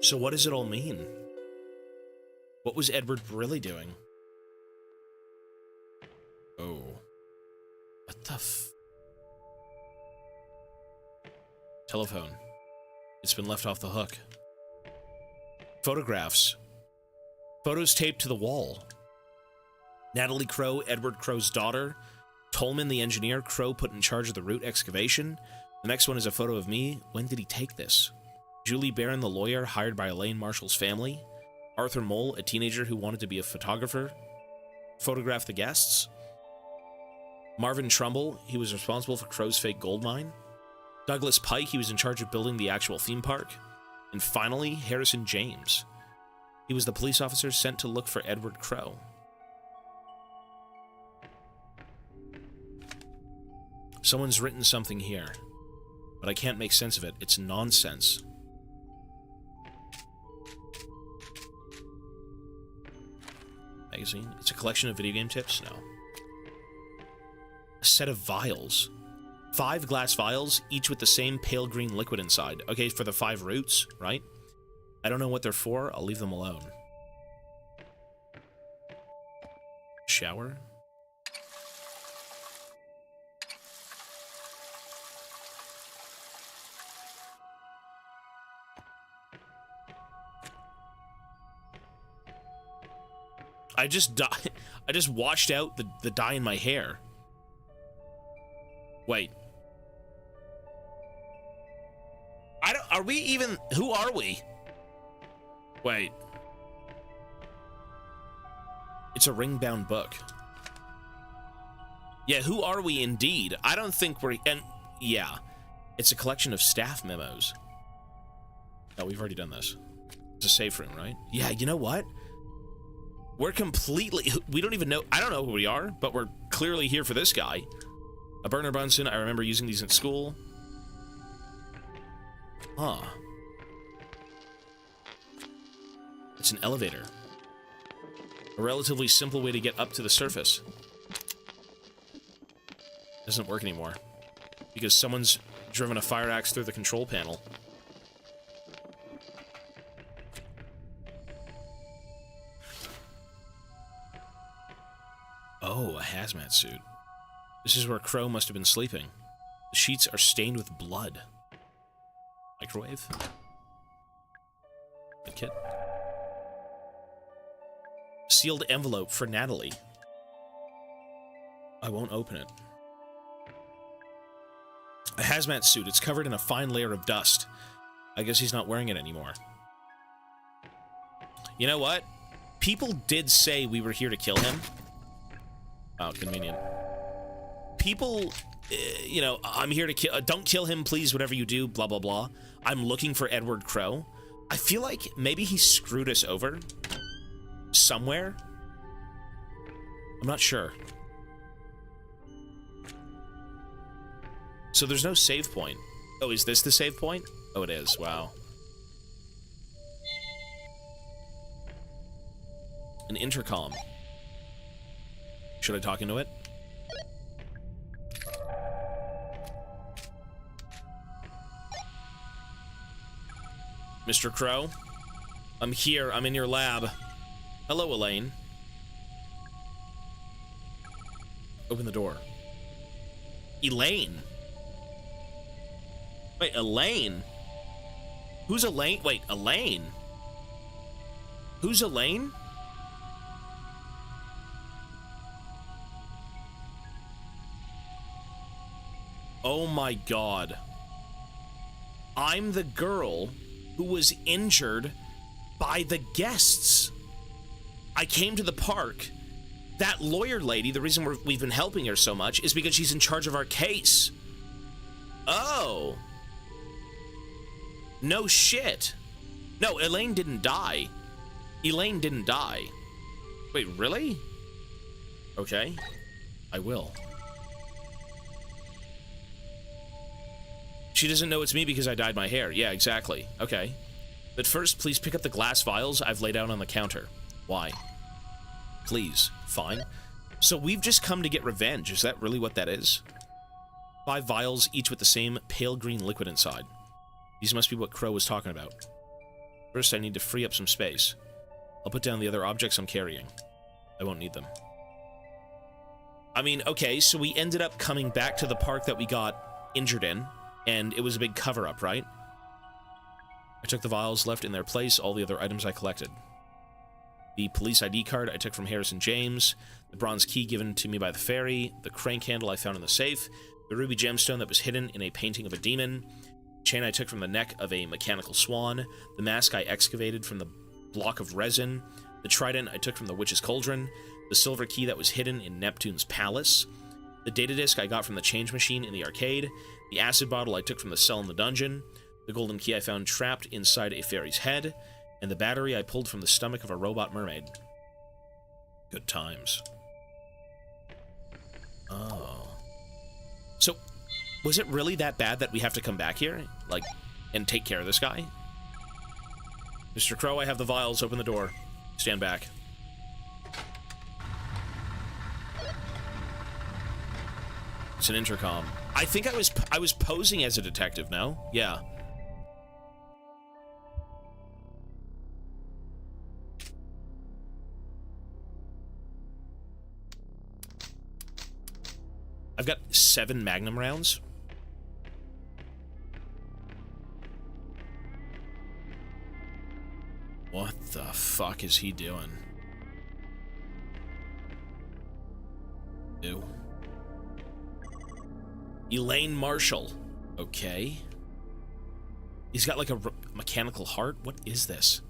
So what does it all mean? What was Edward really doing? Oh. What the f... Telephone. It's been left off the hook. Photographs. Photos taped to the wall. Natalie Crow, Edward Crow's daughter. Tolman, the engineer, Crow put in charge of the root excavation. The next one is a photo of me. When did he take this? Julie Barron, the lawyer, hired by Elaine Marshall's family. Arthur Mole, a teenager who wanted to be a photographer. Photographed the guests. Marvin Trumbull, he was responsible for Crow's fake gold mine. Douglas Pike, he was in charge of building the actual theme park. And finally, Harrison James. He was the police officer sent to look for Edward Crow. Someone's written something here, but I can't make sense of it. It's nonsense. Magazine? It's a collection of video game tips? No. A set of vials. 5 glass vials, each with the same pale green liquid inside. Okay, for the 5 roots, right? I don't know what they're for. I'll leave them alone. Shower? I just washed out the dye in my hair. Wait. Are we even... Who are we? Wait. It's a ring-bound book. Yeah, who are we indeed? I don't think we're... And, yeah. It's a collection of staff memos. Oh, we've already done this. It's a safe room, right? Yeah, you know what? We're completely... We don't even know... I don't know who we are, but we're clearly here for this guy. A burner Bunsen. I remember using these at school. Huh. It's an elevator. A relatively simple way to get up to the surface. Doesn't work anymore. Because someone's driven a fire axe through the control panel. Oh, a hazmat suit. This is where Crow must have been sleeping. The sheets are stained with blood. Microwave? Med kit? Sealed envelope for Natalie. I won't open it. A hazmat suit. It's covered in a fine layer of dust. I guess he's not wearing it anymore. You know what? People did say we were here to kill him. Oh, convenient. People, you know, I'm here to kill... don't kill him, please, whatever you do, blah, blah, blah. I'm looking for Edward Crow. I feel like maybe he screwed us over somewhere. I'm not sure. So there's no save point. Oh, is this the save point? Oh, it is. Wow. An intercom. Should I talk into it? Mr. Crow? I'm here. I'm in your lab. Hello, Elaine. Open the door. Elaine? Wait, Elaine? Who's Elaine? Wait, Elaine? Who's Elaine? Oh my god. I'm the girl who was injured by the guests. I came to the park. That lawyer lady, the reason we've been helping her so much is because she's in charge of our case. Oh. No shit. No, Elaine didn't die. Elaine didn't die. Wait, really? Okay. I will. She doesn't know it's me because I dyed my hair. Yeah, exactly. Okay. But first, please pick up the glass vials I've laid out on the counter. Why? Please. Fine. So we've just come to get revenge. Is that really what that is? 5 vials, each with the same pale green liquid inside. These must be what Crow was talking about. First, I need to free up some space. I'll put down the other objects I'm carrying. I won't need them. I mean, okay, so we ended up coming back to the park that we got injured in. And it was a big cover-up, right? I took the vials left in their place, all the other items I collected. The police ID card I took from Harrison James, the bronze key given to me by the fairy, the crank handle I found in the safe, the ruby gemstone that was hidden in a painting of a demon, the chain I took from the neck of a mechanical swan, the mask I excavated from the block of resin, the trident I took from the witch's cauldron, the silver key that was hidden in Neptune's palace, the data disk I got from the change machine in the arcade, the acid bottle I took from the cell in the dungeon, the golden key I found trapped inside a fairy's head, and the battery I pulled from the stomach of a robot mermaid. Good times. Oh. So, was it really that bad that we have to come back here? Like, and take care of this guy? Mr. Crow, I have the vials. Open the door. Stand back. It's an intercom. I think I was posing as a detective, no? Yeah. I've got 7 Magnum rounds. What the fuck is he doing? Ew. Elaine Marshall. Okay. He's got like a mechanical heart? What is this?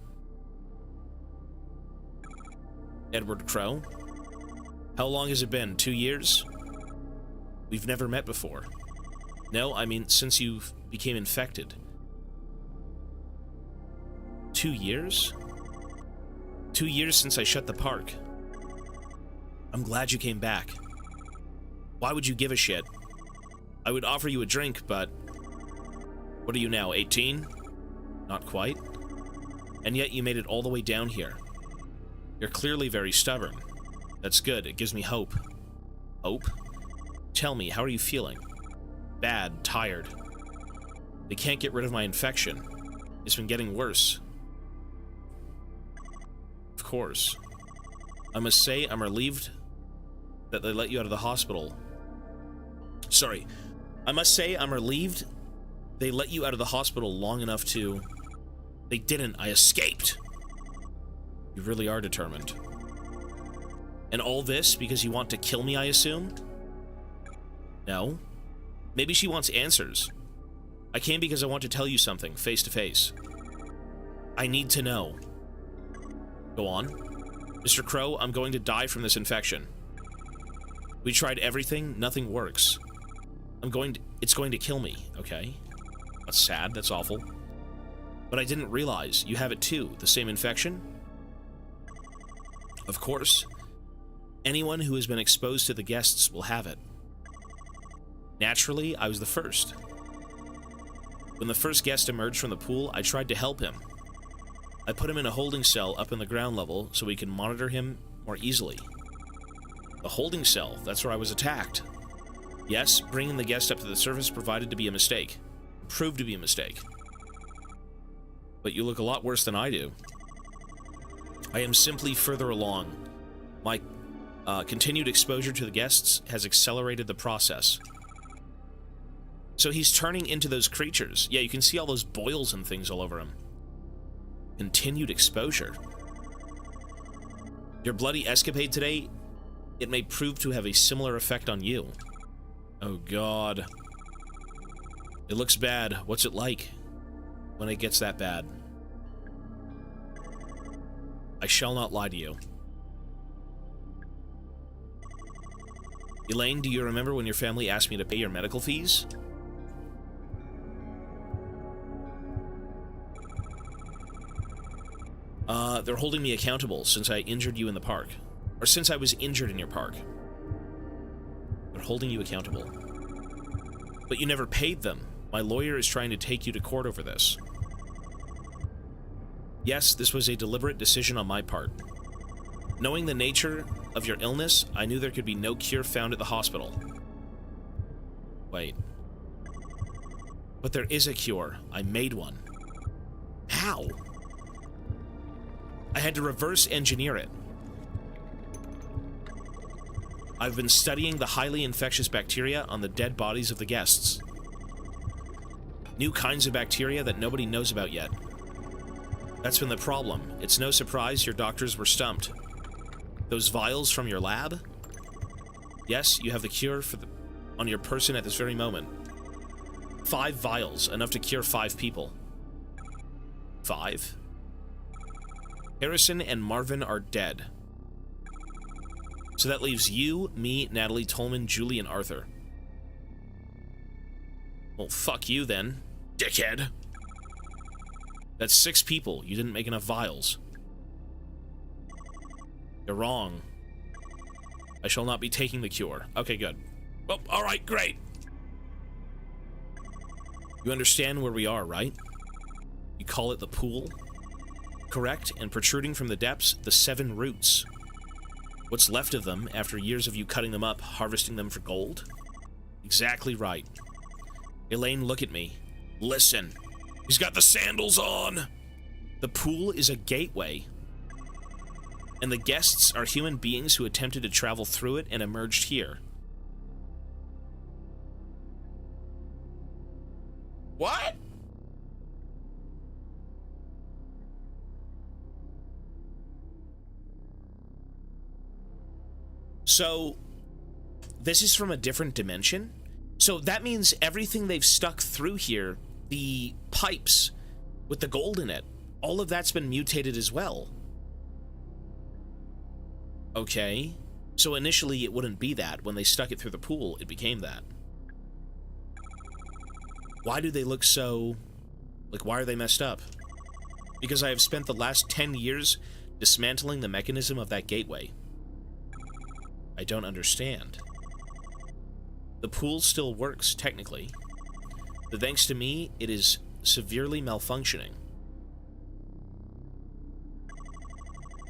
Edward Crow. How long has it been? 2 years? We've never met before. No, I mean, since you became infected. 2 years? 2 years since I shut the park. I'm glad you came back. Why would you give a shit? I would offer you a drink, but... What are you now, 18? Not quite. And yet you made it all the way down here. You're clearly very stubborn. That's good, it gives me hope. Hope? Tell me, how are you feeling? Bad, tired. They can't get rid of my infection. It's been getting worse. Of course. I must say, I'm relieved that they let you out of the hospital. Sorry. I must say, I'm relieved they let you out of the hospital long enough to... They didn't. I escaped. You really are determined. And all this because you want to kill me, I assume? No. Maybe she wants answers. I came because I want to tell you something, face to face. I need to know. Go on. Mr. Crow, I'm going to die from this infection. We tried everything, nothing works. It's going to kill me, okay? That's sad, that's awful. But I didn't realize you have it too, the same infection? Of course. Anyone who has been exposed to the guests will have it. Naturally, I was the first. When the first guest emerged from the pool, I tried to help him. I put him in a holding cell up in the ground level so we can monitor him more easily. The holding cell, that's where I was attacked. Yes, bringing the guest up to the surface proved to be a mistake. But you look a lot worse than I do. I am simply further along. My continued exposure to the guests has accelerated the process. So he's turning into those creatures. Yeah, you can see all those boils and things all over him. Continued exposure. Your bloody escapade today, it may prove to have a similar effect on you. Oh god. It looks bad. What's it like when it gets that bad? I shall not lie to you. Elaine, do you remember when your family asked me to pay your medical fees? They're holding me accountable since I injured you in the park. Or since I was injured in your park. They're holding you accountable. But you never paid them. My lawyer is trying to take you to court over this. Yes, this was a deliberate decision on my part. Knowing the nature of your illness, I knew there could be no cure found at the hospital. Wait. But there is a cure. I made one. How? I had to reverse engineer it. I've been studying the highly infectious bacteria on the dead bodies of the guests. New kinds of bacteria that nobody knows about yet. That's been the problem. It's no surprise your doctors were stumped. Those vials from your lab? Yes, you have the cure on your person at this very moment. 5 vials, enough to cure 5 people. 5? Harrison and Marvin are dead. So that leaves you, me, Natalie, Tolman, Julie, and Arthur. Well, fuck you then, dickhead. That's 6 people. You didn't make enough vials. You're wrong. I shall not be taking the cure. Okay, good. Well, alright, great. You understand where we are, right? You call it the pool? Correct, and protruding from the depths, the 7 roots. What's left of them after years of you cutting them up, harvesting them for gold? Exactly right. Elaine, look at me. Listen. He's got the sandals on! The pool is a gateway. And the guests are human beings who attempted to travel through it and emerged here. What? So, this is from a different dimension? So that means everything they've stuck through here, the pipes with the gold in it, all of that's been mutated as well. Okay. So initially it wouldn't be that. When they stuck it through the pool, it became that. Why do they look so... like, why are they messed up? Because I have spent the last 10 years dismantling the mechanism of that gateway. I don't understand. The pool still works, technically. But thanks to me, it is severely malfunctioning.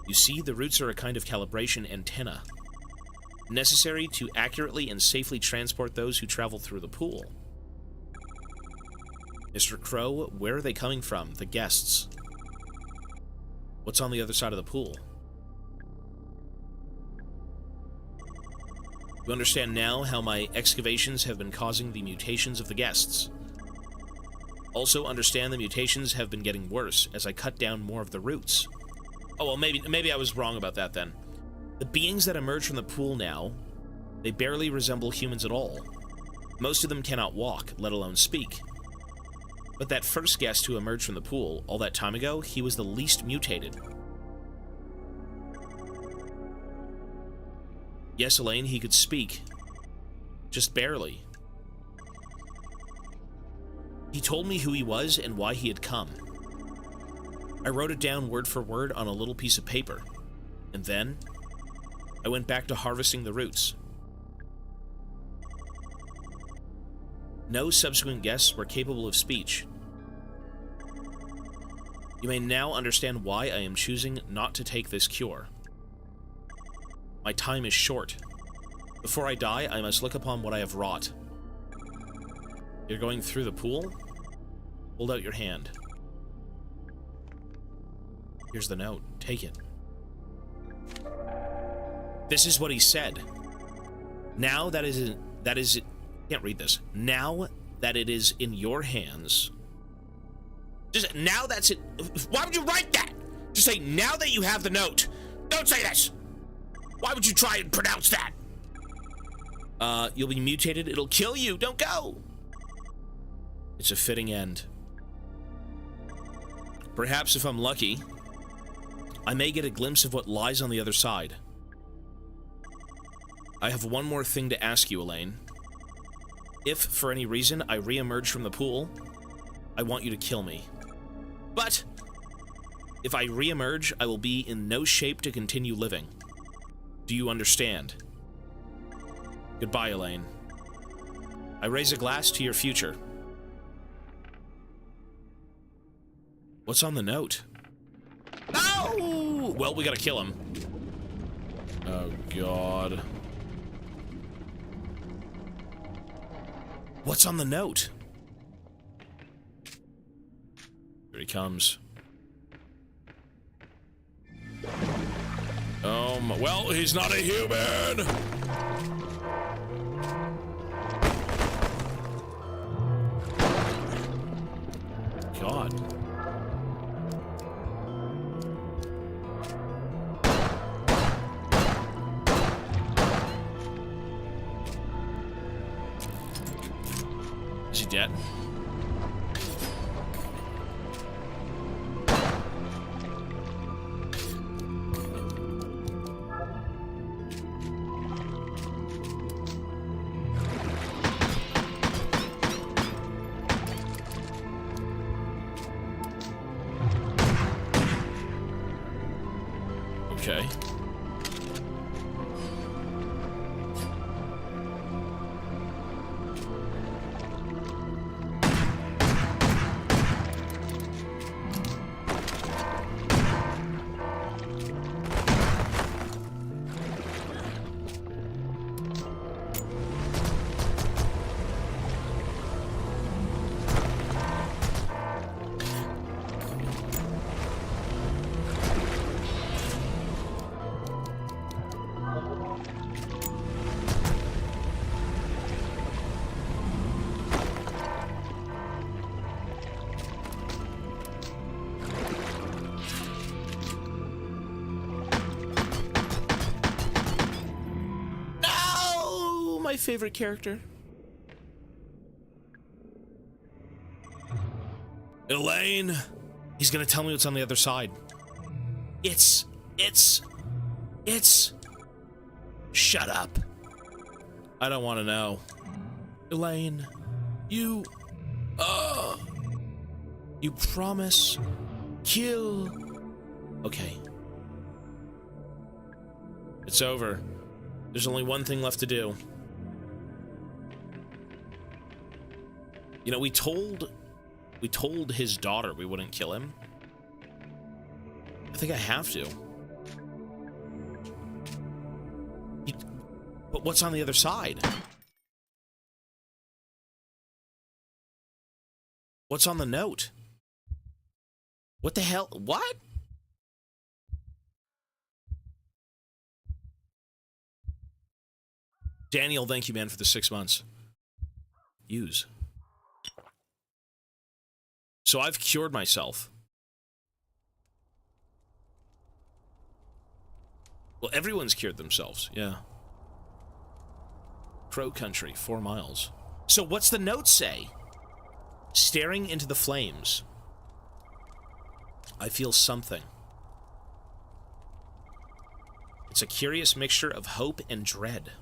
You see, the roots are a kind of calibration antenna, necessary to accurately and safely transport those who travel through the pool. Mr. Crow, where are they coming from? The guests. What's on the other side of the pool? You understand now how my excavations have been causing the mutations of the guests. Also understand the mutations have been getting worse as I cut down more of the roots. Oh, well, maybe I was wrong about that then. The beings that emerge from the pool now, they barely resemble humans at all. Most of them cannot walk, let alone speak. But that first guest who emerged from the pool all that time ago, he was the least mutated. Yes, Elaine, he could speak. Just barely. He told me who he was and why he had come. I wrote it down word for word on a little piece of paper. And then, I went back to harvesting the roots. No subsequent guests were capable of speech. You may now understand why I am choosing not to take this cure. My time is short. Before I die, I must look upon what I have wrought. You're going through the pool? Hold out your hand. Here's the note. Take it. This is what he said. Now that is can't read this. Now that it is in your hands. Just now that's it. Why would you write that? Just say now that you have the note. Don't say this. Why would you try and pronounce that? You'll be mutated. It'll kill you. Don't go. It's a fitting end. Perhaps if I'm lucky, I may get a glimpse of what lies on the other side. I have one more thing to ask you, Elaine. If, for any reason, I re-emerge from the pool, I want you to kill me. But, if I re-emerge, I will be in no shape to continue living. Do you understand? Goodbye, Elaine. I raise a glass to your future. What's on the note? No! Well, we gotta kill him. Oh, God. What's on the note? Here he comes. Well, he's not a human! God. dead? Okay. My favorite character. Elaine! He's gonna tell me what's on the other side. It's... Shut up. I don't want to know. Elaine, you... You promise... Kill... Okay. It's over. There's only one thing left to do. You know, we told his daughter we wouldn't kill him. I think I have to. But what's on the other side? What's on the note? What the hell? What? Daniel, thank you, man, for the 6 months. Use. So I've cured myself. Well, everyone's cured themselves, yeah. Crow Country, 4 miles. So what's the note say? Staring into the flames. I feel something. It's a curious mixture of hope and dread.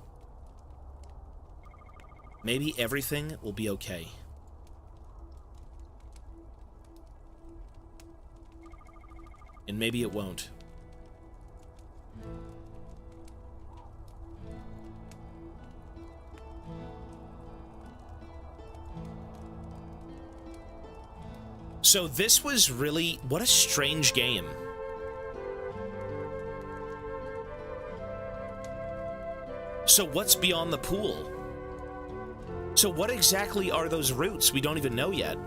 Maybe everything will be okay. And maybe it won't. So this was really... What a strange game. So what's beyond the pool? So what exactly are those routes? We don't even know yet.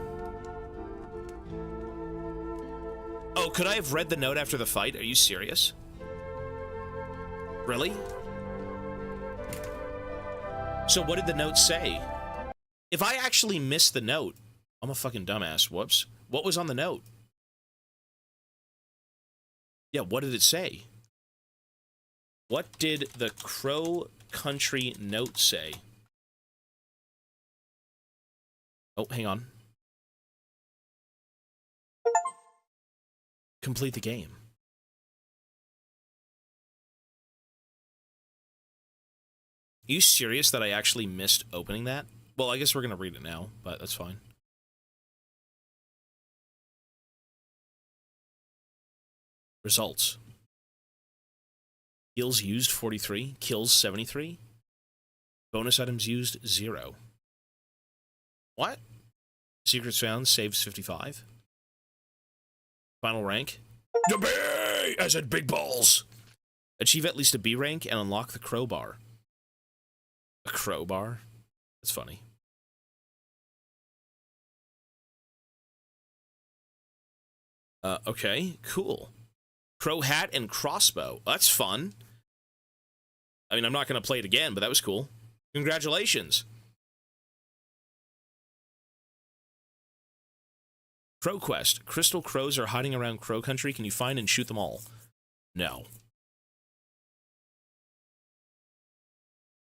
Oh, could I have read the note after the fight? Are you serious? Really? So what did the note say? If I actually missed the note, I'm a fucking dumbass. Whoops. What was on the note? Yeah, what did it say? What did the Crow Country note say? Oh, hang on. Complete the game. Are you serious that I actually missed opening that? Well, I guess we're gonna read it now, but that's fine. Results. Heals used 43, kills 73. Bonus items used 0. What? Secrets found, saves 55. Final rank. The B! I said big balls! Achieve at least a B rank and unlock the crowbar. A crowbar? That's funny. Okay, cool. Crow hat and crossbow. That's fun. I mean, I'm not going to play it again, but that was cool. Congratulations. Crow Quest. Crystal crows are hiding around Crow Country. Can you find and shoot them all? No.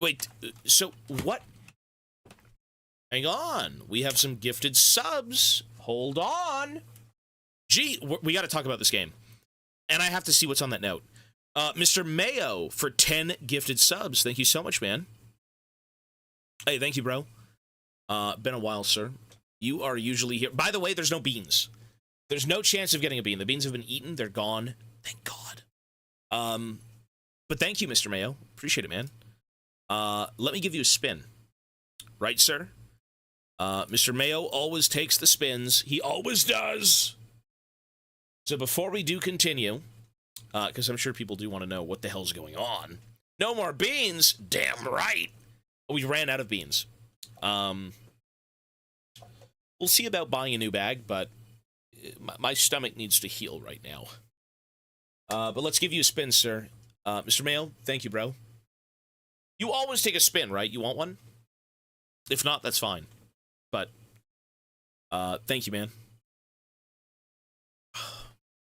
Wait, so what? Hang on. We have some gifted subs. Hold on. Gee, we got to talk about this game. And I have to see what's on that note. Mr. Mayo for 10 gifted subs. Thank you so much, man. Hey, thank you, bro. Been a while, sir. You are usually here. By the way, there's no beans. There's no chance of getting a bean. The beans have been eaten. They're gone. Thank God. But thank you, Mr. Mayo. Appreciate it, man. Let me give you a spin. Right, sir? Mr. Mayo always takes the spins. He always does. So before we do continue, because I'm sure people do want to know what the hell's going on. No more beans? Damn right. We ran out of beans. We'll see about buying a new bag, but my stomach needs to heal right now. But let's give you a spin, sir. Mr. Mayo, thank you, bro. You always take a spin, right? You want one? If not, that's fine. But, thank you, man.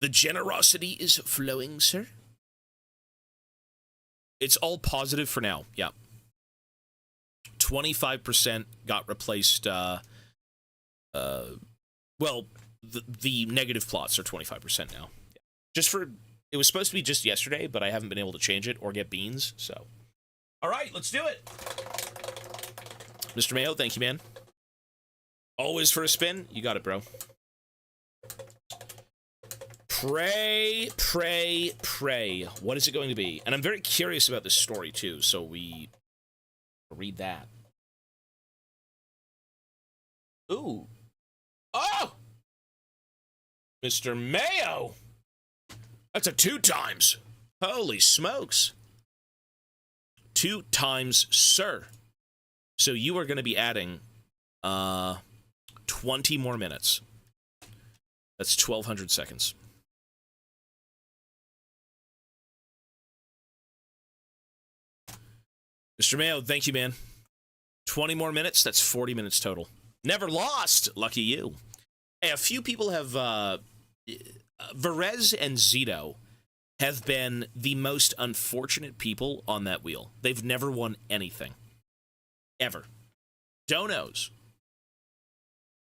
The generosity is flowing, sir. It's all positive for now, yeah. 25% got replaced, well, the negative plots are 25% now. Just for, it was supposed to be just yesterday, but I haven't been able to change it or get beans, so. All right, let's do it. Mr. Mayo, thank you, man. Always for a spin. You got it, bro. Pray, pray, pray. What is it going to be? And I'm very curious about this story, too, so we read that. Ooh. Oh! Mr. Mayo! That's a 2 times. Holy smokes. 2 times, sir. So you are going to be adding 20 more minutes. That's 1,200 seconds. Mr. Mayo, thank you, man. 20 more minutes, that's 40 minutes total. Never lost! Lucky you. Hey, a few people have, Verez and Zito have been the most unfortunate people on that wheel. They've never won anything. Ever. Donos.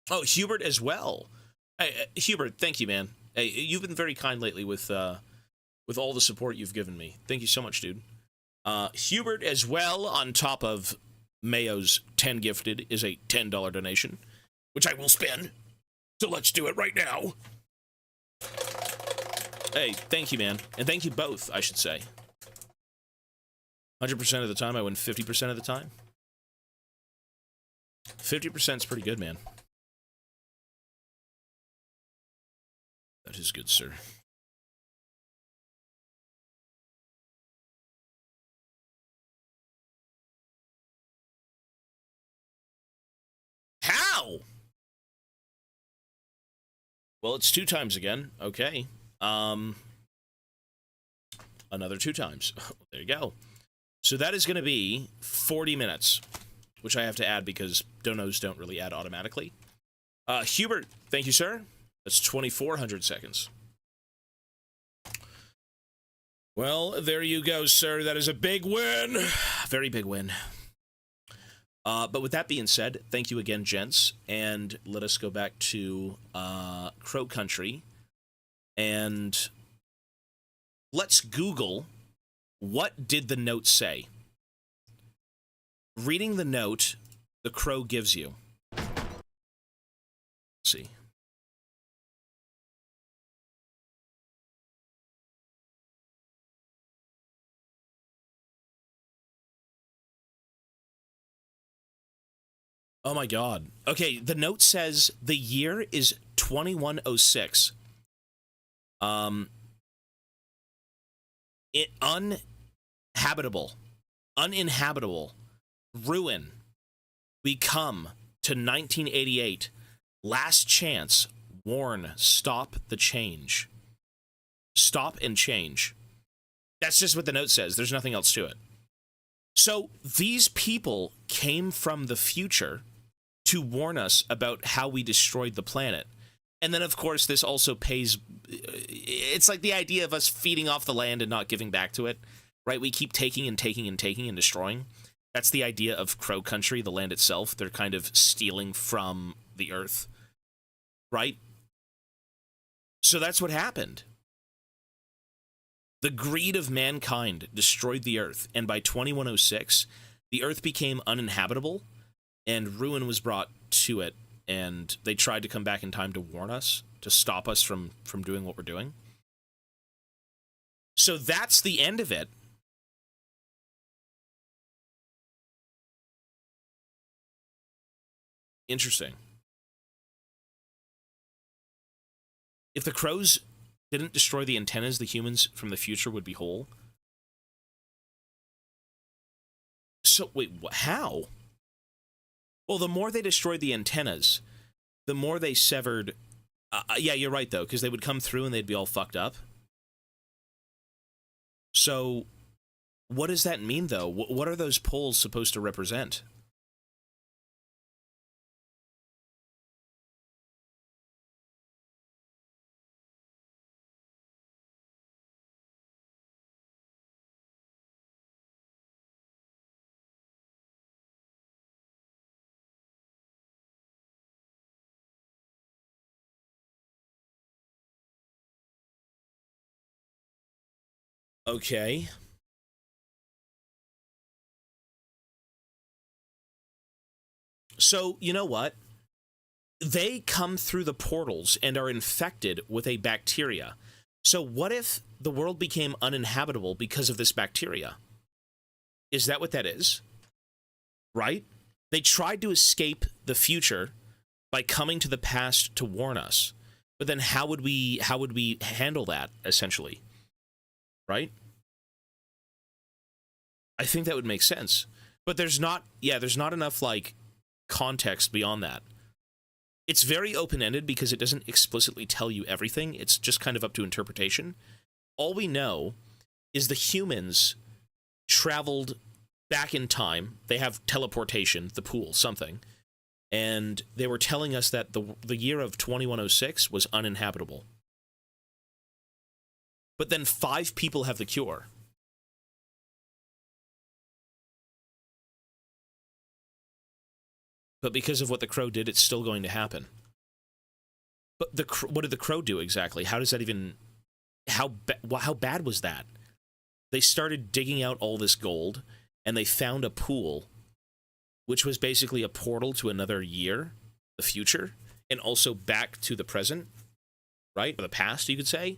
Oh, Hubert as well. Hey, Hubert, thank you, man. Hey, you've been very kind lately with all the support you've given me. Thank you so much, dude. Hubert as well, on top of Mayo's 10 gifted, is a $10 donation, which I will spend. So let's do it right now. Hey, thank you, man. And thank you both, I should say. 100% of the time, I win 50% of the time. 50% is pretty good, man. That is good, sir. How? Well, it's 2 times again. Okay. Another 2 times. There you go. So that is going to be 40 minutes, which I have to add because donos don't really add automatically. Hubert, thank you, sir. That's 2,400 seconds. Well, there you go, sir. That is a big win. Very big win. But with that being said, thank you again, gents. And let us go back to Crow Country. And let's Google, what did the note say? Reading the note the crow gives you. Let's see. Oh my god. Okay, the note says the year is 2106. Uninhabitable, ruin. We come to 1988. Last chance. Warn. Stop the change. Stop and change. That's just what the note says. There's nothing else to it. So these people came from the future to warn us about how we destroyed the planet. And then, of course, this also pays... It's like the idea of us feeding off the land and not giving back to it, right? We keep taking and taking and taking and destroying. That's the idea of Crow Country, the land itself. They're kind of stealing from the earth, right? So that's what happened. The greed of mankind destroyed the earth, and by 2106, the earth became uninhabitable, and ruin was brought to it, and they tried to come back in time to warn us, to stop us from doing what we're doing. So that's the end of it. Interesting. If the crows didn't destroy the antennas, the humans from the future would be whole. So, wait, how? Well, the more they destroyed the antennas, the more they severed... yeah, you're right, though, because they would come through and they'd be all fucked up. So, what does that mean, though? What are those poles supposed to represent? Okay. So, you know what? They come through the portals and are infected with a bacteria. So what if the world became uninhabitable because of this bacteria? Is that what that is? Right? They tried to escape the future by coming to the past to warn us. But then how would we handle that, essentially? Right? I think that would make sense. But there's not enough, like, context beyond that. It's very open-ended because it doesn't explicitly tell you everything. It's just kind of up to interpretation. All we know is the humans traveled back in time. They have teleportation, the pool, something. And they were telling us that the year of 2106 was uninhabitable. But then 5 people have the cure. But because of what the crow did, it's still going to happen. But what did the crow do exactly? How does that even... How bad was that? They started digging out all this gold, and they found a pool, which was basically a portal to another year, the future, and also back to the present, right? Or the past, you could say.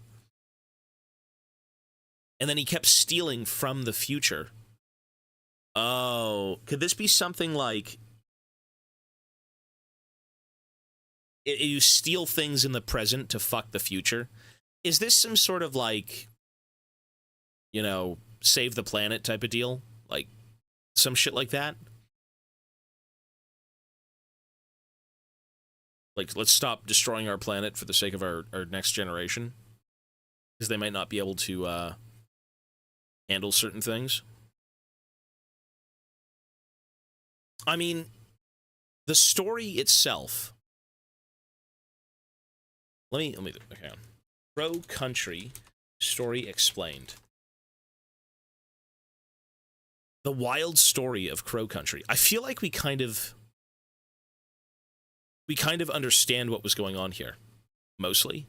And then he kept stealing from the future. Oh, could this be something like... You steal things in the present to fuck the future? Is this some sort of, like, you know, save the planet type of deal? Like, some shit like that? Like, let's stop destroying our planet for the sake of our next generation? Because they might not be able to, handle certain things. I mean, the story itself... Let me, okay. Crow Country, story explained. The wild story of Crow Country. I feel like we kind of understand what was going on here, mostly.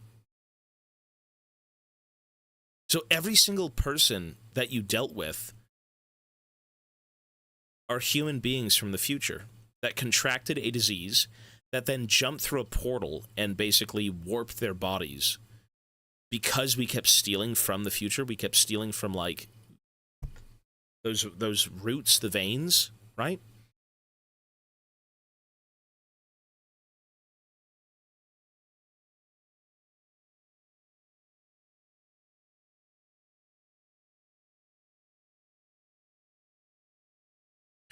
So every single person that you dealt with are human beings from the future that contracted a disease that then jumped through a portal and basically warped their bodies. Because we kept stealing from the future, we kept stealing from, like, those roots, the veins, right?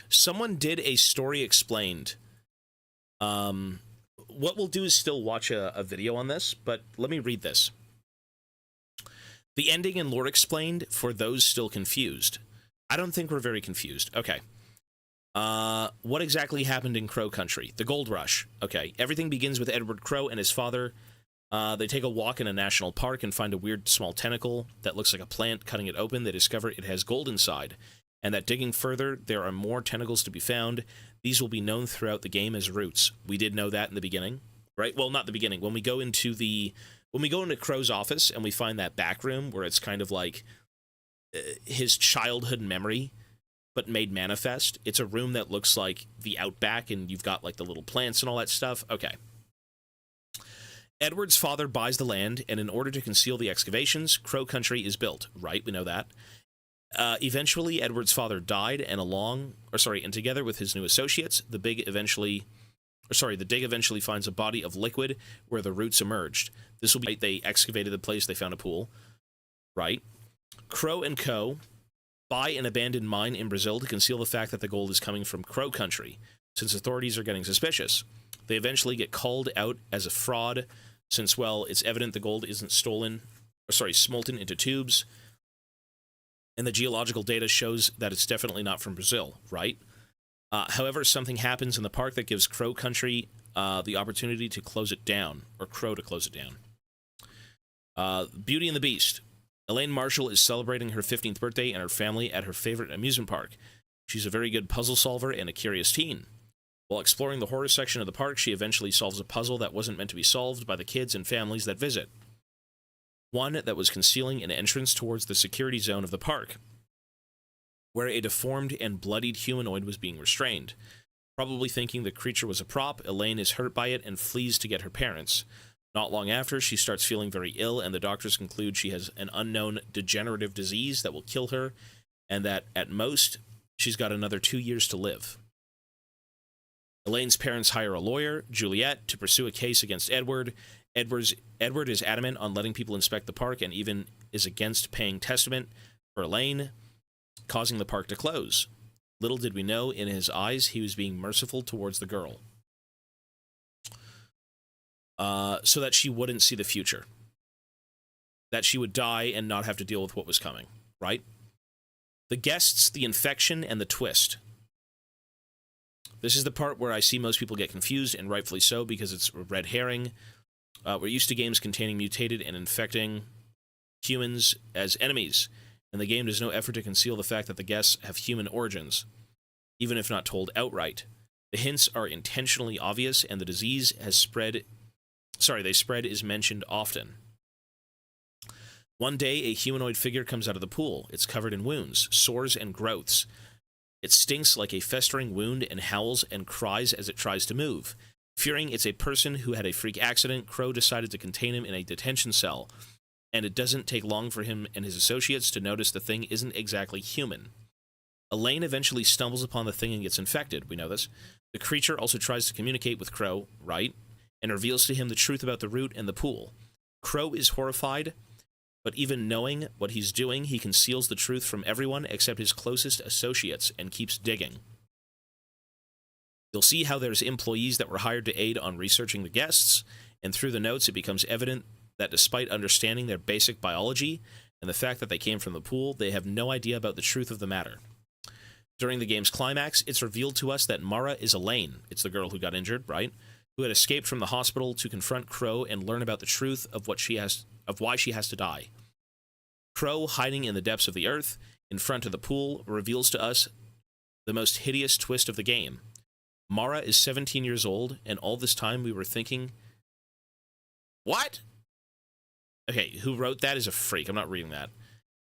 Someone did a story explained. What we'll do is still watch a video on this, but let me read this. The ending and lore explained for those still confused. I don't think we're very confused. Okay. What exactly happened in Crow Country? The Gold Rush. Okay. Everything begins with Edward Crow and his father. They take a walk in a national park and find a weird small tentacle that looks like a plant. Cutting it open, they discover it has gold inside. and that digging further, there are more tentacles to be found. These will be known throughout the game as roots. We did know that in the beginning, right? Well, not the beginning. When we go into Crow's office and we find that back room where it's kind of like his childhood memory, but made manifest. It's a room that looks like the Outback, and you've got like the little plants and all that stuff. Okay. Edward's father buys the land, and in order to conceal the excavations, Crow Country is built. Right, we know that. Eventually, Edward's father died, and together with his new associates, the Dig eventually finds a body of liquid where the roots emerged. This will be they excavated the place, they found a pool. Right. Crow and Co. buy an abandoned mine in Brazil to conceal the fact that the gold is coming from Crow Country, since authorities are getting suspicious. They eventually get called out as a fraud, since, well, it's evident the gold isn't smolten into tubes, and the geological data shows that it's definitely not from Brazil, right? However, something happens in the park that gives Crow Country the opportunity to close it down, or Crow to close it down. Beauty and the Beast. Elaine Marshall is celebrating her 15th birthday and her family at her favorite amusement park. She's a very good puzzle solver and a curious teen. While exploring the horror section of the park, she eventually solves a puzzle that wasn't meant to be solved by the kids and families that visit. One that was concealing an entrance towards the security zone of the park, where a deformed and bloodied humanoid was being restrained. Probably thinking the creature was a prop, Elaine is hurt by it and flees to get her parents. Not long after, she starts feeling very ill, and the doctors conclude she has an unknown degenerative disease that will kill her, and that, at most, she's got another 2 years to live. Elaine's parents hire a lawyer, Juliet, to pursue a case against Edward. Edward is adamant on letting people inspect the park and even is against paying testament for Elaine, causing the park to close. Little did we know, in his eyes, he was being merciful towards the girl. So that she wouldn't see the future. That she would die and not have to deal with what was coming, right? The guests, the infection, and the twist. This is the part where I see most people get confused, and rightfully so, because it's a red herring. We're used to games containing mutated and infecting humans as enemies, and the game does no effort to conceal the fact that the guests have human origins, even if not told outright. The hints are intentionally obvious, and the disease has spread is mentioned often. One day, a humanoid figure comes out of the pool. It's covered in wounds, sores, and growths. It stinks like a festering wound and howls and cries as it tries to move. Fearing it's a person who had a freak accident, Crow decided to contain him in a detention cell, and it doesn't take long for him and his associates to notice the thing isn't exactly human. Elaine eventually stumbles upon the thing and gets infected. We know this. The creature also tries to communicate with Crow, right? And reveals to him the truth about the root and the pool. Crow is horrified, but even knowing what he's doing, he conceals the truth from everyone except his closest associates and keeps digging. You'll see how there's employees that were hired to aid on researching the guests, and through the notes it becomes evident that despite understanding their basic biology and the fact that they came from the pool, they have no idea about the truth of the matter. During the game's climax, it's revealed to us that Mara is Elaine. It's the girl who got injured, right? Who had escaped from the hospital to confront Crow and learn about the truth of why she has to die. Crow, hiding in the depths of the earth, in front of the pool, reveals to us the most hideous twist of the game. Mara is 17 years old, and all this time we were thinking, what? Okay, who wrote that is a freak. I'm not reading that.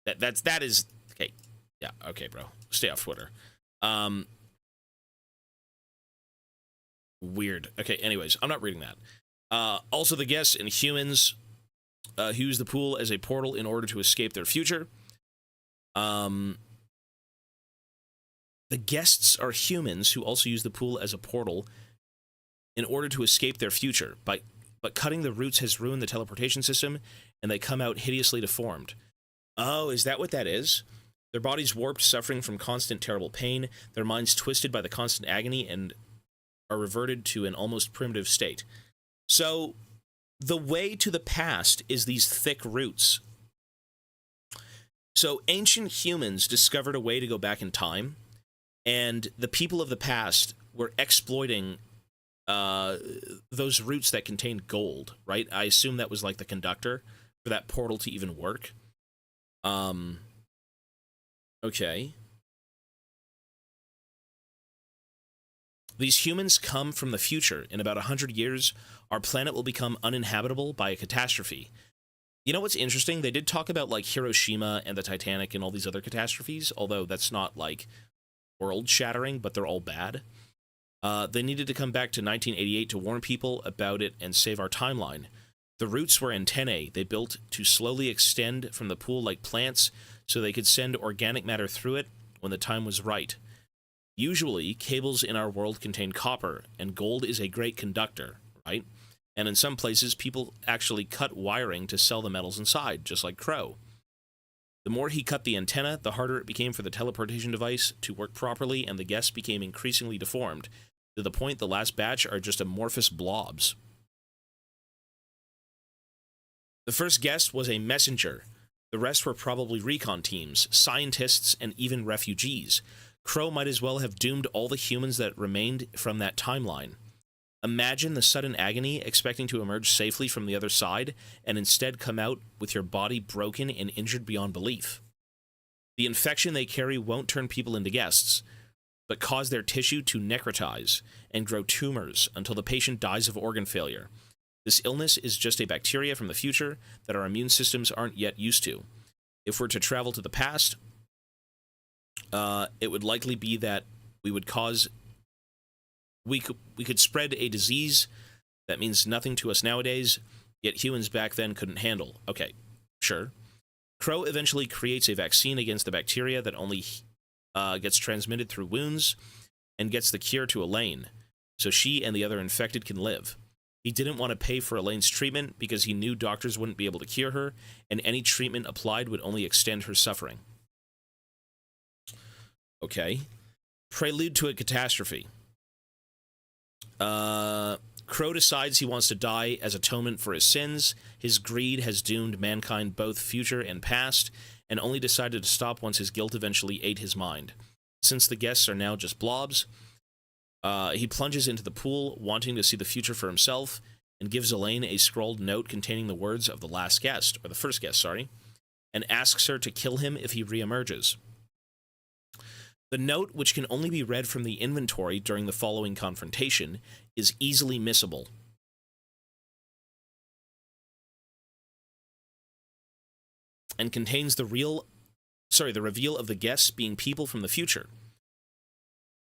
That is okay. Yeah, okay, bro. Stay off Twitter. Weird. Okay, anyways, I'm not reading that. Also, the guests and humans use the pool as a portal in order to escape their future. The guests are humans who also use the pool as a portal in order to escape their future. But cutting the roots has ruined the teleportation system, and they come out hideously deformed. Oh, is that what that is? Their bodies warped, suffering from constant terrible pain, their minds twisted by the constant agony, and are reverted to an almost primitive state. So, the way to the past is these thick roots. So, ancient humans discovered a way to go back in time, and the people of the past were exploiting those roots that contained gold, right? I assume that was like the conductor for that portal to even work. Okay. These humans come from the future. In about 100 years, our planet will become uninhabitable by a catastrophe. You know what's interesting? They did talk about, like, Hiroshima and the Titanic and all these other catastrophes, although that's not, like, world-shattering, but they're all bad. They needed to come back to 1988 to warn people about it and save our timeline. The roots were antennae they built to slowly extend from the pool like plants so they could send organic matter through it when the time was right. Usually, cables in our world contain copper, and gold is a great conductor, right? And in some places, people actually cut wiring to sell the metals inside, just like Crow. The more he cut the antenna, the harder it became for the teleportation device to work properly, and the guests became increasingly deformed, to the point the last batch are just amorphous blobs. The first guest was a messenger. The rest were probably recon teams, scientists, and even refugees. Crow might as well have doomed all the humans that remained from that timeline. Imagine the sudden agony expecting to emerge safely from the other side and instead come out with your body broken and injured beyond belief. The infection they carry won't turn people into guests, but cause their tissue to necrotize and grow tumors until the patient dies of organ failure. This illness is just a bacteria from the future that our immune systems aren't yet used to. If we're to travel to the past, it would likely be that we could spread a disease that means nothing to us nowadays, yet humans back then couldn't handle. Okay, sure. Crow eventually creates a vaccine against the bacteria that only gets transmitted through wounds and gets the cure to Elaine, so she and the other infected can live. He didn't want to pay for Elaine's treatment because he knew doctors wouldn't be able to cure her, and any treatment applied would only extend her suffering. Okay. Prelude to a catastrophe. Crow decides he wants to die as atonement for his sins. His greed has doomed mankind both future and past, and only decided to stop once his guilt eventually ate his mind. Since the guests are now just blobs, he plunges into the pool, wanting to see the future for himself, and gives Elaine a scrawled note containing the words of the last guest, or the first guest, sorry, and asks her to kill him if he reemerges. The note, which can only be read from the inventory during the following confrontation, is easily missable. And contains the reveal of the guests being people from the future.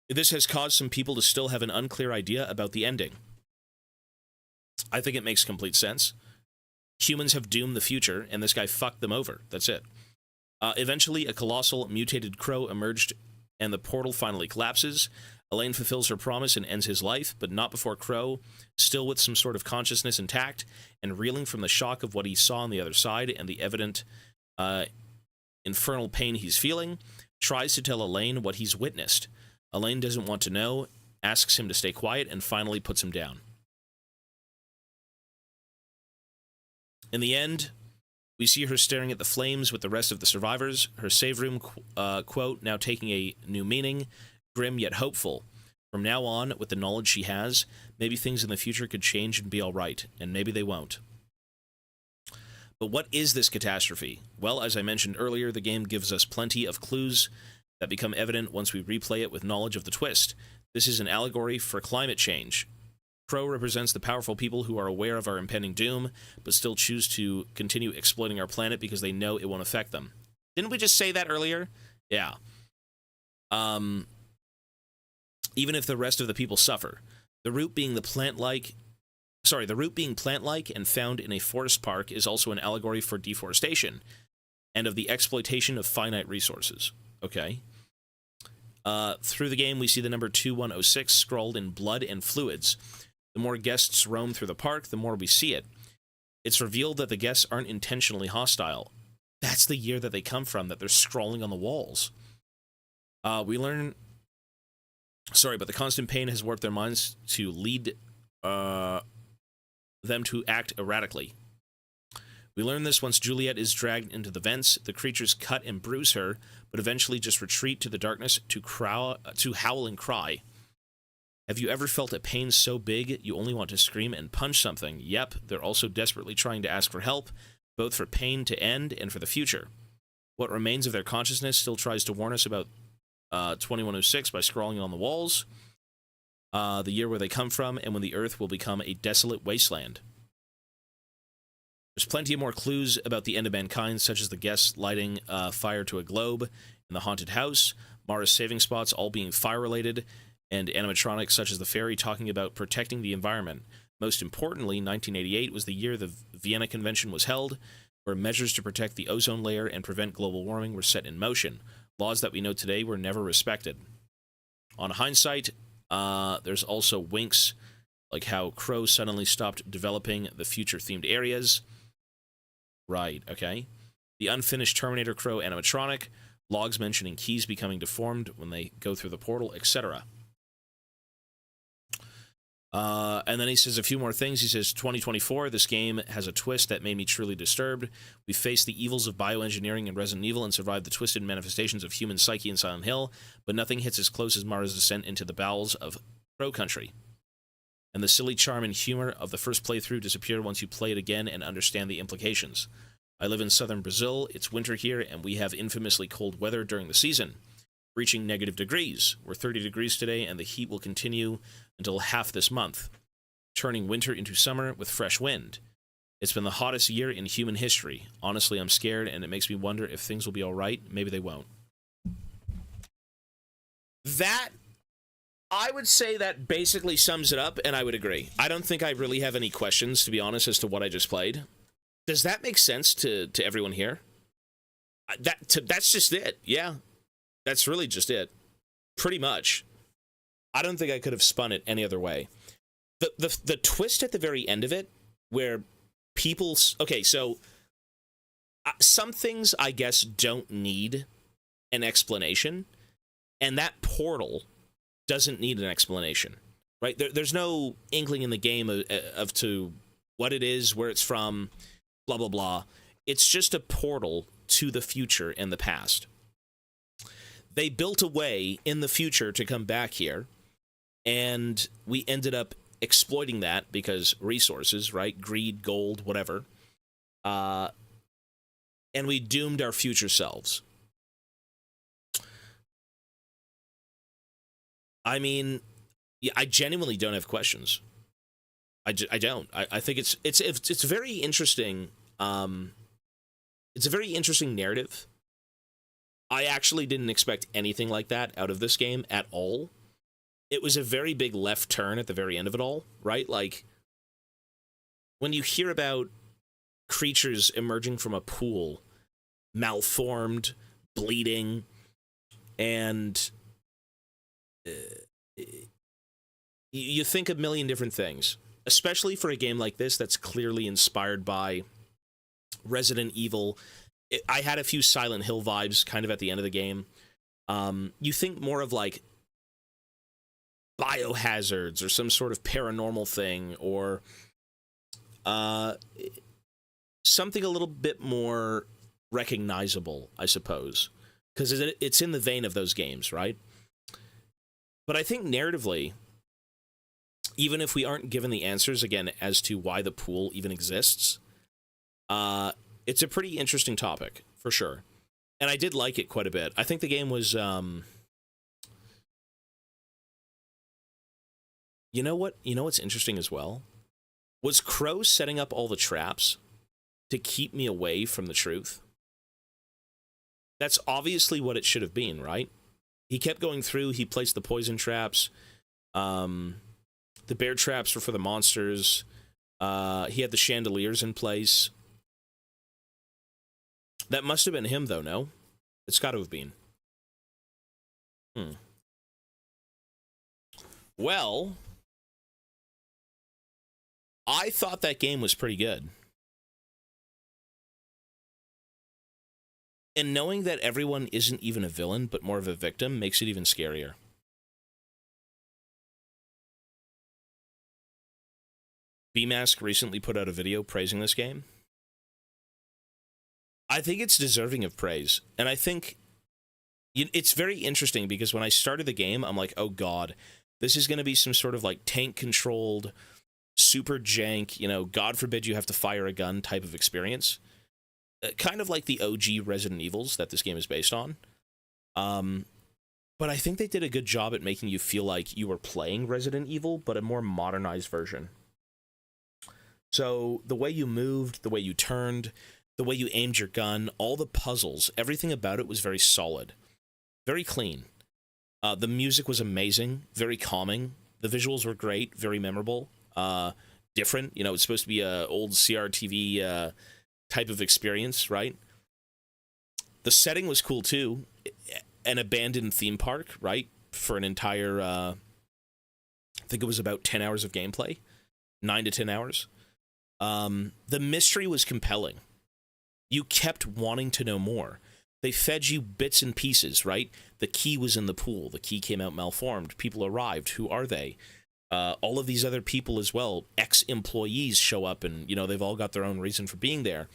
This has caused some people to still have an unclear idea about the ending. I think it makes complete sense. Humans have doomed the future, and this guy fucked them over. That's it. Eventually, a colossal, mutated Crow emerged, and the portal finally collapses. Elaine fulfills her promise and ends his life, but not before Crow, still with some sort of consciousness intact, and reeling from the shock of what he saw on the other side and the evident infernal pain he's feeling, tries to tell Elaine what he's witnessed. Elaine doesn't want to know, asks him to stay quiet, and finally puts him down. In the end, we see her staring at the flames with the rest of the survivors, her save room quote now taking a new meaning, grim yet hopeful. From now on, with the knowledge she has, maybe things in the future could change and be alright, and maybe they won't. But what is this catastrophe? Well, as I mentioned earlier, the game gives us plenty of clues that become evident once we replay it with knowledge of the twist. This is an allegory for climate change. Crow represents the powerful people who are aware of our impending doom, but still choose to continue exploiting our planet because they know it won't affect them. Didn't we just say that earlier? Yeah. Even if the rest of the people suffer. The root being plant-like and found in a forest park is also an allegory for deforestation and of the exploitation of finite resources. Okay. Through the game, we see the number 2106 scrawled in blood and fluids. The more guests roam through the park, the more we see it. It's revealed that the guests aren't intentionally hostile. That's the year that they come from, that they're scrawling on the walls. We learn... Sorry, but the constant pain has warped their minds to lead them to act erratically. We learn this once Juliet is dragged into the vents. The creatures cut and bruise her, but eventually just retreat to the darkness to howl and cry. Have you ever felt a pain so big you only want to scream and punch something? Yep, they're also desperately trying to ask for help, both for pain to end and for the future. What remains of their consciousness still tries to warn us about 2106 by scrawling on the walls. the year where they come from, and when the Earth will become a desolate wasteland. There's plenty of more clues about the end of mankind, such as the guests lighting fire to a globe in the haunted house, Mara's saving spots all being fire-related, and animatronics such as the fairy talking about protecting the environment. Most importantly, 1988 was the year the Vienna Convention was held, where measures to protect the ozone layer and prevent global warming were set in motion. Laws that we know today were never respected. On hindsight, there's also winks, like how Crow suddenly stopped developing the future-themed areas. Right, okay. The unfinished Terminator Crow animatronic, logs mentioning keys becoming deformed when they go through the portal, etc. And then he says a few more things. He says, 2024, this game has a twist that made me truly disturbed. We faced the evils of bioengineering in Resident Evil and survived the twisted manifestations of human psyche in Silent Hill, but nothing hits as close as Mara's descent into the bowels of Crow Country. And the silly charm and humor of the first playthrough disappear once you play it again and understand the implications. I live in southern Brazil, it's winter here, and we have infamously cold weather during the season, reaching negative degrees. We're 30 degrees today, and the heat will continue until half this month, turning winter into summer with fresh wind. It's been the hottest year in human history. Honestly, I'm scared, and it makes me wonder if things will be all right. Maybe they won't. That, I would say that basically sums it up, and I would agree. I don't think I really have any questions, to be honest, as to what I just played. Does that make sense to everyone here? That's just it. Yeah. That's really just it. Pretty much. I don't think I could have spun it any other way. The twist at the very end of it, where people... Okay, so some things, I guess, don't need an explanation, and that portal doesn't need an explanation, right? There's no inkling in the game of to what it is, where it's from, blah, blah, blah. It's just a portal to the future and the past. They built a way in the future to come back here, and we ended up exploiting that because resources, right? Greed, gold, whatever. And we doomed our future selves. I mean, yeah, I genuinely don't have questions. I don't. I think it's very interesting. It's a very interesting narrative. I actually didn't expect anything like that out of this game at all. It was a very big left turn at the very end of it all, right? Like, when you hear about creatures emerging from a pool, malformed, bleeding, and you think a million different things, especially for a game like this that's clearly inspired by Resident Evil. I had a few Silent Hill vibes kind of at the end of the game. You think more of like biohazards or some sort of paranormal thing, or something a little bit more recognizable, I suppose, because it's in the vein of those games, right? But I think narratively, even if we aren't given the answers, again, as to why the pool even exists, it's a pretty interesting topic, for sure. And I did like it quite a bit. I think the game was... You know what? You know what's interesting as well? Was Crow setting up all the traps to keep me away from the truth? That's obviously what it should have been, right? He kept going through, he placed the poison traps, the bear traps were for the monsters, he had the chandeliers in place. That must have been him, though, no? It's got to have been. Well, I thought that game was pretty good. And knowing that everyone isn't even a villain, but more of a victim, makes it even scarier. BMask recently put out a video praising this game. I think it's deserving of praise. And I think it's very interesting because when I started the game, I'm like, oh god, this is going to be some sort of like tank-controlled, super jank, God forbid you have to fire a gun type of experience. Kind of like the OG Resident Evils that this game is based on. But I think they did a good job at making you feel like you were playing Resident Evil, but a more modernized version. So the way you moved, the way you turned, the way you aimed your gun, all the puzzles, everything about it was very solid, very clean. The music was amazing, very calming. The visuals were great, very memorable, different. You know, it's supposed to be a old CRTV type of experience, right? The setting was cool too. An abandoned theme park, right? For an entire, I think it was about 10 hours of gameplay, 9 to 10 hours. The mystery was compelling. You kept wanting to know more. They fed you bits and pieces, right? The key was in the pool. The key came out malformed. People arrived. Who are they? All of these other people as well, ex-employees show up and, you know, they've all got their own reason for being there.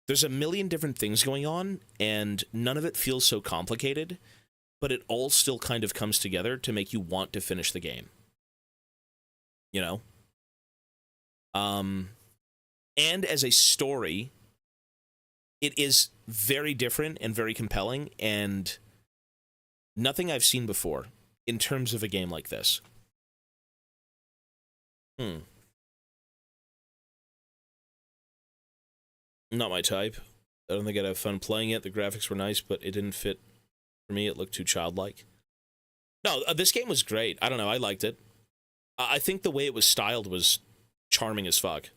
There's a million different things going on, and none of it feels so complicated, but it all still kind of comes together to make you want to finish the game. You know? And as a story, it is very different and very compelling, and nothing I've seen before in terms of a game like this. Not my type. I don't think I'd have fun playing it. The graphics were nice, but it didn't fit for me. It looked too childlike. No, this game was great. I don't know. I liked it. I think the way it was styled was charming as fuck,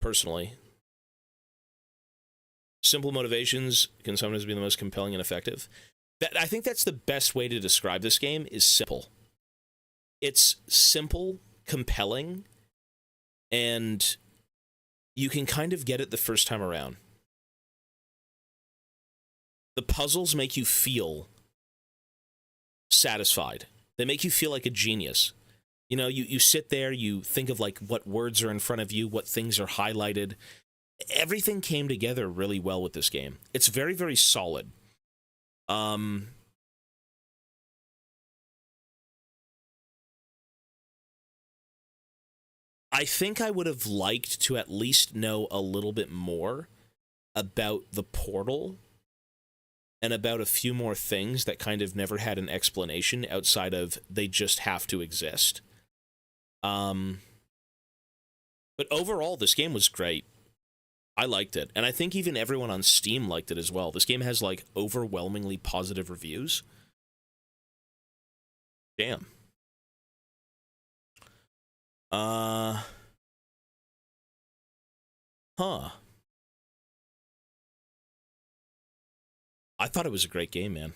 personally. Simple motivations can sometimes be the most compelling and effective. I think that's the best way to describe this game, is simple. It's simple, compelling, and you can kind of get it the first time around. The puzzles make you feel satisfied. They make you feel like a genius. You know, you sit there, you think of like what words are in front of you, what things are highlighted. Everything came together really well with this game. It's very, very solid. I think I would have liked to at least know a little bit more about the portal and about a few more things that kind of never had an explanation outside of they just have to exist. But overall, this game was great. I liked it. And I think even everyone on Steam liked it as well. This game has, like, overwhelmingly positive reviews. Damn. Huh. I thought it was a great game, man.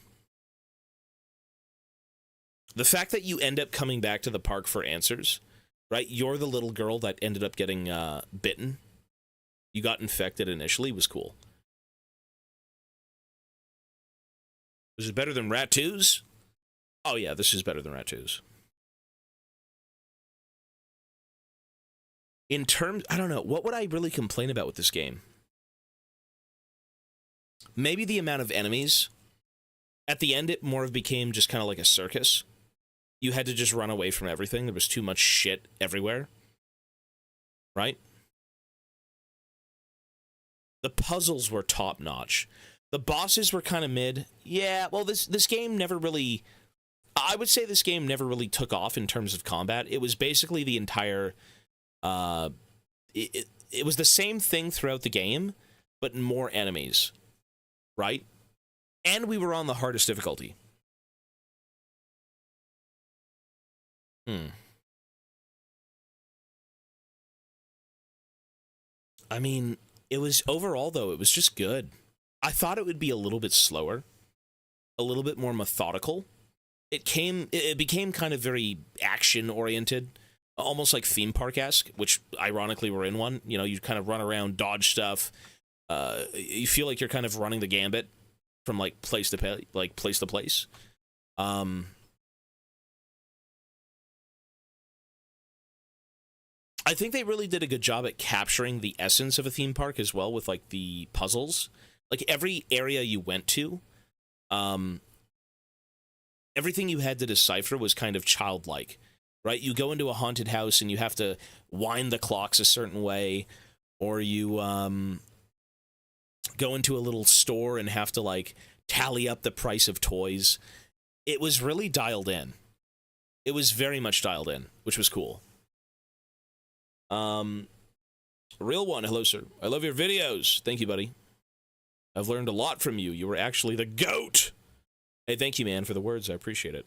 The fact that you end up coming back to the park for answers, right? You're the little girl that ended up getting bitten. You got infected initially, was cool. Was it better than Rat 2's? Oh yeah, this is better than Rat 2's. In terms, I don't know, what would I really complain about with this game? Maybe the amount of enemies. At the end, it more of became just kind of like a circus. You had to just run away from everything. There was too much shit everywhere. Right? The puzzles were top-notch. The bosses were kind of mid. Yeah, well, this game never really... I would say this game never really took off in terms of combat. It was basically the entire... It was the same thing throughout the game, but more enemies. Right? And we were on the hardest difficulty. I mean, it was overall, though, it was just good. I thought it would be a little bit slower, a little bit more methodical. It became kind of very action-oriented, almost like theme park-esque, which ironically we're in one. You know, you kind of run around, dodge stuff. You feel like you're kind of running the gambit from like place to place. I think they really did a good job at capturing the essence of a theme park as well, with like the puzzles. Like every area you went to, everything you had to decipher was kind of childlike, right? You go into a haunted house and you have to wind the clocks a certain way, or you go into a little store and have to like tally up the price of toys. it was really dialed in. It was very much dialed in, which was cool. Real one, hello, sir. I love your videos. Thank you, buddy. I've learned a lot from you. You were actually the GOAT. Hey, thank you, man, for the words. I appreciate it.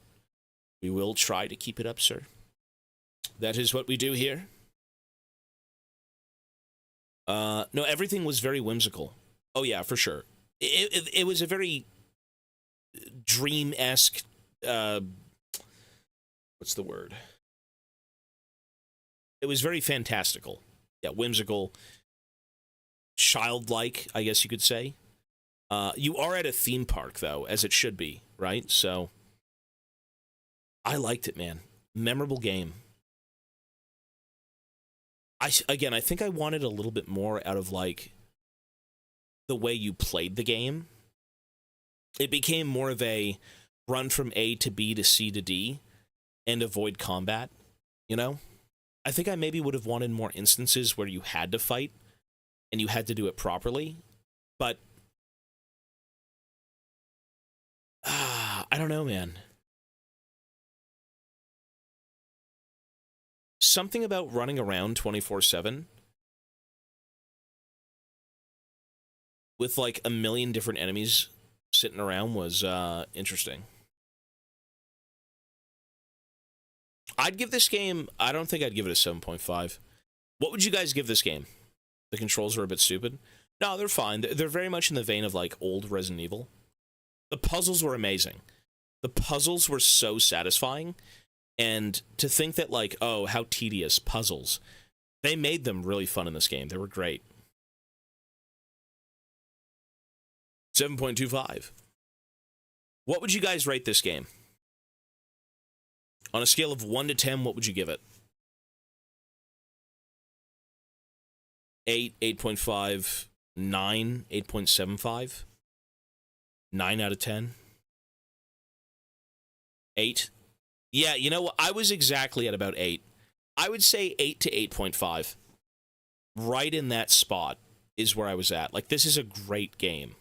We will try to keep it up, sir. That is what we do here. No, everything was very whimsical. Oh, yeah, for sure. It was a very dream-esque, what's the word? It was very fantastical. Yeah, whimsical, childlike, I guess you could say. You are at a theme park, though, as it should be, right? So, I liked it, man. Memorable game. I think I wanted a little bit more out of, like, the way you played the game. It became more of a run from A to B to C to D and avoid combat, you know? I think I maybe would have wanted more instances where you had to fight and you had to do it properly, but I don't know, man. Something about running around 24/7 with like a million different enemies sitting around was interesting. I'd give this game, I don't think I'd give it a 7.5. What would you guys give this game? The controls are a bit stupid. No, they're fine. They're very much in the vein of like old Resident Evil. The puzzles were amazing. The puzzles were so satisfying. And to think that like, oh, how tedious puzzles. They made them really fun in this game. They were great. 7.25. What would you guys rate this game? On a scale of 1 to 10, what would you give it? 8, 8.5, 9, 8.75, 9 out of 10, 8. Yeah, you know what? I was exactly at about 8. I would say 8 to 8.5. Right in that spot is where I was at. Like, this is a great game.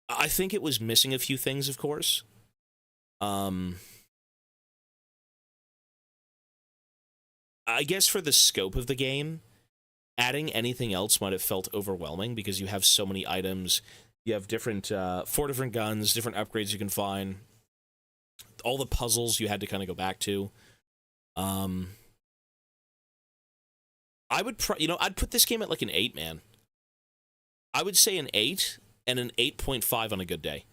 I think it was missing a few things, of course. I guess for the scope of the game, adding anything else might have felt overwhelming because you have so many items. You have different, 4 different guns, different upgrades you can find. All the puzzles you had to kind of go back to. I would, I'd put this game at like an 8, man. I would say an 8 and an 8.5 on a good day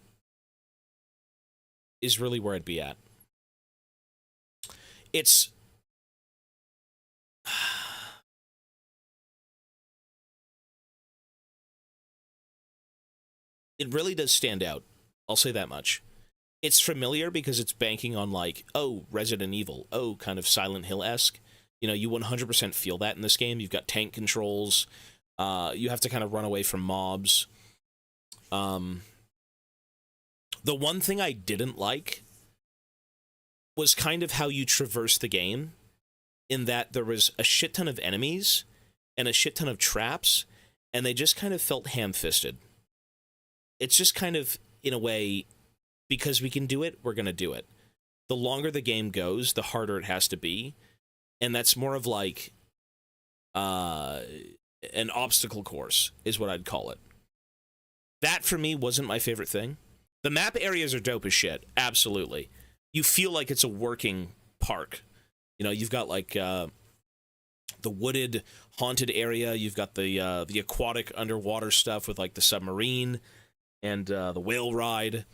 is really where I'd be at. It's... It really does stand out. I'll say that much. It's familiar because it's banking on like, oh, Resident Evil, oh, kind of Silent Hill-esque. You know, you 100% feel that in this game. You've got tank controls. You have to kind of run away from mobs. The one thing I didn't like was kind of how you traverse the game, in that there was a shit ton of enemies and a shit ton of traps, and they just kind of felt ham-fisted. It's just kind of, in a way, because we can do it, we're going to do it. The longer the game goes, the harder it has to be, and that's more of like an obstacle course, is what I'd call it. That, for me, wasn't my favorite thing. The map areas are dope as shit, absolutely. You feel like it's a working park. You know, you've got, like, the wooded, haunted area. You've got the aquatic underwater stuff with, like, the submarine and the whale ride.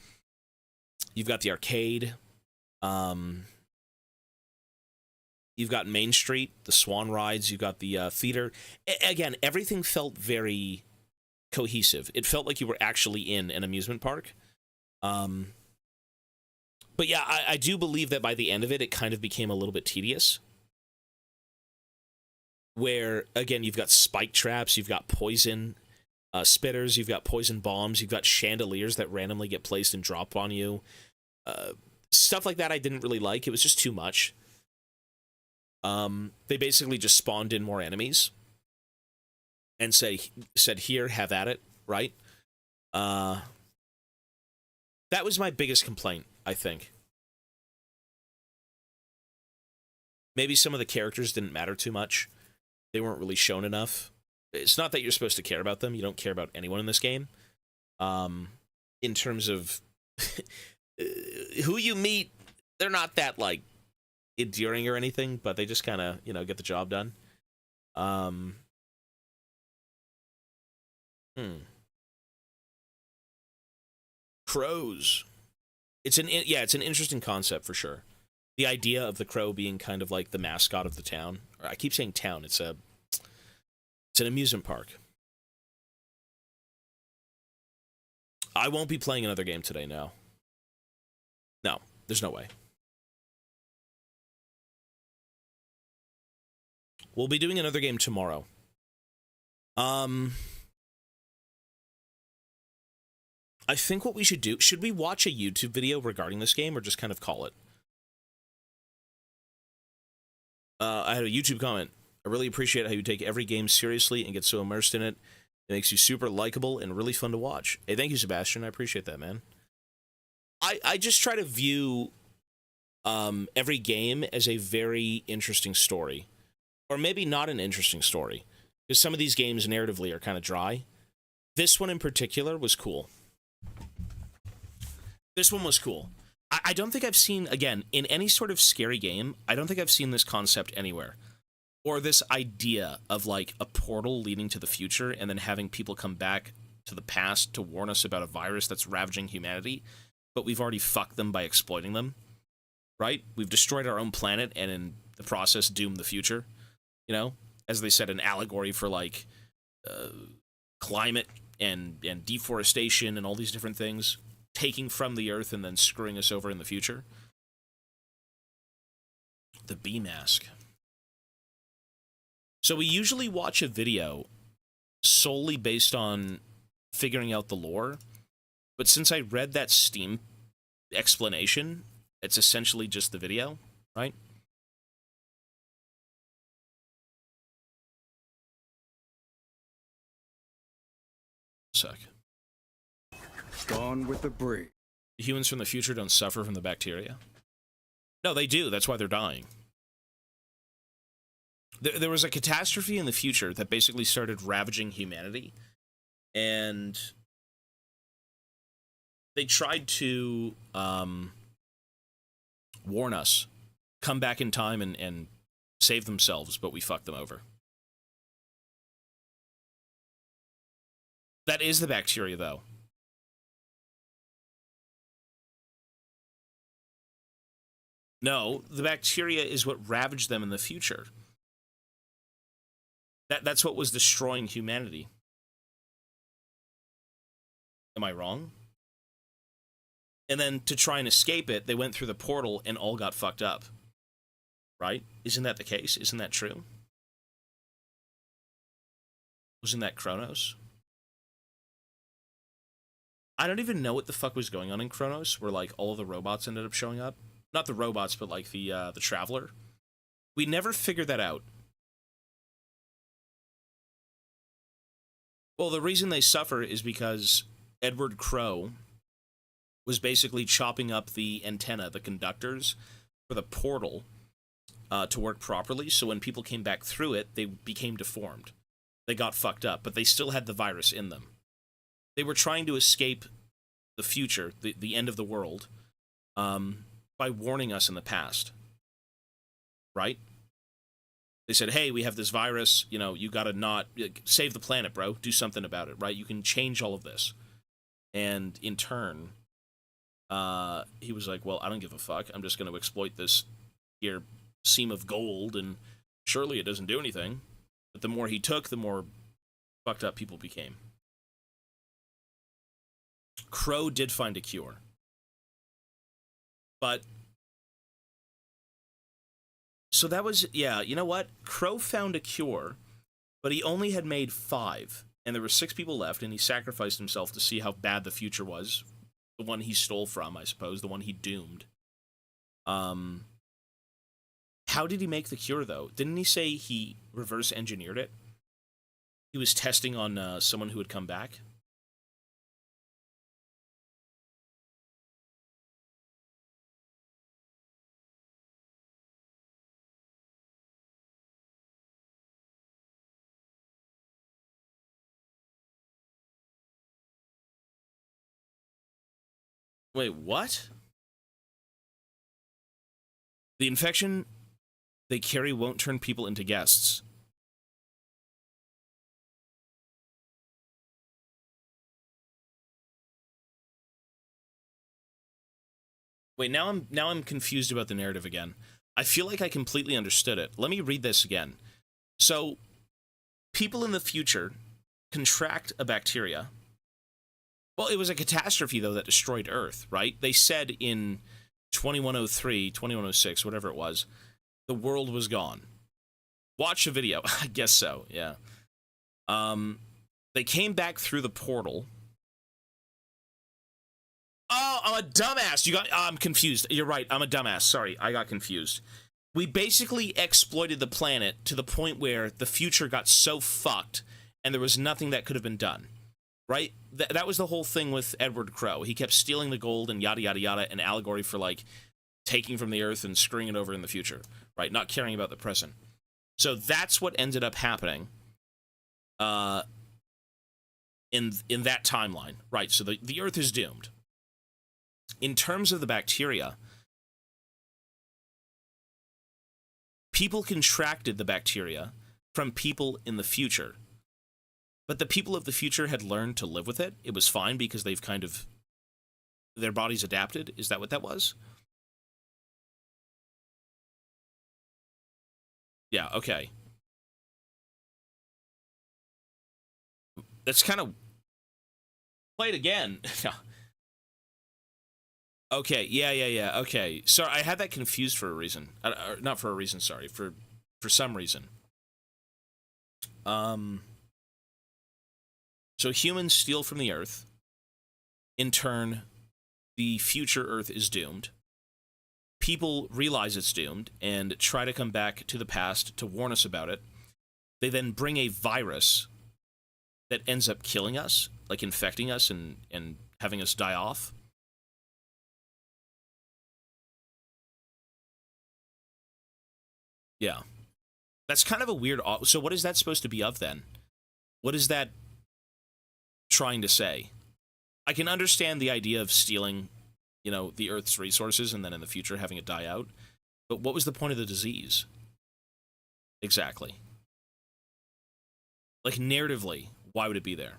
You've got the arcade. You've got Main Street, the Swan rides. You've got the theater. Again, everything felt very cohesive. It felt like you were actually in an amusement park. But yeah, I do believe that by the end of it, it kind of became a little bit tedious. Where, again, you've got spike traps, you've got poison spitters, you've got poison bombs, you've got chandeliers that randomly get placed and drop on you. Stuff like that I didn't really like. It was just too much. They basically just spawned in more enemies and said, here, have at it, right? That was my biggest complaint, I think. Maybe some of the characters didn't matter too much. They weren't really shown enough. It's not that you're supposed to care about them. You don't care about anyone in this game. In terms of who you meet, they're not that, like, endearing or anything, but they just kind of, you know, get the job done. Crows. It's an interesting concept for sure. The idea of the crow being kind of like the mascot of the town. Or I keep saying town. It's an amusement park. I won't be playing another game today. No. No, there's no way. We'll be doing another game tomorrow. I think what we should do, should we watch a YouTube video regarding this game or just kind of call it? I had a YouTube comment. I really appreciate how you take every game seriously and get so immersed in it. It makes you super likable and really fun to watch. Hey, thank you, Sebastian. I appreciate that, man. I just try to view every game as a very interesting story. Or maybe not an interesting story. Because some of these games narratively are kind of dry. This one in particular was cool. This one was cool. I don't think I've seen, again, in any sort of scary game, I don't think I've seen this concept anywhere. Or this idea of, like, a portal leading to the future and then having people come back to the past to warn us about a virus that's ravaging humanity, but we've already fucked them by exploiting them, right? We've destroyed our own planet and in the process doomed the future, you know? As they said, an allegory for, like, climate and deforestation and all these different things. Taking from the Earth and then screwing us over in the future. The bee mask. So we usually watch a video solely based on figuring out the lore, but since I read that Steam explanation, it's essentially just the video, right? Suck. Gone with the breeze. Humans from the future don't suffer from the bacteria? No, they do. That's why they're dying. There was a catastrophe in the future that basically started ravaging humanity. And they tried to warn us. Come back in time and save themselves, but we fucked them over. That is the bacteria, though. No, the bacteria is what ravaged them in the future. That's what was destroying humanity. Am I wrong? And then to try and escape it, they went through the portal and all got fucked up. Right? Isn't that the case? Isn't that true? Wasn't that Chronos? I don't even know what the fuck was going on in Chronos, where, like, all of the robots ended up showing up. Not the robots, but, like, the Traveler. We never figured that out. Well, the reason they suffer is because Edward Crow was basically chopping up the antenna, the conductors, for the portal to work properly, so when people came back through it, they became deformed. They got fucked up, but they still had the virus in them. They were trying to escape the future, the end of the world, by warning us in the past. Right? They said, hey, we have this virus, you know, you gotta not... save the planet, bro. Do something about it, right? You can change all of this. And in turn, he was like, well, I don't give a fuck. I'm just gonna exploit this here seam of gold, and surely it doesn't do anything. But the more he took, the more fucked up people became. Crow did find a cure. But... so that was... yeah, you know what? Crow found a cure, but he only had made 5. And there were 6 people left, and he sacrificed himself to see how bad the future was. The one he stole from, I suppose. The one he doomed. How did he make the cure, though? Didn't he say he reverse engineered it? He was testing on someone who had come back? Wait, what? The infection they carry won't turn people into guests. Wait, now I'm confused about the narrative again. I feel like I completely understood it. Let me read this again. So, people in the future contract a bacteria. Well, it was a catastrophe, though, that destroyed Earth, right? They said in 2103, 2106, whatever it was, the world was gone. Watch the video. I guess so, yeah. They came back through the portal. Oh, I'm a dumbass. I'm confused. You're right. I'm a dumbass. Sorry, I got confused. We basically exploited the planet to the point where the future got so fucked and there was nothing that could have been done. Right? That was the whole thing with Edward Crowe. He kept stealing the gold and yada yada yada, an allegory for like taking from the earth and screwing it over in the future, right? Not caring about the present. So that's what ended up happening in that timeline, right? So the earth is doomed. In terms of the bacteria, people contracted the bacteria from people in the future. But the people of the future had learned to live with it. It was fine because they've kind of... their bodies adapted. Is that what that was? Yeah, okay. That's kind of... play it again. Okay, yeah. Okay. Sorry, I had that confused for a reason. Not for a reason, sorry. For some reason. So humans steal from the Earth. In turn, the future Earth is doomed. People realize it's doomed and try to come back to the past to warn us about it. They then bring a virus that ends up killing us, like infecting us and having us die off. Yeah. That's kind of a weird... So what is that supposed to be of, then? What is that trying to say? I can understand the idea of stealing, you know, the Earth's resources and then in the future having it die out. But what was the point of the disease? Exactly. Like, narratively, why would it be there?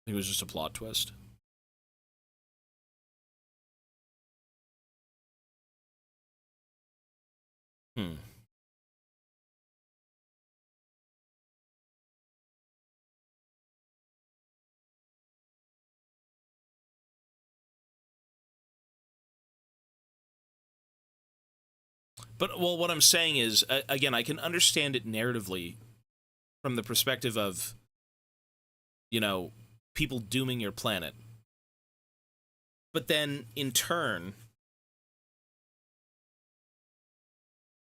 It was just a plot twist. Hmm. But, well, what I'm saying is, again, I can understand it narratively from the perspective of, you know, people dooming your planet. But then, in turn...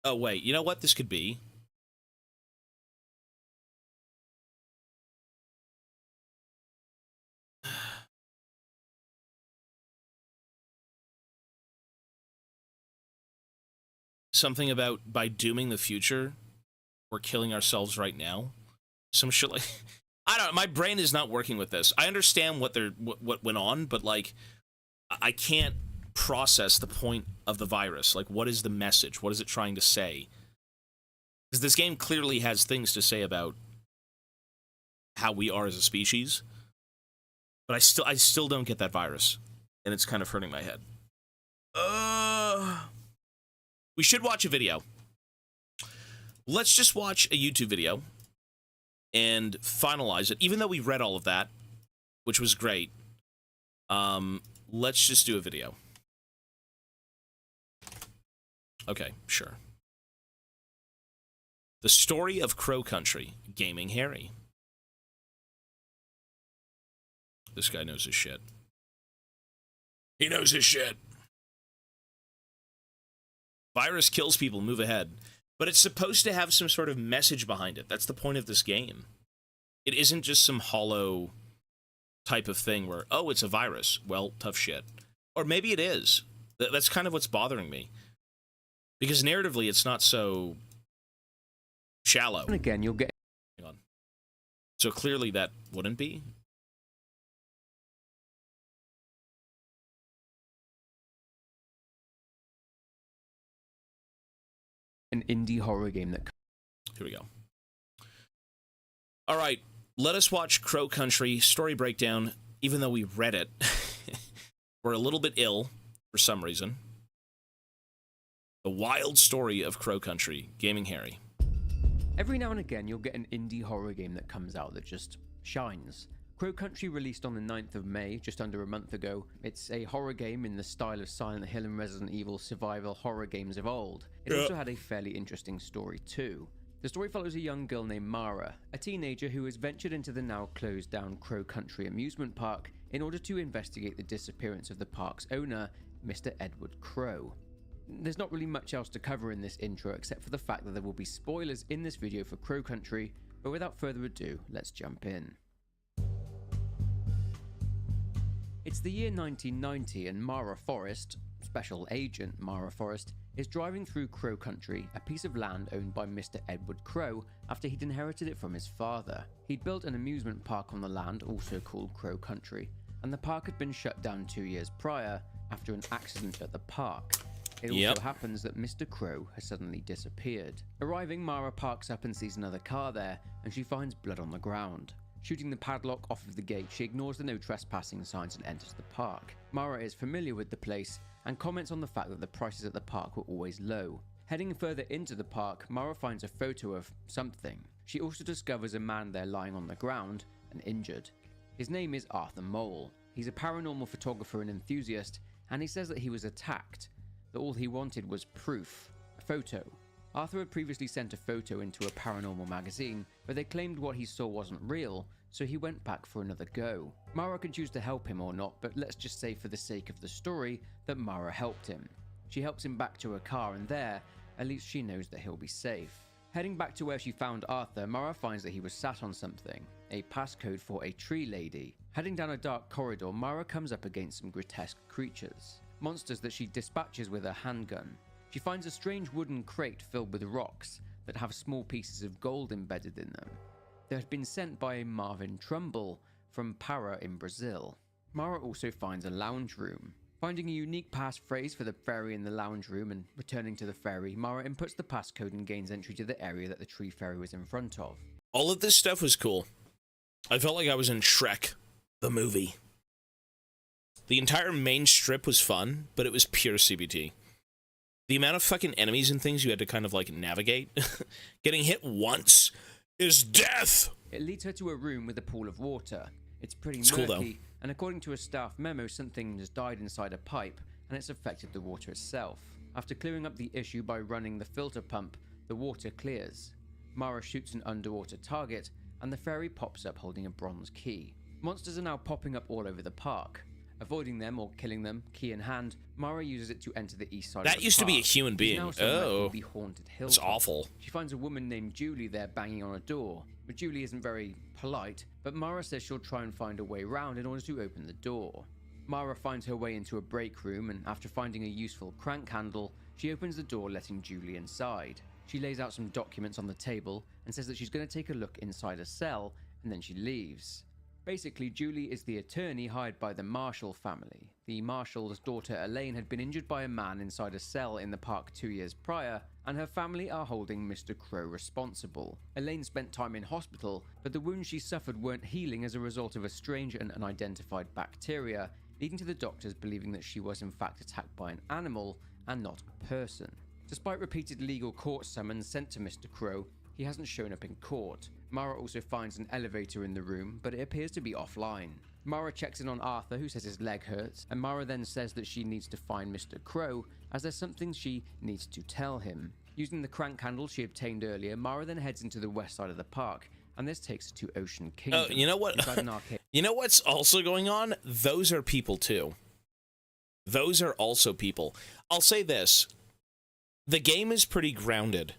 Oh, wait, you know what this could be? Something about, by dooming the future, we're killing ourselves right now. Some shit like... I don't know, my brain is not working with this. I understand what went on, but, like, I can't process the point of the virus. Like, what is the message? What is it trying to say? Because this game clearly has things to say about how we are as a species, but I still don't get that virus, and it's kind of hurting my head. We should watch a video. Let's just watch a YouTube video and finalize it, even though we read all of that, which was great. Let's just do a video. Okay, sure. The Story of Crow Country, Gaming Harry. This guy knows his shit. He knows his shit. Virus kills people, move ahead. But it's supposed to have some sort of message behind it. That's the point of this game. It isn't just some hollow type of thing where, oh, it's a virus. Well, tough shit. Or maybe it is. That's kind of what's bothering me. Because narratively, it's not so shallow. And again, you'll get... Hang on. So clearly that wouldn't be. an indie horror game that... Here we go. All right, let us watch Crow Country story breakdown, even though we read it. We're a little bit ill for some reason. The wild story of Crow Country, Gaming Harry. Every now and again, you'll get an indie horror game that comes out that just shines. Crow Country released on the 9th of May, just under a month ago. It's a horror game in the style of Silent Hill and Resident Evil survival horror games of old. It also had a fairly interesting story too. The story follows a young girl named Mara, a teenager who has ventured into the now closed down Crow Country amusement park in order to investigate the disappearance of the park's owner, Mr. Edward Crow. There's not really much else to cover in this intro except for the fact that there will be spoilers in this video for Crow Country, but without further ado, let's jump in. It's the year 1990 and Mara Forrest, Special Agent Mara Forrest, is driving through Crow Country, a piece of land owned by Mr. Edward Crow after he'd inherited it from his father. He'd built an amusement park on the land, also called Crow Country, and the park had been shut down 2 years prior after an accident at the park. It also happens that Mr. Crow has suddenly disappeared. Arriving, Mara parks up and sees another car there, and she finds blood on the ground. Shooting the padlock off of the gate, she ignores the no trespassing signs and enters the park. Mara is familiar with the place and comments on the fact that the prices at the park were always low. Heading further into the park, Mara finds a photo of something. She also discovers a man there lying on the ground and injured. His name is Arthur Mole. He's a paranormal photographer and enthusiast, and he says that he was attacked, that all he wanted was proof, a photo. Arthur had previously sent a photo into a paranormal magazine, but they claimed what he saw wasn't real, so he went back for another go. Mara can choose to help him or not, but let's just say for the sake of the story that Mara helped him. She helps him back to a car, and there, at least she knows that he'll be safe. Heading back to where she found Arthur, Mara finds that he was sat on something, a passcode for a tree lady. Heading down a dark corridor, Mara comes up against some grotesque creatures, monsters that she dispatches with a handgun. She finds a strange wooden crate filled with rocks that have small pieces of gold embedded in them. They had been sent by Marvin Trumbull from Para in Brazil. Mara also finds a lounge room. Finding a unique passphrase for the fairy in the lounge room and returning to the fairy, Mara inputs the passcode and gains entry to the area that the tree fairy was in front of. All of this stuff was cool. I felt like I was in Shrek, the movie. The entire main strip was fun, but it was pure CBT. The amount of fucking enemies and things you had to kind of like navigate, getting hit once is death! It leads her to a room with a pool of water. It's pretty murky, cool, though. And according to a staff memo, something has died inside a pipe, and it's affected the water itself. After clearing up the issue by running the filter pump, the water clears. Mara shoots an underwater target, and the fairy pops up holding a bronze key. Monsters are now popping up all over the park. Avoiding them or killing them, key in hand, Mara uses it to enter the east side of the park. That used to be a human being. Oh, the haunted hill. That's awful. She finds a woman named Julie there banging on a door. But Julie isn't very polite, but Mara says she'll try and find a way round in order to open the door. Mara finds her way into a break room, and after finding a useful crank handle, she opens the door, letting Julie inside. She lays out some documents on the table and says that she's going to take a look inside a cell, and then she leaves. Basically, Julie is the attorney hired by the Marshall family. The Marshall's daughter Elaine had been injured by a man inside a cell in the park 2 years prior, and her family are holding Mr. Crow responsible. Elaine spent time in hospital, but the wounds she suffered weren't healing as a result of a strange and unidentified bacteria, leading to the doctors believing that she was in fact attacked by an animal and not a person. Despite repeated legal court summons sent to Mr. Crow, he hasn't shown up in court. Mara also finds an elevator in the room, but it appears to be offline. Mara checks in on Arthur, who says his leg hurts, and Mara then says that she needs to find Mr. Crow, as there's something she needs to tell him. Using the crank handle she obtained earlier, Mara then heads into the west side of the park, and this takes her to Ocean Kingdom. Oh, you know what? You know what's also going on? Those are people, too. Those are also people. I'll say this. The game is pretty grounded.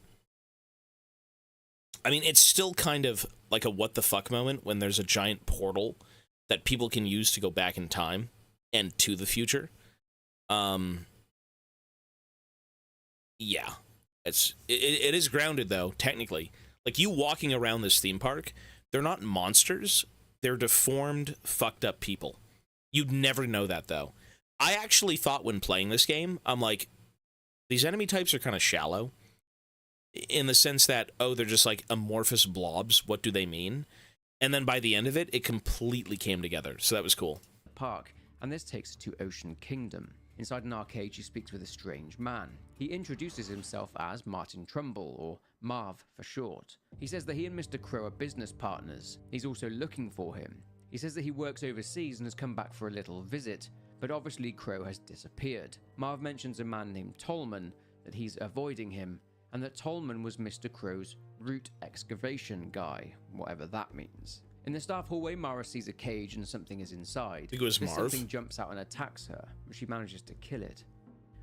I mean, it's still kind of like a what the fuck moment when there's a giant portal that people can use to go back in time and to the future. Yeah, it is grounded though, technically. Like, you walking around this theme park, they're not monsters. They're deformed, fucked up people. You'd never know that though. I actually thought when playing this game, I'm like, these enemy types are kind of shallow, in the sense that, oh, they're just like amorphous blobs. What do they mean? And then by the end of it, it completely came together. So that was cool. Park, and this takes her to Ocean Kingdom. Inside an arcade, she speaks with a strange man. He introduces himself as Martin Trumbull, or Marv for short. He says that he and Mr. Crow are business partners. He's also looking for him. He says that he works overseas and has come back for a little visit, but obviously Crow has disappeared. Marv mentions a man named Tolman, that he's avoiding him, and that Tolman was Mr. Crow's root excavation guy, whatever that means. In the staff hallway, Mara sees a cage and something is inside. It was This Marv. something jumps out and attacks her, but she manages to kill it.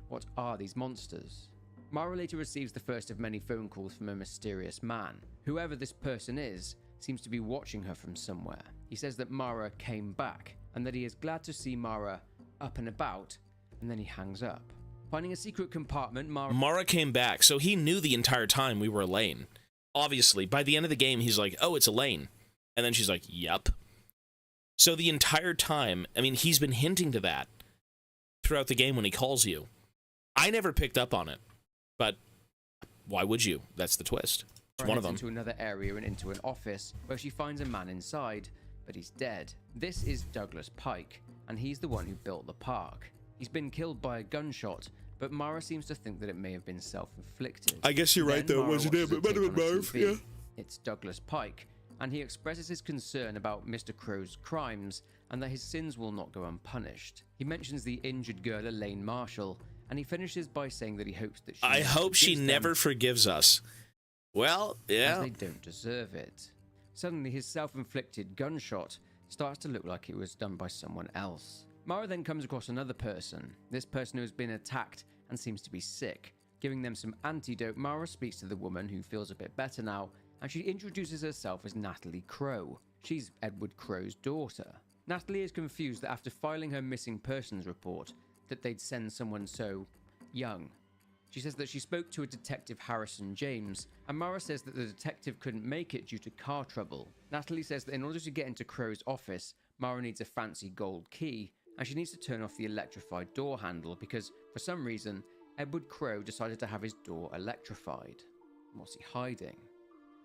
What are these monsters? Mara later receives the first of many phone calls from a mysterious man. Whoever this person is seems to be watching her from somewhere. He says that Mara came back, and that he is glad to see Mara up and about, and then he hangs up. Finding a secret compartment, Mara came back, so he knew the entire time we were Elaine. Obviously, by the end of the game, he's like, oh, it's Elaine. And then she's like, yep. So the entire time, I mean, he's been hinting to that throughout the game when he calls you. I never picked up on it, but why would you? That's the twist. It's one of them. Into another area and into an office where she finds a man inside, but he's dead. This is Douglas Pike, and he's the one who built the park. He's been killed by a gunshot, but Mara seems to think that it may have been self-inflicted. I guess you're right, though, wasn't it? But Marv, yeah. It's Douglas Pike, and he expresses his concern about Mr. Crow's crimes and that his sins will not go unpunished. He mentions the injured girl Elaine Marshall, and he finishes by saying that he hopes that she I hope she never forgives us. Well, yeah. As they don't deserve it. Suddenly, his self-inflicted gunshot starts to look like it was done by someone else. Mara then comes across another person. This person who has been attacked and seems to be sick. Giving them some antidote, Mara speaks to the woman, who feels a bit better now, and she introduces herself as Natalie Crow. She's Edward Crow's daughter. Natalie is confused that after filing her missing persons report, that they'd send someone so young. She says that she spoke to a detective, Harrison James, and Mara says that the detective couldn't make it due to car trouble. Natalie says that in order to get into Crow's office, Mara needs a fancy gold key, and she needs to turn off the electrified door handle because, for some reason, Edward Crow decided to have his door electrified. What's he hiding?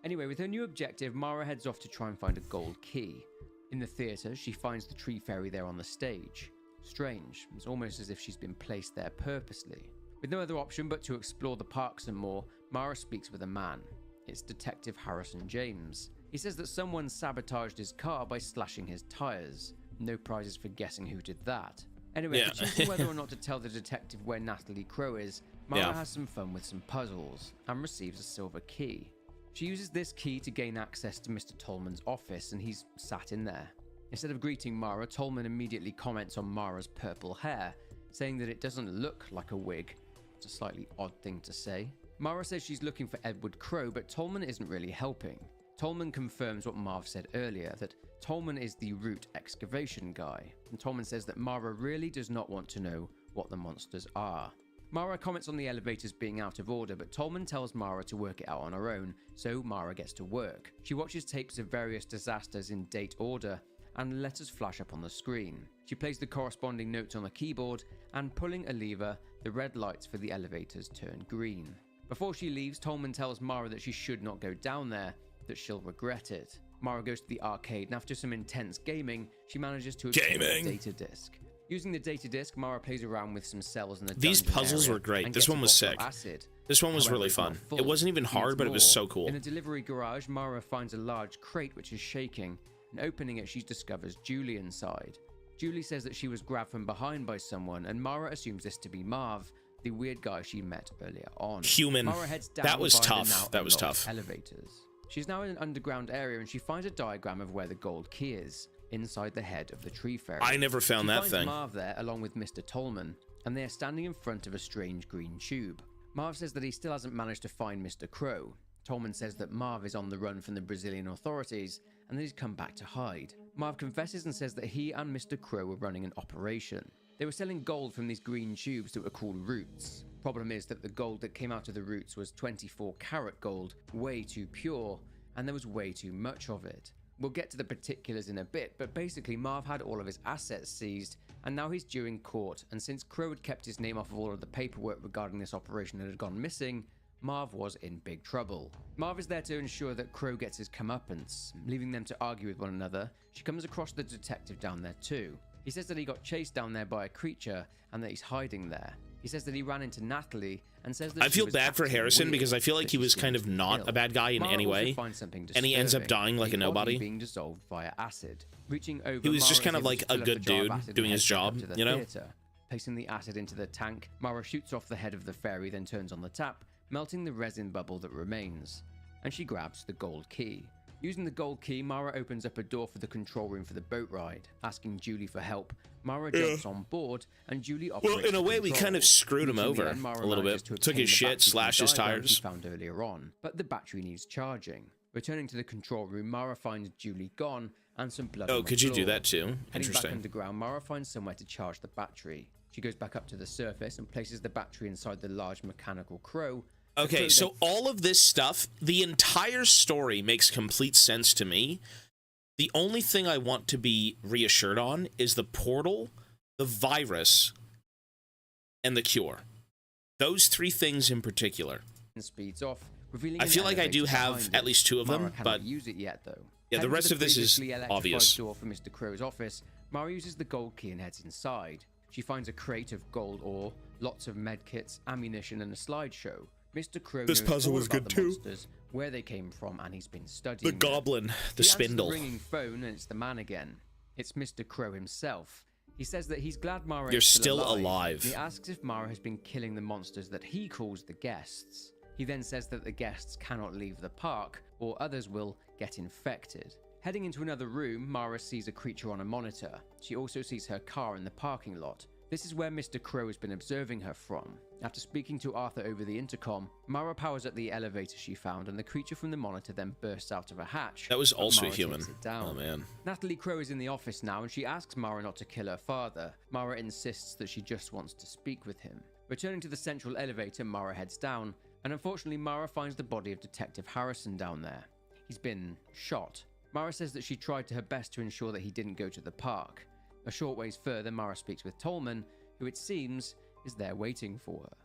Anyway, with her new objective, Mara heads off to try and find a gold key. In the theatre, she finds the tree fairy there on the stage. Strange, it's almost as if she's been placed there purposely. With no other option but to explore the park some more, Mara speaks with a man. It's Detective Harrison James. He says that someone sabotaged his car by slashing his tyres. No prizes for guessing who did that. Anyway, Yeah. for choosing whether or not to tell the detective where Natalie Crow is, Mara has some fun with some puzzles and receives a silver key. She uses this key to gain access to Mr. Tolman's office, and he's sat in there. Instead of greeting Mara, Tolman immediately comments on Mara's purple hair, saying that it doesn't look like a wig. It's a slightly odd thing to say. Mara says she's looking for Edward Crow, but Tolman isn't really helping. Tolman confirms what Marv said earlier, that Tolman is the root excavation guy, and Tolman says that Mara really does not want to know what the monsters are. Mara comments on the elevators being out of order, but Tolman tells Mara to work it out on her own, so Mara gets to work. She watches tapes of various disasters in date order, and letters flash up on the screen. She plays the corresponding notes on the keyboard, and pulling a lever, the red lights for the elevators turn green. Before she leaves, Tolman tells Mara that she should not go down there, that she'll regret it. Mara goes to the arcade, and after some intense gaming, she manages to obtain a data disc. Using the data disc, Mara plays around with some cells in the These dungeon puzzles area were great. and This gets a one was bottle of sick. acid. This one was However, really it's not fun. full. It wasn't even She hard, needs but it was more. so cool. In a delivery garage, Mara finds a large crate which is shaking, and opening it, she discovers Julie inside. Julie says that she was grabbed from behind by someone, and Mara assumes this to be Marv, the weird guy she met earlier on. Human. Mara heads down That was via the tough. now That was unlocked tough. elevators. She's now in an underground area, and she finds a diagram of where the gold key is, inside the head of the tree fairy. I never found She that finds thing. Marv there, along with Mr. Tolman, and they are standing in front of a strange green tube. Marv says that he still hasn't managed to find Mr. Crow. Tolman says that Marv is on the run from the Brazilian authorities, and that he's come back to hide. Marv confesses and says that he and Mr. Crow were running an operation. They were selling gold from these green tubes that were called roots. Problem is that the gold that came out of the roots was 24-karat gold, way too pure, and there was way too much of it. We'll get to the particulars in a bit, but basically Marv had all of his assets seized, and now he's due in court, and since Crow had kept his name off of all of the paperwork regarding this operation that had gone missing, Marv was in big trouble. Marv is there to ensure that Crow gets his comeuppance. Leaving them to argue with one another, she comes across the detective down there too. He says that he got chased down there by a creature and that he's hiding there. He says that he ran into Natalie and says that I feel bad for Harrison because I feel like he was kind of not a bad guy in any way, and he ends up dying like a nobody. Being dissolved via acid. Reaching over, He was just Mara kind of is able like to a fill up good a jar of dude acid doing and his heads back job, to the you know? theater. Placing the acid into the tank, Mara shoots off the head of the fairy, then turns on the tap, melting the resin bubble that remains. And she grabs the gold key. Using the gold key, Mara opens up a door for the control room for the boat ride. Asking Julie for help, Mara jumps on board, and Julie operates. Well, in a way, we kind of screwed him over a little bit. Took his shit, slashed his tires. Found earlier on, but the battery needs charging. Returning to the control room, Mara finds Julie gone and some blood. Oh, could you do that too? Heading back Interesting. underground, Mara finds somewhere to charge the battery. She goes back up to the surface and places the battery inside the large mechanical crow. Okay, so all of this stuff, the entire story makes complete sense to me. The only thing I want to be reassured on is the portal, the virus, and the cure. Those three things in particular. Speeds off, revealing I feel like I do have at least two of them, but use it yet though. Yeah, the rest of this is obvious. Door for Mr. Crow's office, Mara uses the gold key and heads inside. She finds a crate of gold ore, lots of medkits, ammunition, and a slideshow. Mr. Crow knows puzzle all was about good the too. monsters, where they came from, and he's been studying The them. goblin, the He spindle. answers the ringing phone, and it's the man again. It's Mr. Crow himself. He says that he's glad Mara You're is still alive. He asks if Mara has been killing the monsters that he calls the guests. He then says that the guests cannot leave the park, or others will get infected. Heading into another room, Mara sees a creature on a monitor. She also sees her car in the parking lot. This is where Mr. Crow has been observing her from. After speaking to Arthur over the intercom, Mara powers up the elevator she found, and the creature from the monitor then bursts out of a hatch. That was but also Mara human. takes it down. Oh man. Natalie Crow is in the office now, and she asks Mara not to kill her father. Mara insists that she just wants to speak with him. Returning to the central elevator, Mara heads down, and unfortunately Mara finds the body of Detective Harrison down there. He's been shot. Mara says that she tried her best to ensure that he didn't go to the park. A short ways further, Mara speaks with Tolman, who it seems is there waiting for her.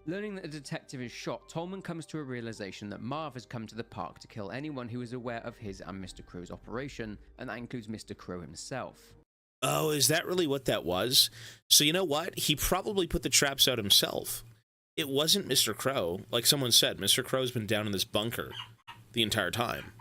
Learning that a detective is shot, Tolman comes to a realization that Marv has come to the park to kill anyone who is aware of his and Mr. Crow's operation, and that includes Mr. Crow himself. Oh, is that really what that was? So you know what? He probably put the traps out himself. It wasn't Mr. Crow. Like someone said, Mr. Crow's been down in this bunker the entire time.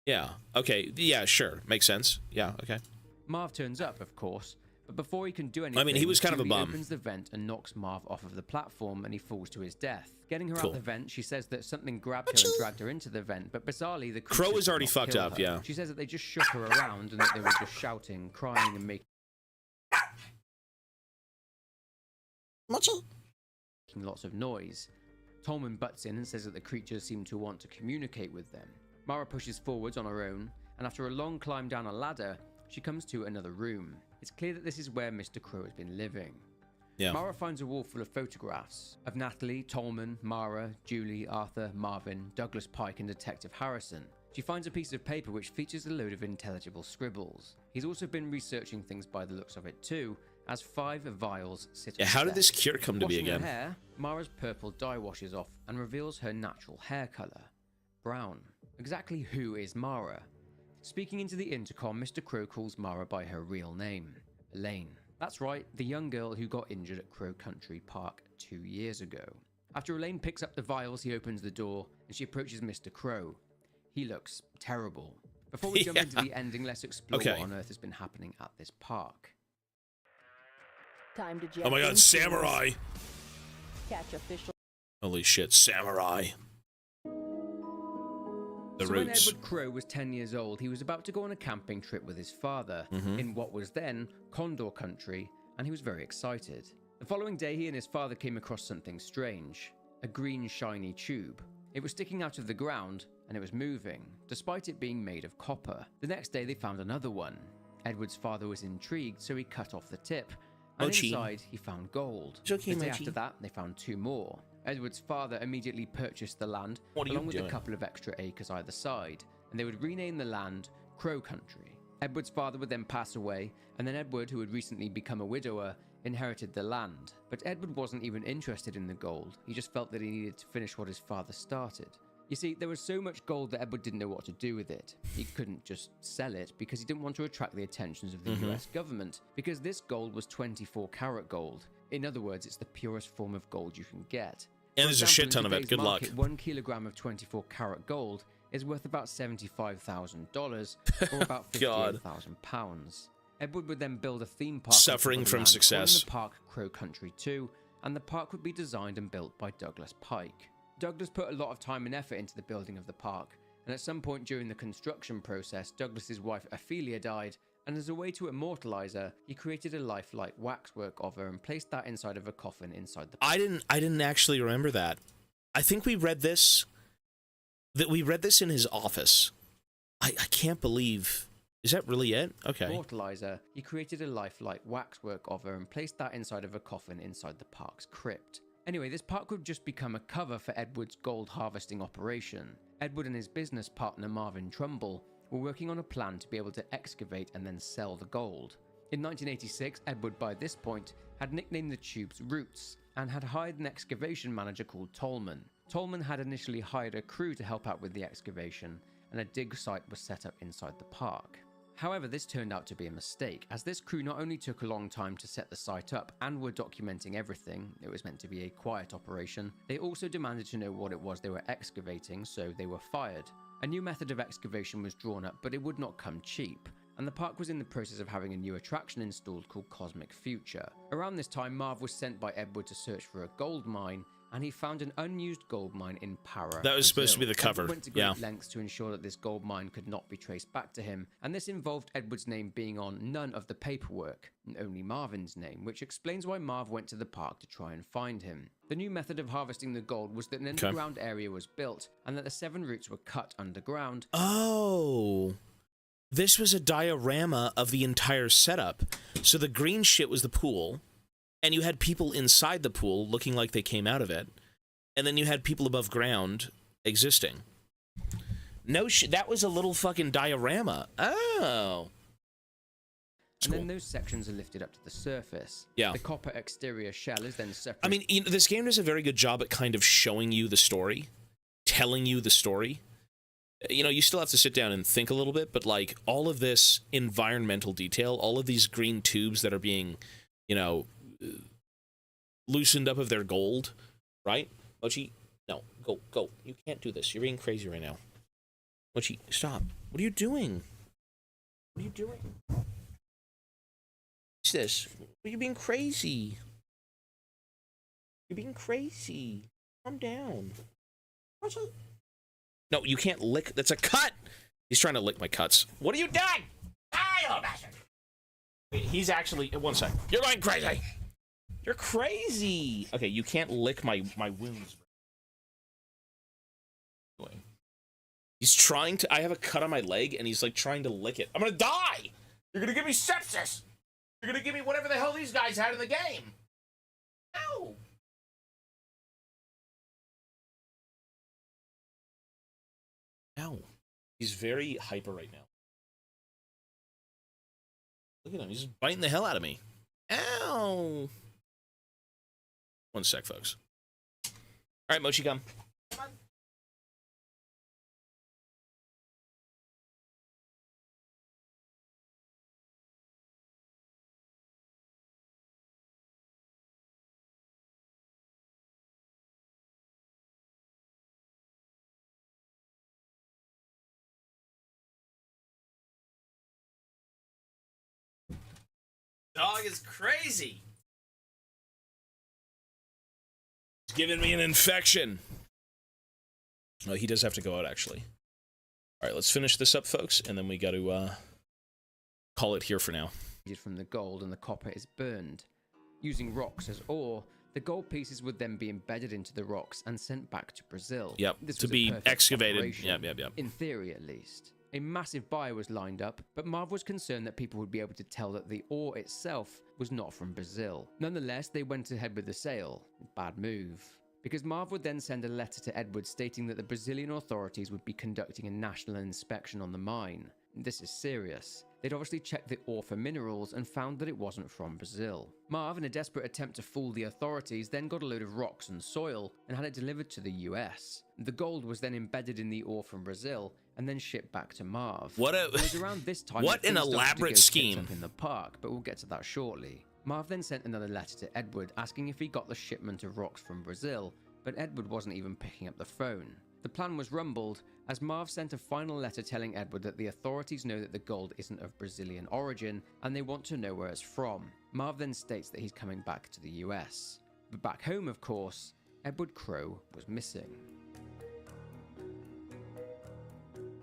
Yeah. Okay. Yeah, sure. Makes sense. Yeah, okay. Marv turns up, of course, but before he can do anything, I mean, he was kind of a Julie bum. opens the vent and knocks Marv off of the platform, and he falls to his death. Getting her Cool. out the vent, she says that something grabbed her and dragged her into the vent, but bizarrely, the Crow creature is did already not fucked kill up, her. yeah. She says that they just shook her around and that they were just shouting, crying, and making lots of noise. Tolman butts in and says that the creatures seem to want to communicate with them. Mara pushes forwards on her own, and after a long climb down a ladder, she comes to another room. It's clear that this is where Mr. Crow has been living. Yeah. Mara finds a wall full of photographs of Natalie, Tolman, Mara, Julie, Arthur, Marvin, Douglas Pike, and Detective Harrison. She finds a piece of paper which features a load of intelligible scribbles. He's also been researching things by the looks of it too, as 5 vials sit on Yeah, how the did this desk. cure come to be Washing her again? hair, Mara's purple dye washes off and reveals her natural hair color, brown. Exactly who is Mara? Speaking into the intercom, Mr. Crow calls Mara by her real name, Elaine. That's right, the young girl who got injured at Crow Country Park 2 years ago. After Elaine picks up the vials, he opens the door and she approaches Mr. Crow. He looks terrible. Before we jump into the ending, let's explore what on earth has been happening at this park. Time to Oh my god, into samurai! Catch official. Holy shit, samurai. The So when roots. Edward Crow was 10 years old, he was about to go on a camping trip with his father in what was then Condor Country, and he was very excited. The following day, he and his father came across something strange. A green shiny tube. It was sticking out of the ground, and it was moving, despite it being made of copper. The next day, they found another one. Edward's father was intrigued, so he cut off the tip, And Mochi. inside, he found gold. It's okay, The day Mochi. after that, they found 2 more. Edward's father immediately purchased the land, What are you along with doing? a couple of extra acres either side, and they would rename the land Crow Country. Edward's father would then pass away, and then Edward, who had recently become a widower, inherited the land. But Edward wasn't even interested in the gold. He just felt that he needed to finish what his father started. You see, there was so much gold that Edward didn't know what to do with it. He couldn't just sell it because he didn't want to attract the attentions of the US government, because this gold was 24 karat gold. In other words, it's the purest form of gold you can get. And For there's a example, shit in ton of it. today's Good luck. market, 1 kilogram of 24 karat gold is worth about $75,000, or about God. £58,000. Edward would then build a theme park. Suffering on top of the from land, success. calling the park Crow Country 2, and the park would be designed and built by Douglas Pike. Douglas put a lot of time and effort into the building of the park, and at some point during the construction process, Douglas's wife Ophelia died, and as a way to immortalize her, he created a lifelike waxwork of her and placed that inside of a coffin inside the I didn't actually remember that. I think we read this in his office. I can't believe. Is that really it? Okay. immortalize her. He created a lifelike waxwork of her and placed that inside of a coffin inside the park's crypt. Anyway, this park would just become a cover for Edward's gold harvesting operation. Edward and his business partner Marvin Trumbull were working on a plan to be able to excavate and then sell the gold. In 1986, Edward by this point had nicknamed the tubes Roots and had hired an excavation manager called Tolman. Tolman had initially hired a crew to help out with the excavation, and a dig site was set up inside the park. However, this turned out to be a mistake, as this crew not only took a long time to set the site up and were documenting everything, it was meant to be a quiet operation, they also demanded to know what it was they were excavating, so they were fired. A new method of excavation was drawn up, but it would not come cheap, and the park was in the process of having a new attraction installed called Cosmic Future. Around this time, Marv was sent by Edward to search for a gold mine, and he found an unused gold mine in Para. That was supposed to be Brazil. the cover, Edward went to great yeah. lengths to ensure that this gold mine could not be traced back to him, and this involved Edward's name being on none of the paperwork, and only Marvin's name, which explains why Marv went to the park to try and find him. The new method of harvesting the gold was that an underground area was built, and that the 7 roots were cut underground. Oh. This was a diorama of the entire setup. So the green shit was the pool, and you had people inside the pool looking like they came out of it. And then you had people above ground existing. No shit, that was a little fucking diorama. Oh. That's And cool. then those sections are lifted up to the surface. Yeah. The copper exterior shell is then separate. I mean, this game does a very good job at kind of showing you the story, telling you the story. You still have to sit down and think a little bit, but like all of this environmental detail, all of these green tubes that are being, loosened up of their gold, right? Mochi, no, go. You can't do this. You're being crazy right now. Mochi, stop. What are you doing? What are you doing? What's this? Are you being crazy? You're being crazy. Calm down. Mochi. No, you can't lick. That's a cut. He's trying to lick my cuts. What are you doing? Ah, you little bastard. Wait, he's actually. One sec. You're going crazy. You're crazy. Okay, you can't lick my wounds. Anyway. He's trying to. I have a cut on my leg, and he's like trying to lick it. I'm gonna die. You're gonna give me sepsis. You're gonna give me whatever the hell these guys had in the game. Ow. Ow. He's very hyper right now. Look at him. He's just biting the hell out of me. Ow. One sec, folks. All right, Mochi, come. Come on. Dog is crazy. He's giving me an infection. Oh, he does have to go out, actually. All right, let's finish this up, folks, and then we got to call it here for now. From the gold, and the copper is burned. Using rocks as ore, the gold pieces would then be embedded into the rocks and sent back to Brazil. Yep, This to was a be perfect excavated. operation, Yep. in theory at least. A massive buyer was lined up, but Marv was concerned that people would be able to tell that the ore itself was not from Brazil. Nonetheless, they went ahead with the sale. Bad move. Because Marv would then send a letter to Edward stating that the Brazilian authorities would be conducting a national inspection on the mine. This is serious. They'd obviously checked the ore for minerals and found that it wasn't from Brazil. Marv, in a desperate attempt to fool the authorities, then got a load of rocks and soil and had it delivered to the US. The gold was then embedded in the ore from Brazil and then shipped back to Marv. It was around this time what that an things started to elaborate go tits scheme up in the park, but we'll get to that shortly. Marv then sent another letter to Edward asking if he got the shipment of rocks from Brazil, but Edward wasn't even picking up the phone. The plan was rumbled as Marv sent a final letter telling Edward that the authorities know that the gold isn't of Brazilian origin and they want to know where it's from. Marv then states that he's coming back to the US. But back home, of course, Edward Crowe was missing.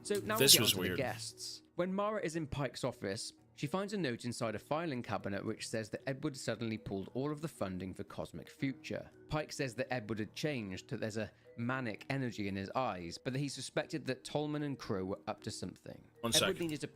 So now This we'll was get on to weird. the guests. When Mara is in Pike's office, she finds a note inside a filing cabinet which says that Edward suddenly pulled all of the funding for Cosmic Future. Pike says that Edward had changed, that there's a manic energy in his eyes, but that he suspected that Tolman and Crowe were up to something. One Edward second. needed to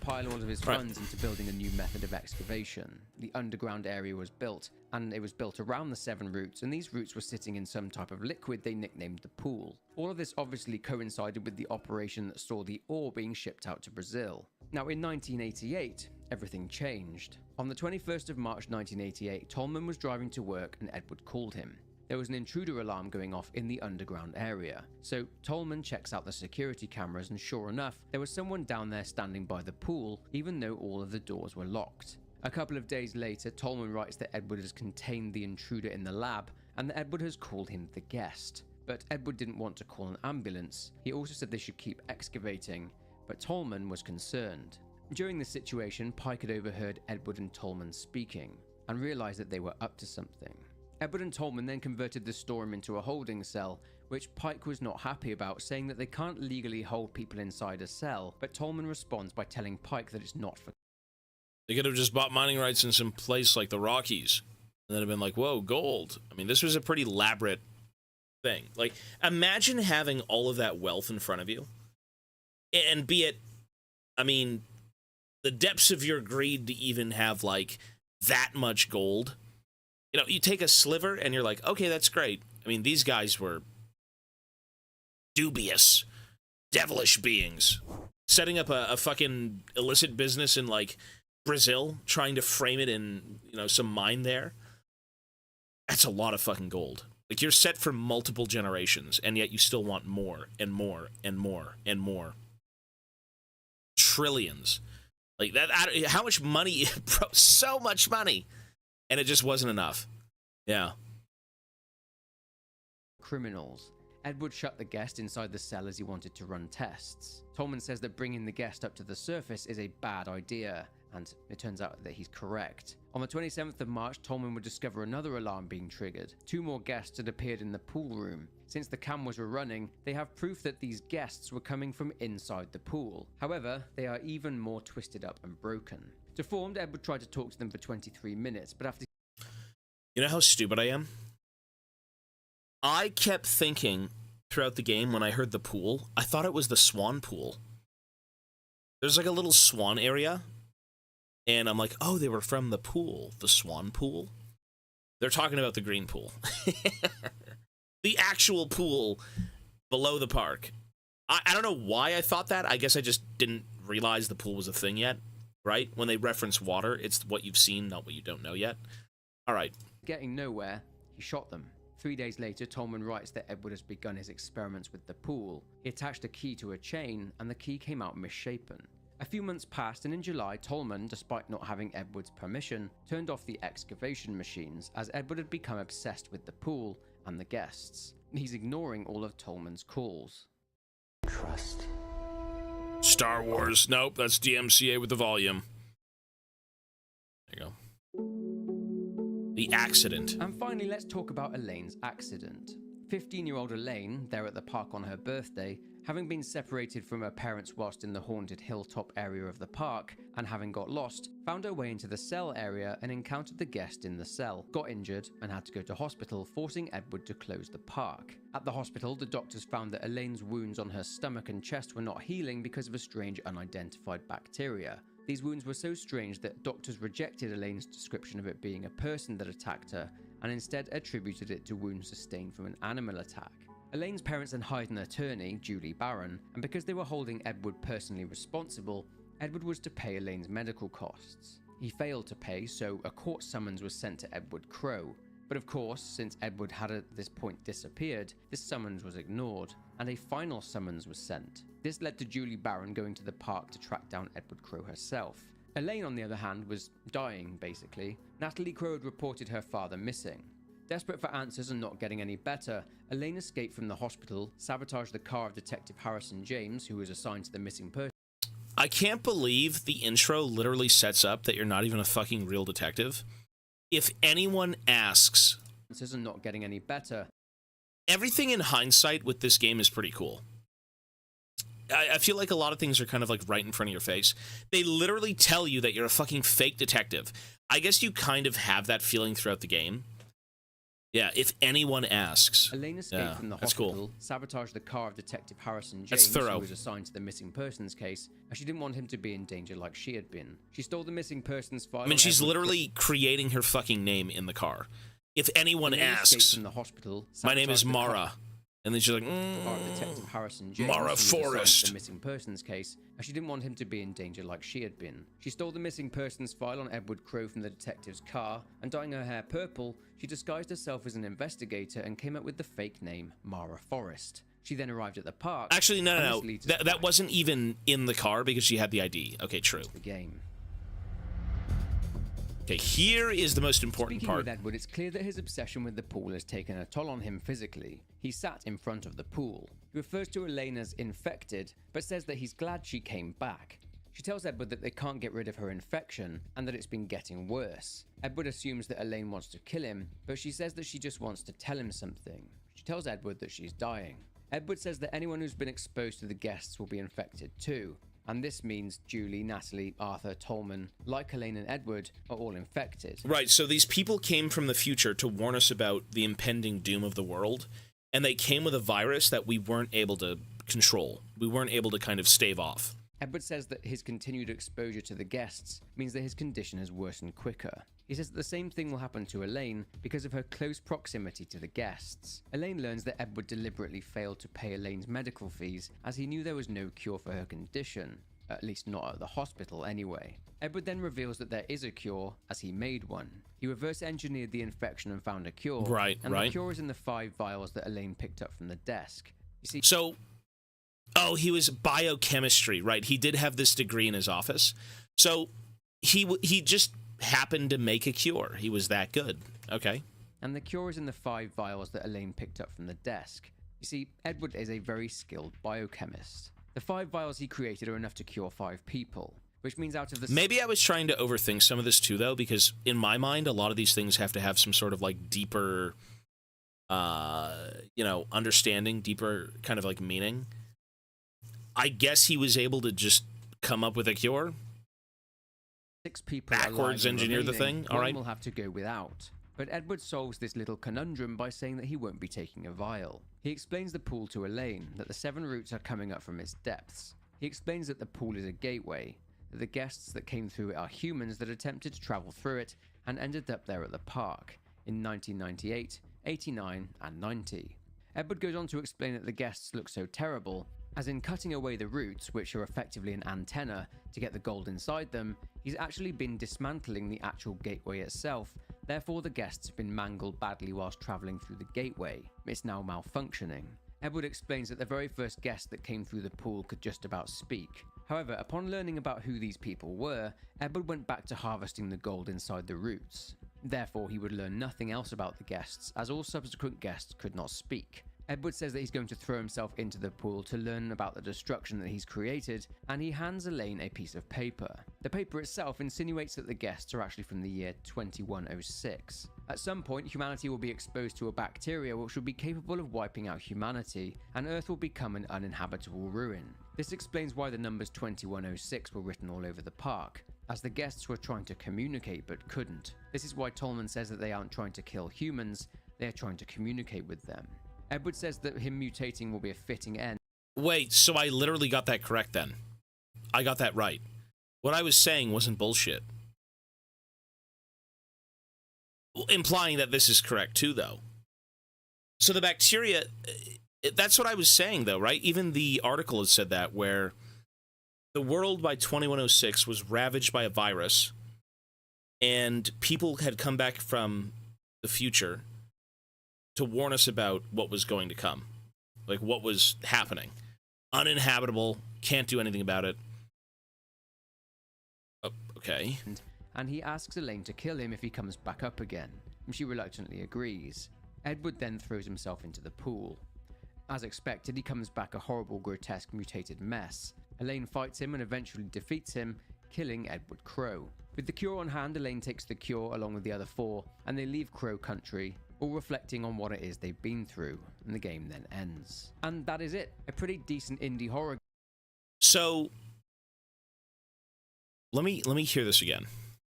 pile all of his Right. funds into building a new method of excavation. The underground area was built, and it was built around the 7 roots, and these roots were sitting in some type of liquid they nicknamed the pool. All of this obviously coincided with the operation that saw the ore being shipped out to Brazil. Now, in 1988, everything changed. On the 21st of March 1988, Tolman was driving to work and Edward called him. There was an intruder alarm going off in the underground area. So Tolman checks out the security cameras and sure enough, there was someone down there standing by the pool, even though all of the doors were locked. A couple of days later, Tolman writes that Edward has contained the intruder in the lab and that Edward has called him the guest. But Edward didn't want to call an ambulance. He also said they should keep excavating, but Tolman was concerned. During this situation, Pike had overheard Edward and Tolman speaking and realized that they were up to something. Edward and Tolman then converted the storeroom into a holding cell, which Pike was not happy about, saying that they can't legally hold people inside a cell, but Tolman responds by telling Pike that it's not for... They could have just bought mining rights in some place like the Rockies and then have been like, whoa, gold. I mean, this was a pretty elaborate thing. Like, imagine having all of that wealth in front of you and be it, I mean, the depths of your greed to even have like that much gold. You know, you take a sliver and you're like, okay, that's great. I mean, these guys were dubious, devilish beings. Setting up a fucking illicit business in, like, Brazil, trying to frame it in, you know, some mine there. That's a lot of fucking gold. Like, you're set for multiple generations, and yet you still want more and more and more and more. Trillions. Like, that, how much money? Bro, so much money. And it just wasn't enough. Yeah. criminals. Edward shut the guest inside the cell as he wanted to run tests. Tolman says that bringing the guest up to the surface is a bad idea, and it turns out that he's correct. On the 27th of March, Tolman would discover another alarm being triggered. 2 more guests had appeared in the pool room. Since the cameras were running, they have proof that these guests were coming from inside the pool. However, they are even more twisted up and broken. Deformed, Edward tried to talk to them for 23 minutes, but after... You know how stupid I am? I kept thinking throughout the game when I heard the pool, I thought it was the swan pool. There's like a little swan area, and I'm like, oh, they were from the pool, the swan pool. They're talking about the green pool. The actual pool below the park. I don't know why I thought that. I guess I just didn't realize the pool was a thing yet, right? When they reference water, it's what you've seen, not what you don't know yet. All right. Getting nowhere, he shot them. 3 days later, Tolman writes that Edward has begun his experiments with the pool. He attached a key to a chain, and the key came out misshapen. A few months passed, and in July, Tolman, despite not having Edward's permission, turned off the excavation machines, as Edward had become obsessed with the pool and the guests. He's ignoring all of Tolman's calls. Trust. Star Wars. Nope, that's DMCA with the volume. There you go. The accident. And finally, let's talk about Elaine's accident. 15-year-old Elaine, there at the park on her birthday, having been separated from her parents whilst in the haunted hilltop area of the park, and having got lost, found her way into the cell area and encountered the guest in the cell, got injured, and had to go to hospital, forcing Edward to close the park. At the hospital, the doctors found that Elaine's wounds on her stomach and chest were not healing because of a strange unidentified bacteria. These wounds were so strange that doctors rejected Elaine's description of it being a person that attacked her, and instead attributed it to wounds sustained from an animal attack. Elaine's parents then hired an attorney, Julie Barron, and because they were holding Edward personally responsible, Edward was to pay Elaine's medical costs. He failed to pay, so a court summons was sent to Edward Crowe. But of course, since Edward had at this point disappeared, this summons was ignored, and a final summons was sent. This led to Julie Barron going to the park to track down Edward Crowe herself. Elaine, on the other hand, was dying, basically. Natalie Crowe had reported her father missing. Desperate for answers and not getting any better, Elaine escaped from the hospital, sabotaged the car of Detective Harrison James, who was assigned to the missing person. I can't believe the intro literally sets up that you're not even a fucking real detective. If anyone asks... Answers and not getting any better. Everything in hindsight with this game is pretty cool. I feel like a lot of things are kind of like right in front of your face. They literally tell you that you're a fucking fake detective. I guess you kind of have that feeling throughout the game. Yeah, if anyone asks. Elaine escaped from the hospital, sabotaged the car of Detective Harrison James, who was assigned to the missing persons case, as she didn't want him to be in danger like she had been. She stole the missing persons file. I mean, she's literally creating her fucking name in the car. If anyone asks, from the hospital, my name is Mara. And then she's like, Detective Harrison James, Mara Forrest. The missing persons case, as she didn't want him to be in danger like she had been. She stole the missing persons file on Edward Crowe from the detective's car, and dyeing her hair purple, she disguised herself as an investigator and came up with the fake name Mara Forrest. She then arrived at the park. Actually, no. That wasn't even in the car because she had the ID. Okay, true. The game. Okay, here is the most important part. Speaking with Edward, it's clear that his obsession with the pool has taken a toll on him physically. He sat in front of the pool. He refers to Elaine as infected, but says that he's glad she came back. She tells Edward that they can't get rid of her infection, and that it's been getting worse. Edward assumes that Elaine wants to kill him, but she says that she just wants to tell him something. She tells Edward that she's dying. Edward says that anyone who's been exposed to the guests will be infected too. And this means Julie, Natalie, Arthur, Tolman, like Elaine and Edward, are all infected. Right, so these people came from the future to warn us about the impending doom of the world, and they came with a virus that we weren't able to control. We weren't able to kind of stave off. Edward says that his continued exposure to the guests means that his condition has worsened quicker. He says that the same thing will happen to Elaine because of her close proximity to the guests. Elaine learns that Edward deliberately failed to pay Elaine's medical fees as he knew there was no cure for her condition, at least not at the hospital anyway. Edward then reveals that there is a cure as he made one. He reverse engineered the infection and found a cure. The cure is in the 5 vials that Elaine picked up from the desk. You see, oh, he was biochemistry, right? He did have this degree in his office. So he just happened to make a cure. He was that good. Okay. And the cure is in the 5 vials that Elaine picked up from the desk. You see, Edward is a very skilled biochemist. The 5 vials he created are enough to cure 5 people, which means out of the... Maybe I was trying to overthink some of this too, though, because in my mind, a lot of these things have to have some sort of like deeper, understanding, deeper kind of like meaning. I guess he was able to just come up with a cure. 6 people backwards engineer the thing. All right, will have to go without. But Edward solves this little conundrum by saying that he won't be taking a vial. He explains the pool to Elaine, that the 7 roots are coming up from its depths. He explains that the pool is a gateway, that the guests that came through it are humans that attempted to travel through it and ended up there at the park in 1998, 89, and 90. Edward goes on to explain that the guests look so terrible, as in cutting away the roots, which are effectively an antenna, to get the gold inside them, he's actually been dismantling the actual gateway itself, therefore the guests have been mangled badly whilst travelling through the gateway. It's now malfunctioning. Edward explains that the very first guest that came through the pool could just about speak. However, upon learning about who these people were, Edward went back to harvesting the gold inside the roots. Therefore, he would learn nothing else about the guests, as all subsequent guests could not speak. Edward says that he's going to throw himself into the pool to learn about the destruction that he's created, and he hands Elaine a piece of paper. The paper itself insinuates that the guests are actually from the year 2106. At some point, humanity will be exposed to a bacteria which will be capable of wiping out humanity, and Earth will become an uninhabitable ruin. This explains why the numbers 2106 were written all over the park, as the guests were trying to communicate but couldn't. This is why Tolman says that they aren't trying to kill humans, they are trying to communicate with them. Edward says that him mutating will be a fitting end. Wait, so I literally got that correct then. I got that right. What I was saying wasn't bullshit. Implying that this is correct too, though. So the bacteria, that's what I was saying, though, right? Even the article had said that, where the world by 2106 was ravaged by a virus, and people had come back from the future to warn us about what was going to come. Like, what was happening. Uninhabitable, can't do anything about it. Oh, okay. And he asks Elaine to kill him if he comes back up again, and she reluctantly agrees. Edward then throws himself into the pool. As expected, he comes back a horrible, grotesque, mutated mess. Elaine fights him and eventually defeats him, killing Edward Crow. With the cure on hand, Elaine takes the cure along with the other four, and they leave Crow Country, all reflecting on what it is they've been through, and the game then ends. And that is it. A pretty decent indie horror. So, let me hear this again.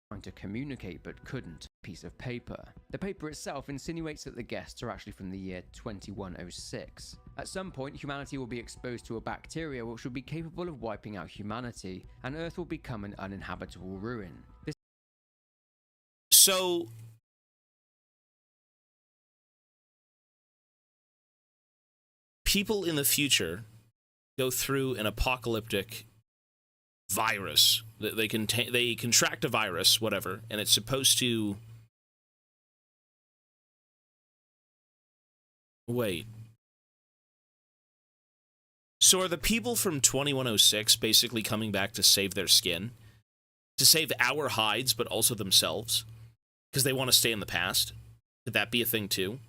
Trying to communicate but couldn't. Piece of paper. The paper itself insinuates that the guests are actually from the year 2106. At some point, humanity will be exposed to a bacteria which will be capable of wiping out humanity, and Earth will become an uninhabitable ruin. So, people in the future go through an apocalyptic virus. They contract a virus, whatever, and it's supposed to... Wait. So are the people from 2106 basically coming back to save their skin? To save our hides, but also themselves? Because they want to stay in the past? Could that be a thing too?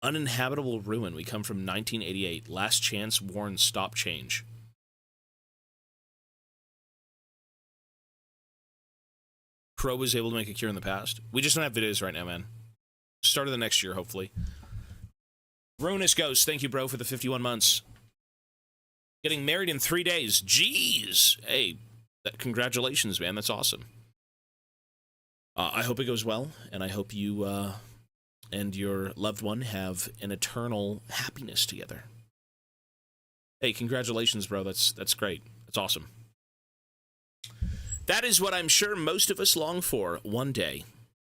Uninhabitable ruin. We come from 1988. Last chance warns stop change. Crow was able to make a cure in the past. We just don't have videos right now, man. Start of the next year, hopefully. Ruinous Ghost, thank you, bro, for the 51 months. Getting married in 3 days. Jeez. Hey, congratulations, man. That's awesome. I hope it goes well, and I hope you and your loved one have an eternal happiness together. Hey, congratulations, bro. That's great. That's awesome. That is what I'm sure most of us long for one day.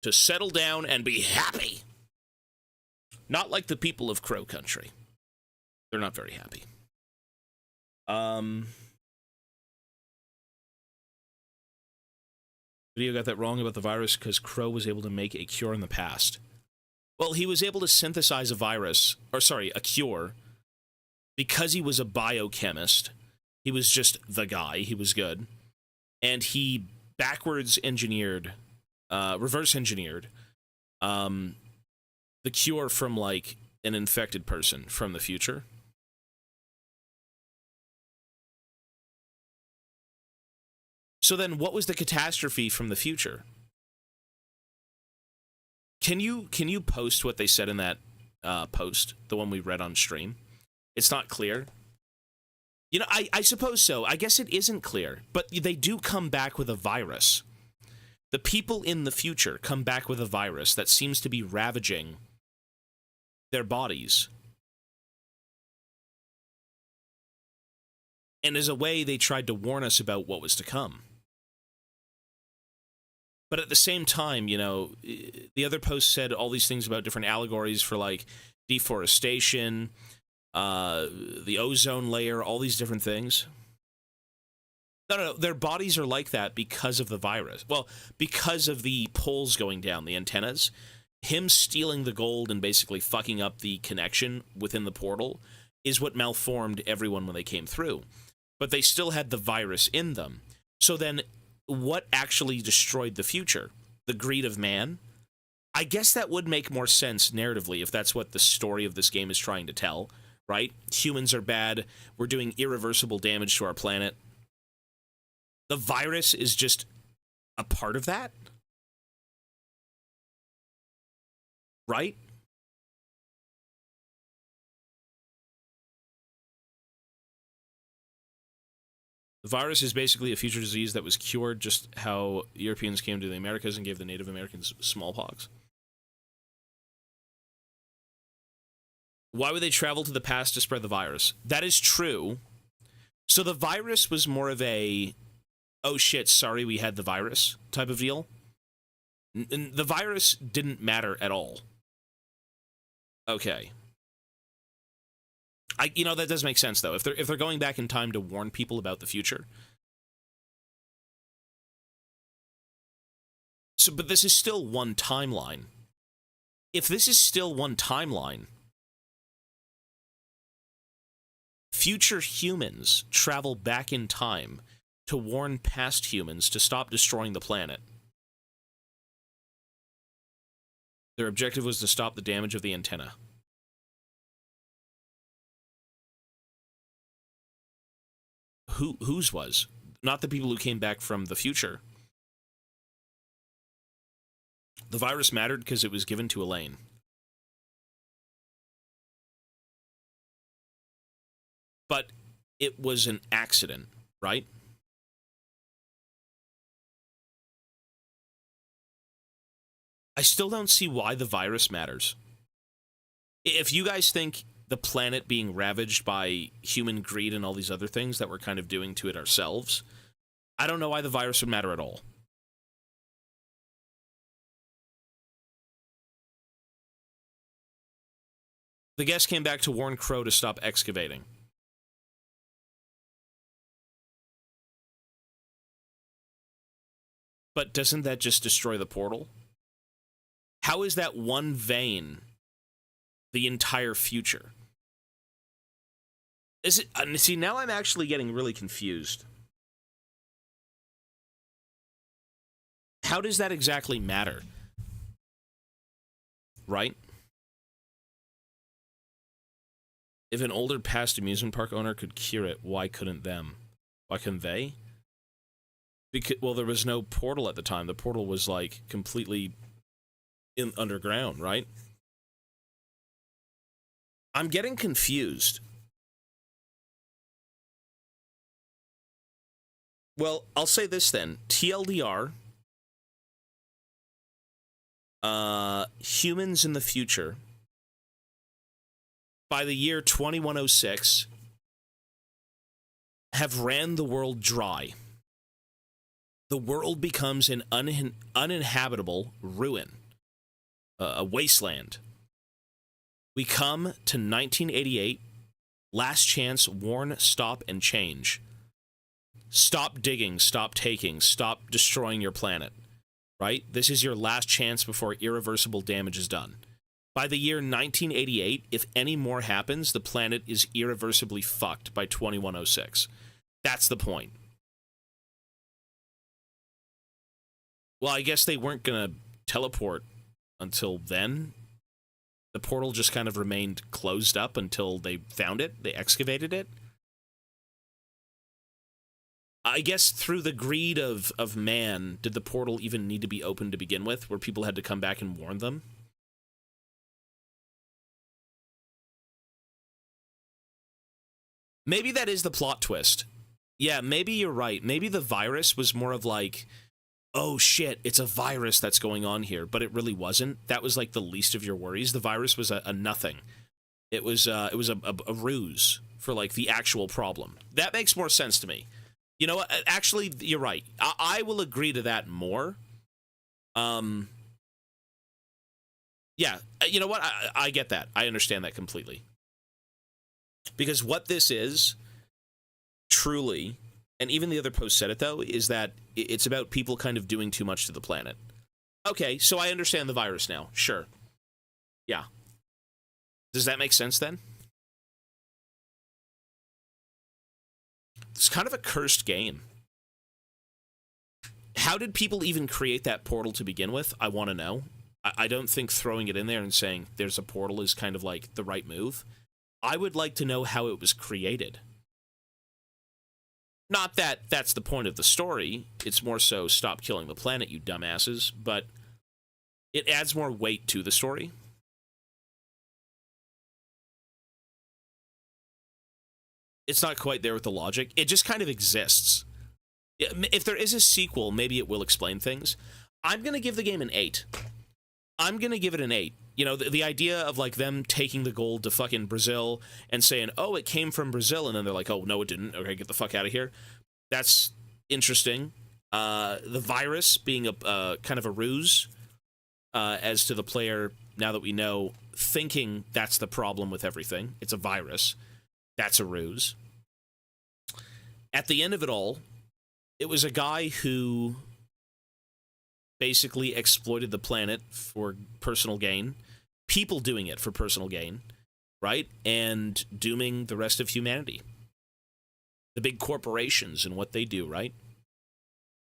To settle down and be happy. Not like the people of Crow Country. They're not very happy. Video got that wrong about the virus because Crow was able to make a cure in the past. Well, he was able to synthesize a virus, a cure, because he was a biochemist. He was just the guy. He was good. And he reverse engineered, the cure from, like, an infected person from the future. So then, what was the catastrophe from the future? Can you post what they said in that post, the one we read on stream? It's not clear. You know, I suppose so. I guess it isn't clear, but they do come back with a virus. The people in the future come back with a virus that seems to be ravaging their bodies. And as a way, they tried to warn us about what was to come. But at the same time, you know, the other post said all these things about different allegories for, like, deforestation, the ozone layer, all these different things. No, their bodies are like that because of the virus. Well, because of the poles going down, the antennas. Him stealing the gold and basically fucking up the connection within the portal is what malformed everyone when they came through. But they still had the virus in them. So then, what actually destroyed the future? The greed of man? I guess that would make more sense narratively if that's what the story of this game is trying to tell, right? Humans are bad. We're doing irreversible damage to our planet. The virus is just a part of that? Right? The virus is basically a future disease that was cured, just how Europeans came to the Americas and gave the Native Americans smallpox. Why would they travel to the past to spread the virus? That is true. So the virus was more of a, oh shit, sorry we had the virus type of deal. The virus didn't matter at all. Okay. That does make sense though. If they're going back in time to warn people about the future. So, but this is still one timeline. If this is still one timeline, future humans travel back in time to warn past humans to stop destroying the planet. Their objective was to stop the damage of the antenna. Whose was? Not the people who came back from the future. The virus mattered because it was given to Elaine. But it was an accident, right? I still don't see why the virus matters. If you guys think the planet being ravaged by human greed and all these other things that we're kind of doing to it ourselves, I don't know why the virus would matter at all. The guest came back to warn Crow to stop excavating. But doesn't that just destroy the portal? How is that one vein the entire future? Is it? See, now I'm actually getting really confused. How does that exactly matter? Right? If an older past amusement park owner could cure it, why couldn't them? Why couldn't they? Because, well, there was no portal at the time. The portal was, like, completely underground, right? I'm getting confused. Well, I'll say this then. TLDR, humans in the future, by the year 2106, have ran the world dry. The world becomes an uninhabitable ruin, a wasteland. We come to 1988, last chance, warn, stop, and change. Stop digging, stop taking, stop destroying your planet, right? This is your last chance before irreversible damage is done. By the year 1988, if any more happens, the planet is irreversibly fucked by 2106. That's the point. Well, I guess they weren't going to teleport until then. The portal just kind of remained closed up until they found it. They excavated it. I guess through the greed of man, did the portal even need to be opened to begin with, where people had to come back and warn them? Maybe that is the plot twist. Yeah, maybe you're right. Maybe the virus was more of like, oh shit, it's a virus that's going on here, but it really wasn't. That was like the least of your worries. The virus was a nothing. It was a ruse for like the actual problem. That makes more sense to me. You know what? Actually, you're right. I will agree to that more. Yeah, you know what? I get that. I understand that completely. Because what this is, truly, and even the other post said it, though, is that it's about people kind of doing too much to the planet. Okay, so I understand the virus now. Sure. Yeah. Does that make sense, then? It's kind of a cursed game. How did people even create that portal to begin with? I want to know. I don't think throwing it in there and saying there's a portal is kind of like the right move. I would like to know how it was created. Not that that's the point of the story. It's more so stop killing the planet, you dumbasses. But it adds more weight to the story. It's not quite there with the logic. It just kind of exists. If there is a sequel, maybe it will explain things. I'm going to give the game an 8. I'm going to give it an 8. You know, the idea of, like, them taking the gold to fucking Brazil and saying, oh, it came from Brazil, and then they're like, oh, no, it didn't. Okay, get the fuck out of here. That's interesting. The virus being a kind of a ruse as to the player, now that we know, thinking that's the problem with everything. It's a virus. That's a ruse. At the end of it all, it was a guy who basically exploited the planet for personal gain, people doing it for personal gain, right? And dooming the rest of humanity. The big corporations and what they do, right?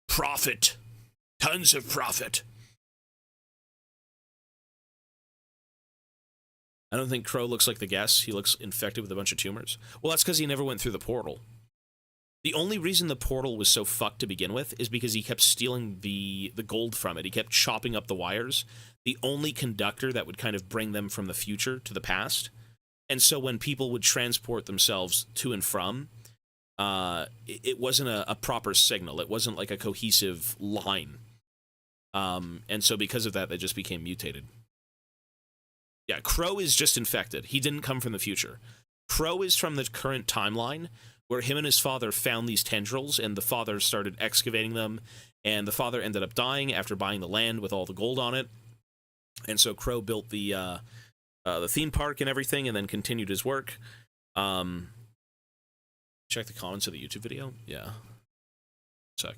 Profit. Tons of profit. I don't think Crow looks like the guess. He looks infected with a bunch of tumors. Well, that's because he never went through the portal. The only reason the portal was so fucked to begin with is because he kept stealing the gold from it. He kept chopping up the wires. The only conductor that would kind of bring them from the future to the past. And so when people would transport themselves to and from, it wasn't a proper signal. It wasn't like a cohesive line. And so because of that, they just became mutated. Yeah, Crow is just infected. He didn't come from the future. Crow is from the current timeline, where him and his father found these tendrils, and the father started excavating them, and the father ended up dying after buying the land with all the gold on it. And so Crow built the theme park and everything, and then continued his work. Check the comments of the YouTube video. Yeah. Sec.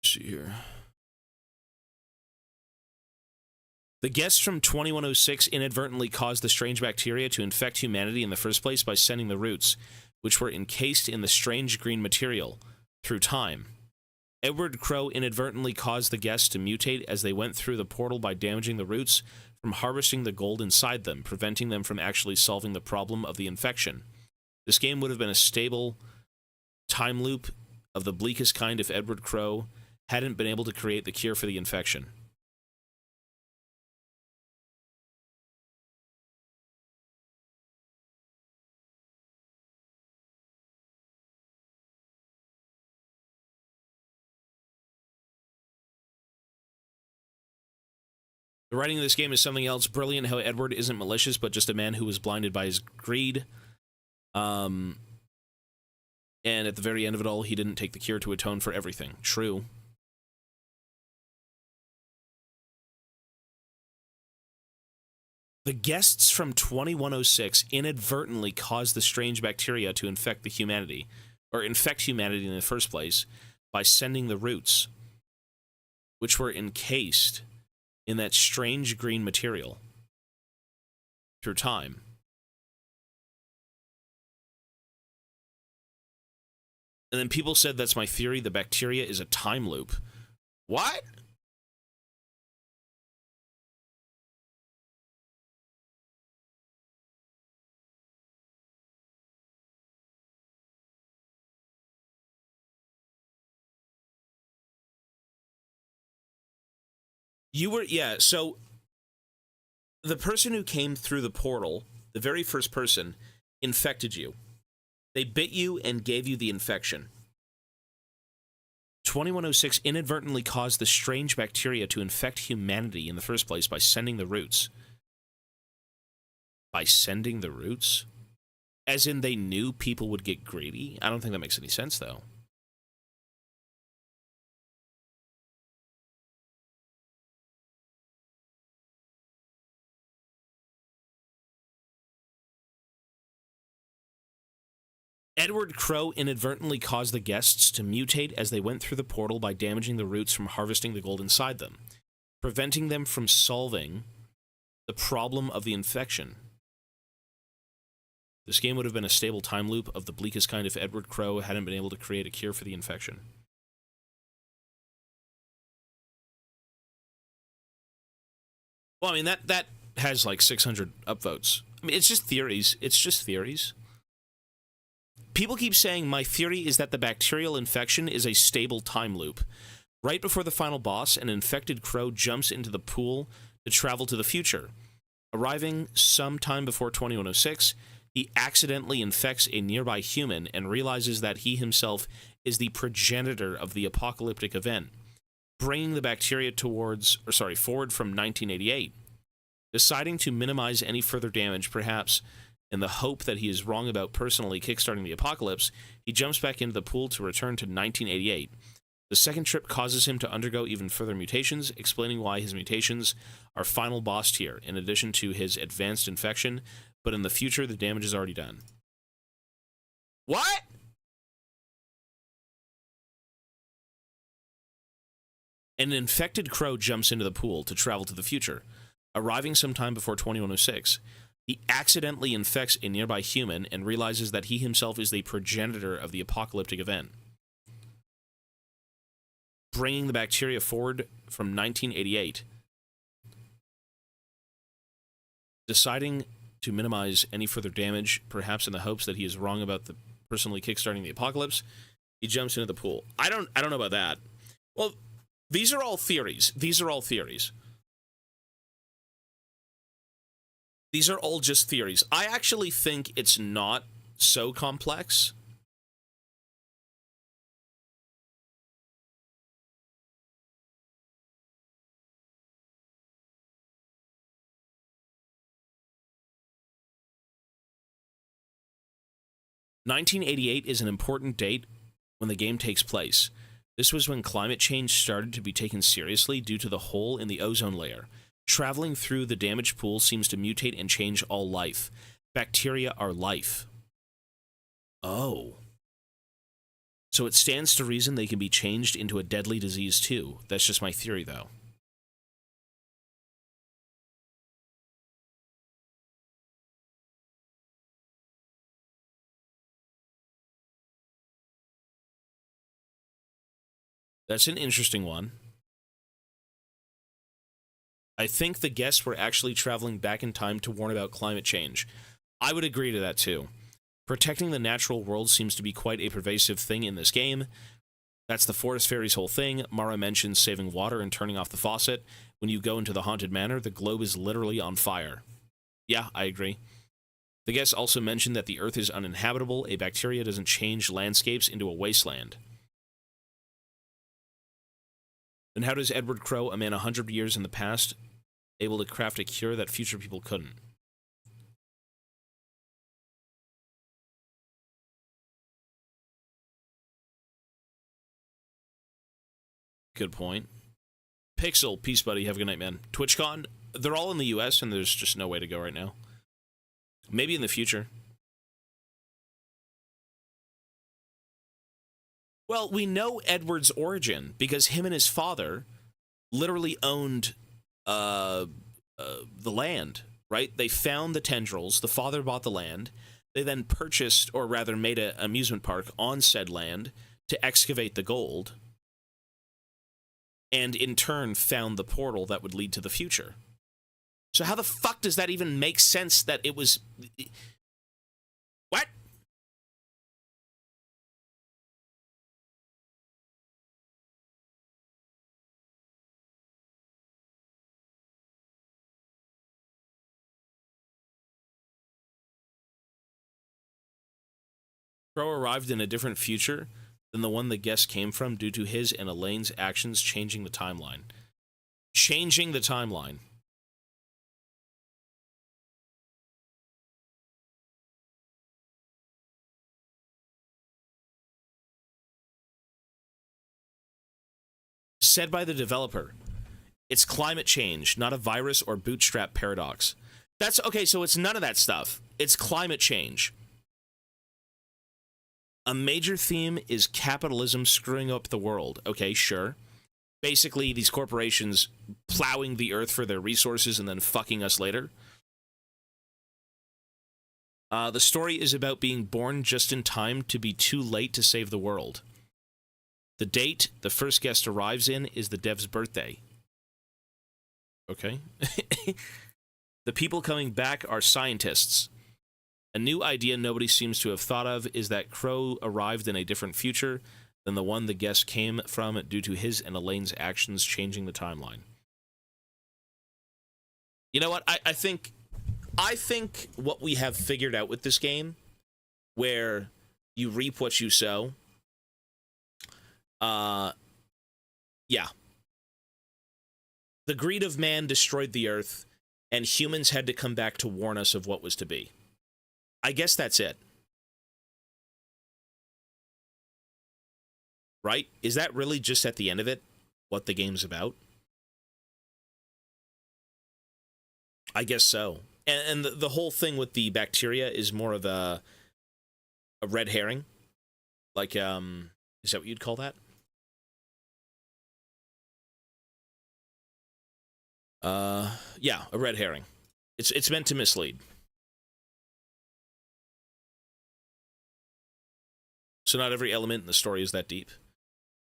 See here. The guests from 2106 inadvertently caused the strange bacteria to infect humanity in the first place by sending the roots, which were encased in the strange green material, through time. Edward Crow inadvertently caused the guests to mutate as they went through the portal by damaging the roots from harvesting the gold inside them, preventing them from actually solving the problem of the infection. This game would have been a stable time loop of the bleakest kind if Edward Crow hadn't been able to create the cure for the infection. The writing of this game is something else. Brilliant how Edward isn't malicious, but just a man who was blinded by his greed. And at the very end of it all, he didn't take the cure to atone for everything. True. The guests from 2106 inadvertently caused the strange bacteria to infect the humanity, or infect humanity in the first place, by sending the roots, which were encased in that strange green material through time. And then people said that's my theory, the bacteria is a time loop. What? You were, yeah, so the person who came through the portal, the very first person, infected you. They bit you and gave you the infection. 2106 inadvertently caused the strange bacteria to infect humanity in the first place by sending the roots. By sending the roots? As in they knew people would get greedy? I don't think that makes any sense, though. Edward Crow inadvertently caused the guests to mutate as they went through the portal by damaging the roots from harvesting the gold inside them, preventing them from solving the problem of the infection. This game would have been a stable time loop of the bleakest kind if Edward Crow hadn't been able to create a cure for the infection. Well, I mean, that has like 600 upvotes. I mean, it's just theories. It's just theories. People keep saying my theory is that the bacterial infection is a stable time loop. Right before the final boss, an infected crow jumps into the pool to travel to the future. Arriving sometime before 2106, he accidentally infects a nearby human and realizes that he himself is the progenitor of the apocalyptic event, bringing the bacteria forward from 1988. Deciding to minimize any further damage, perhaps in the hope that he is wrong about personally kickstarting the apocalypse, he jumps back into the pool to return to 1988. The second trip causes him to undergo even further mutations, explaining why his mutations are final boss tier, in addition to his advanced infection, but in the future, the damage is already done. What? An infected crow jumps into the pool to travel to the future. Arriving sometime before 2106, he accidentally infects a nearby human and realizes that he himself is the progenitor of the apocalyptic event, bringing the bacteria forward from 1988. Deciding to minimize any further damage, perhaps in the hopes that he is wrong about the personally kickstarting the apocalypse, he jumps into the pool. I don't know about that. Well, these are all theories. These are all theories. These are all just theories. I actually think it's not so complex. (1988) is an important date when the game takes place. This was when climate change started to be taken seriously due to the hole in the ozone layer. Traveling through the damaged pool seems to mutate and change all life. Bacteria are life. Oh. So it stands to reason they can be changed into a deadly disease too. That's just my theory, though. That's an interesting one. I think the guests were actually traveling back in time to warn about climate change. I would agree to that too. Protecting the natural world seems to be quite a pervasive thing in this game. That's the Forest Fairy's whole thing. Mara mentions saving water and turning off the faucet. When you go into the haunted manor, the globe is literally on fire. Yeah, I agree. The guests also mentioned that the Earth is uninhabitable. A bacteria doesn't change landscapes into a wasteland. Then how does Edward Crowe, a man 100 years in the past, able to craft a cure that future people couldn't? Good point. Pixel, peace buddy, have a good night, man. TwitchCon, they're all in the US and there's just no way to go right now. Maybe in the future. Well, we know Edward's origin because him and his father literally owned the land, right? They found the tendrils. The father bought the land. They then purchased, or rather made an amusement park on said land to excavate the gold, and in turn found the portal that would lead to the future. So how the fuck does that even make sense that it was... What? Crow arrived in a different future than the one the guest came from due to his and Elaine's actions changing the timeline. Changing the timeline. Said by the developer, it's climate change, not a virus or bootstrap paradox. That's okay, so it's none of that stuff. It's climate change. A major theme is capitalism screwing up the world. Okay, sure. Basically, these corporations plowing the earth for their resources and then fucking us later. The story is about being born just in time to be too late to save the world. The date the first guest arrives in is the dev's birthday. Okay. The people coming back are scientists. A new idea nobody seems to have thought of is that Crow arrived in a different future than the one the guest came from due to his and Elaine's actions changing the timeline. You know what? I think what we have figured out with this game, where you reap what you sow, yeah. The greed of man destroyed the earth, and humans had to come back to warn us of what was to be. I guess that's it. Right? Is that really just at the end of it what the game's about? I guess so. And the whole thing with the bacteria is more of a red herring. Like, is that what you'd call that? Yeah, a red herring. It's meant to mislead. So not every element in the story is that deep.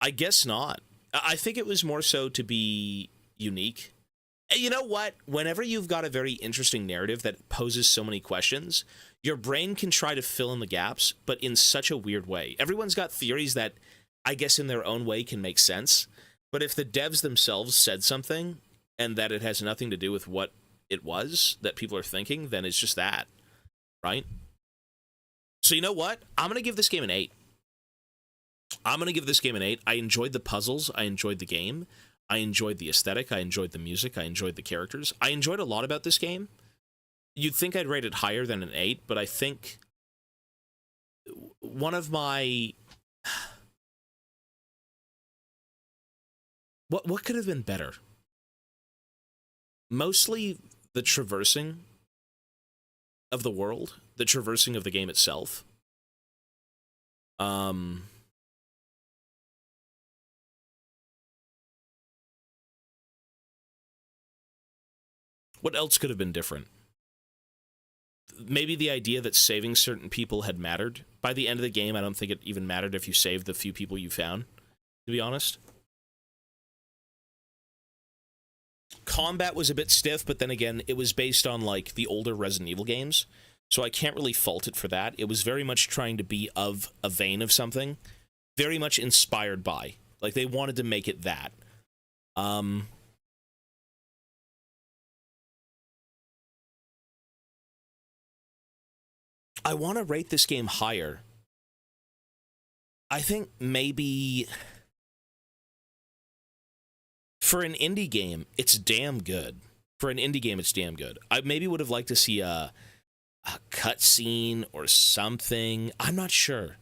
I guess not. I think it was more so to be unique. And you know what? Whenever you've got a very interesting narrative that poses so many questions, your brain can try to fill in the gaps, but in such a weird way. Everyone's got theories that, I guess in their own way, can make sense. But if the devs themselves said something, and that it has nothing to do with what it was that people are thinking, then it's just that. Right? So you know what? I'm going to give this game an 8. I'm going to give this game an 8. I enjoyed the puzzles. I enjoyed the game. I enjoyed the aesthetic. I enjoyed the music. I enjoyed the characters. I enjoyed a lot about this game. You'd think I'd rate it higher than an 8, but I think one of my... What could have been better? Mostly the traversing of the world, the traversing of the game itself. What else could have been different? Maybe the idea that saving certain people had mattered. By the end of the game, I don't think it even mattered if you saved the few people you found, to be honest. Combat was a bit stiff, but then again, it was based on, like, the older Resident Evil games, so I can't really fault it for that. It was very much trying to be of a vein of something, very much inspired by. Like, they wanted to make it that. I want to rate this game higher. I think maybe... For an indie game, it's damn good. I maybe would have liked to see a cutscene or something. I'm not sure.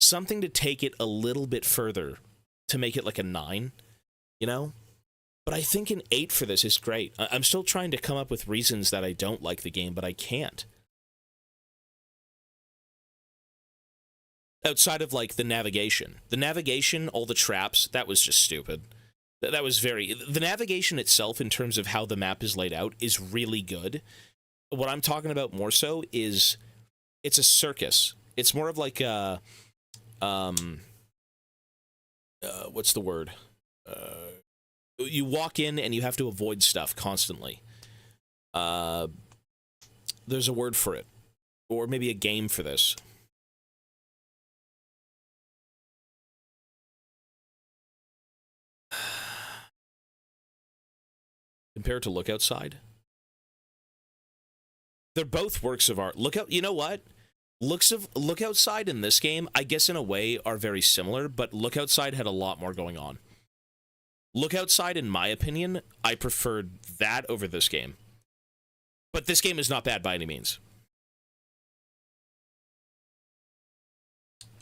Something to take it a little bit further to make it like a 9, you know? But I think an 8 for this is great. I'm still trying to come up with reasons that I don't like the game, but I can't. Outside of, like, the navigation. The navigation, all the traps, that was just stupid. That was very... The navigation itself, in terms of how the map is laid out, is really good. What I'm talking about more so is... It's a circus. It's more of like a... what's the word? You walk in and you have to avoid stuff constantly. There's a word for it. Or maybe a game for this. Compared to Look Outside? They're both works of art. You know what? Look Outside in this game, I guess in a way, are very similar, but Look Outside had a lot more going on. Look Outside, in my opinion, I preferred that over this game. But this game is not bad by any means.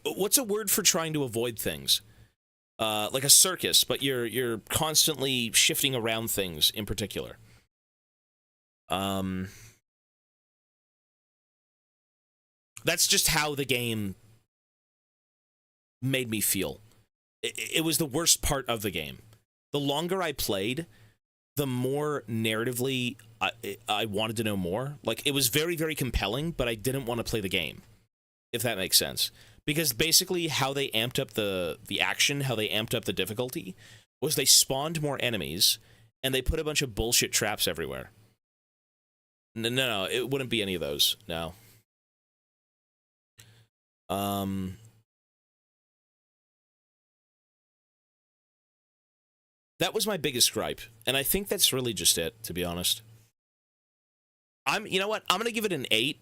What's a word for trying to avoid things? Like a circus, but you're constantly shifting around things in particular. That's just how the game made me feel. It was the worst part of the game. The longer I played, the more narratively I wanted to know more. Like, it was very, very compelling, but I didn't want to play the game, if that makes sense. Because basically how they amped up the action, how they amped up the difficulty, was they spawned more enemies, and they put a bunch of bullshit traps everywhere. No, it wouldn't be any of those. No. That was my biggest gripe, and I think that's really just it, to be honest. You know what? I'm gonna give it an 8.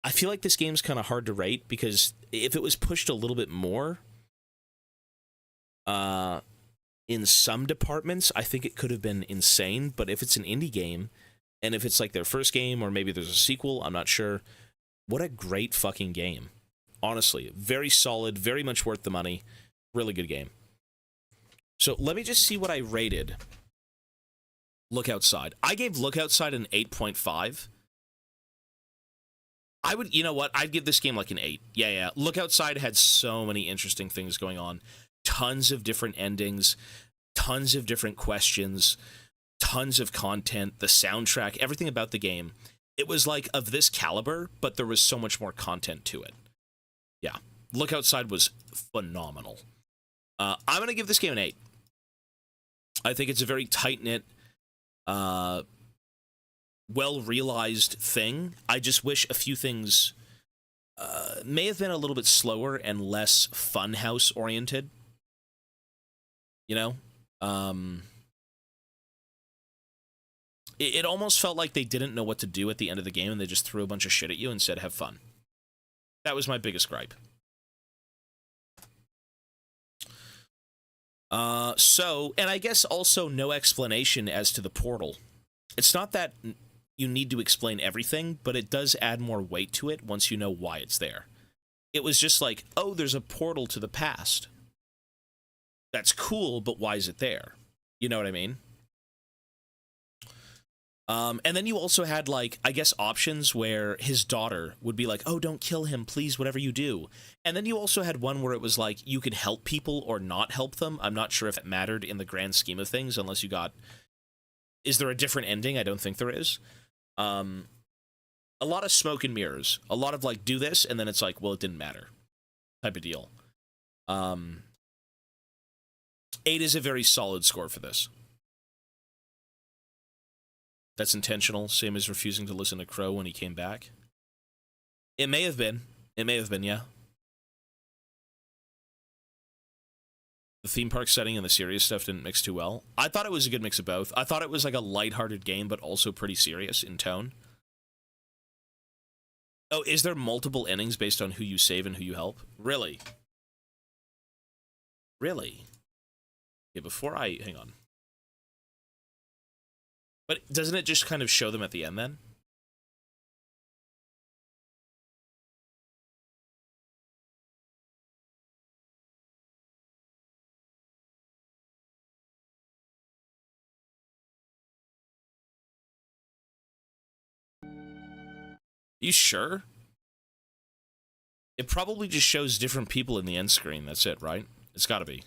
I feel like this game's kind of hard to rate because if it was pushed a little bit more, in some departments, I think it could have been insane. But if it's an indie game, and if it's like their first game, or maybe there's a sequel, I'm not sure. What a great fucking game. Honestly, very solid, very much worth the money. Really good game. So let me just see what I rated Look Outside. I gave Look Outside an 8.5. You know what? I'd give this game like an 8. Yeah. Look Outside had so many interesting things going on. Tons of different endings, tons of different questions, tons of content, the soundtrack, everything about the game. It was like of this caliber, but there was so much more content to it. Yeah. Look Outside was phenomenal. I'm going to give this game an 8. I think it's a very tight-knit, well-realized thing. I just wish a few things may have been a little bit slower and less funhouse-oriented. You know? It almost felt like they didn't know what to do at the end of the game, and they just threw a bunch of shit at you and said, have fun. That was my biggest gripe. And I guess also no explanation as to the portal. It's not that you need to explain everything, but it does add more weight to it once you know why it's there. It was just like, oh, there's a portal to the past. That's cool, but why is it there? You know what I mean? And then you also had, like, I guess options where his daughter would be like, oh, don't kill him, please, whatever you do. And then you also had one where it was like, you could help people or not help them. I'm not sure if it mattered in the grand scheme of things, unless you got... Is there a different ending? I don't think there is. A lot of smoke and mirrors. A lot of, like, do this, and then it's like, well, it didn't matter. Type of deal. 8 is a very solid score for this. That's intentional, same as refusing to listen to Crow when he came back. It may have been. It may have been, yeah. The theme park setting and the serious stuff didn't mix too well. I thought it was a good mix of both. I thought it was like a lighthearted game, but also pretty serious in tone. Oh, is there multiple endings based on who you save and who you help? Really? Really? Okay, before I... Hang on. But doesn't it just kind of show them at the end, then? You sure? It probably just shows different people in the end screen. That's it, right? It's gotta be.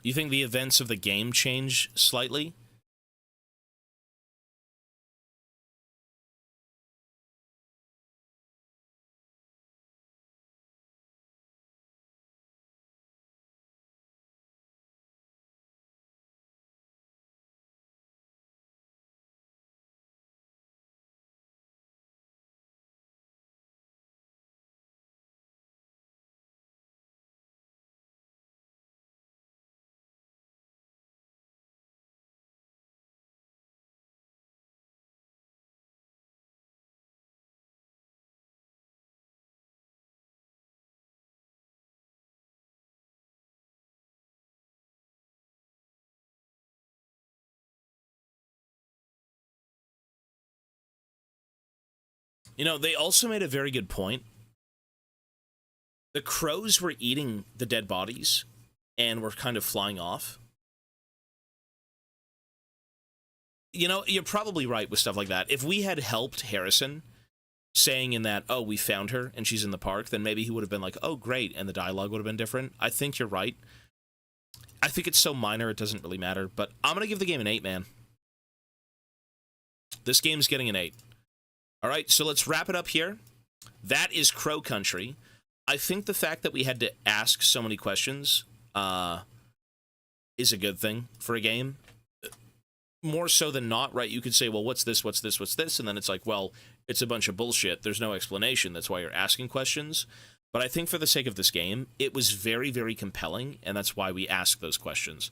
You think the events of the game change slightly? You know, they also made a very good point. The crows were eating the dead bodies and were kind of flying off. You know, you're probably right with stuff like that. If we had helped Harrison, saying in that, oh, we found her and she's in the park, then maybe he would have been like, oh, great, and the dialogue would have been different. I think you're right. I think it's so minor it doesn't really matter, but I'm going to give the game an 8, man. This game's getting an 8. All right, so let's wrap it up here. That is Crow Country. I think the fact that we had to ask so many questions is a good thing for a game. More so than not, right? You could say, well, what's this, what's this, what's this? And then it's like, well, it's a bunch of bullshit. There's no explanation. That's why you're asking questions. But I think for the sake of this game, it was very, very compelling, and that's why we asked those questions.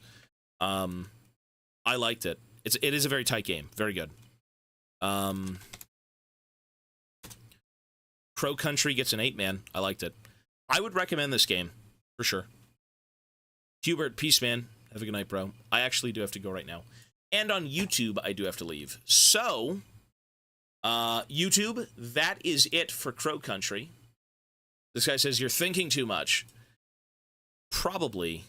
I liked it. It is a very tight game. Very good. Crow Country gets an 8, man. I liked it. I would recommend this game, for sure. Hubert, peace, man. Have a good night, bro. I actually do have to go right now. And on YouTube, I do have to leave. So, YouTube, that is it for Crow Country. This guy says, you're thinking too much. Probably.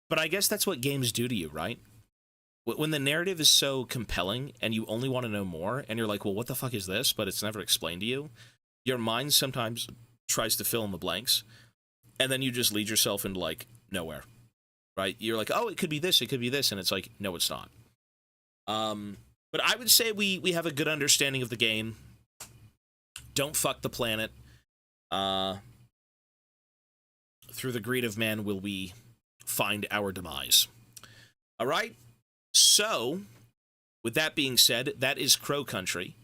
But I guess that's what games do to you, right? When the narrative is so compelling and you only want to know more, and you're like, well, what the fuck is this? But it's never explained to you. Your mind sometimes tries to fill in the blanks, and then you just lead yourself into, like, nowhere. Right? You're like, oh, it could be this, and it's like, no, it's not. But I would say we have a good understanding of the game. Don't fuck the planet. Through the greed of man will we find our demise. All right? So, with that being said, that is Crow Country.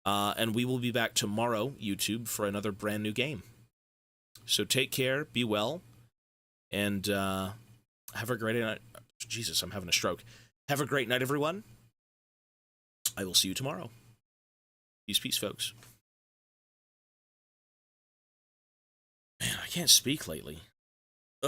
And we will be back tomorrow, YouTube, for another brand new game. So take care, be well, and have a great night. Jesus, I'm having a stroke. Have a great night, everyone. I will see you tomorrow. Peace, peace, folks. Man, I can't speak lately.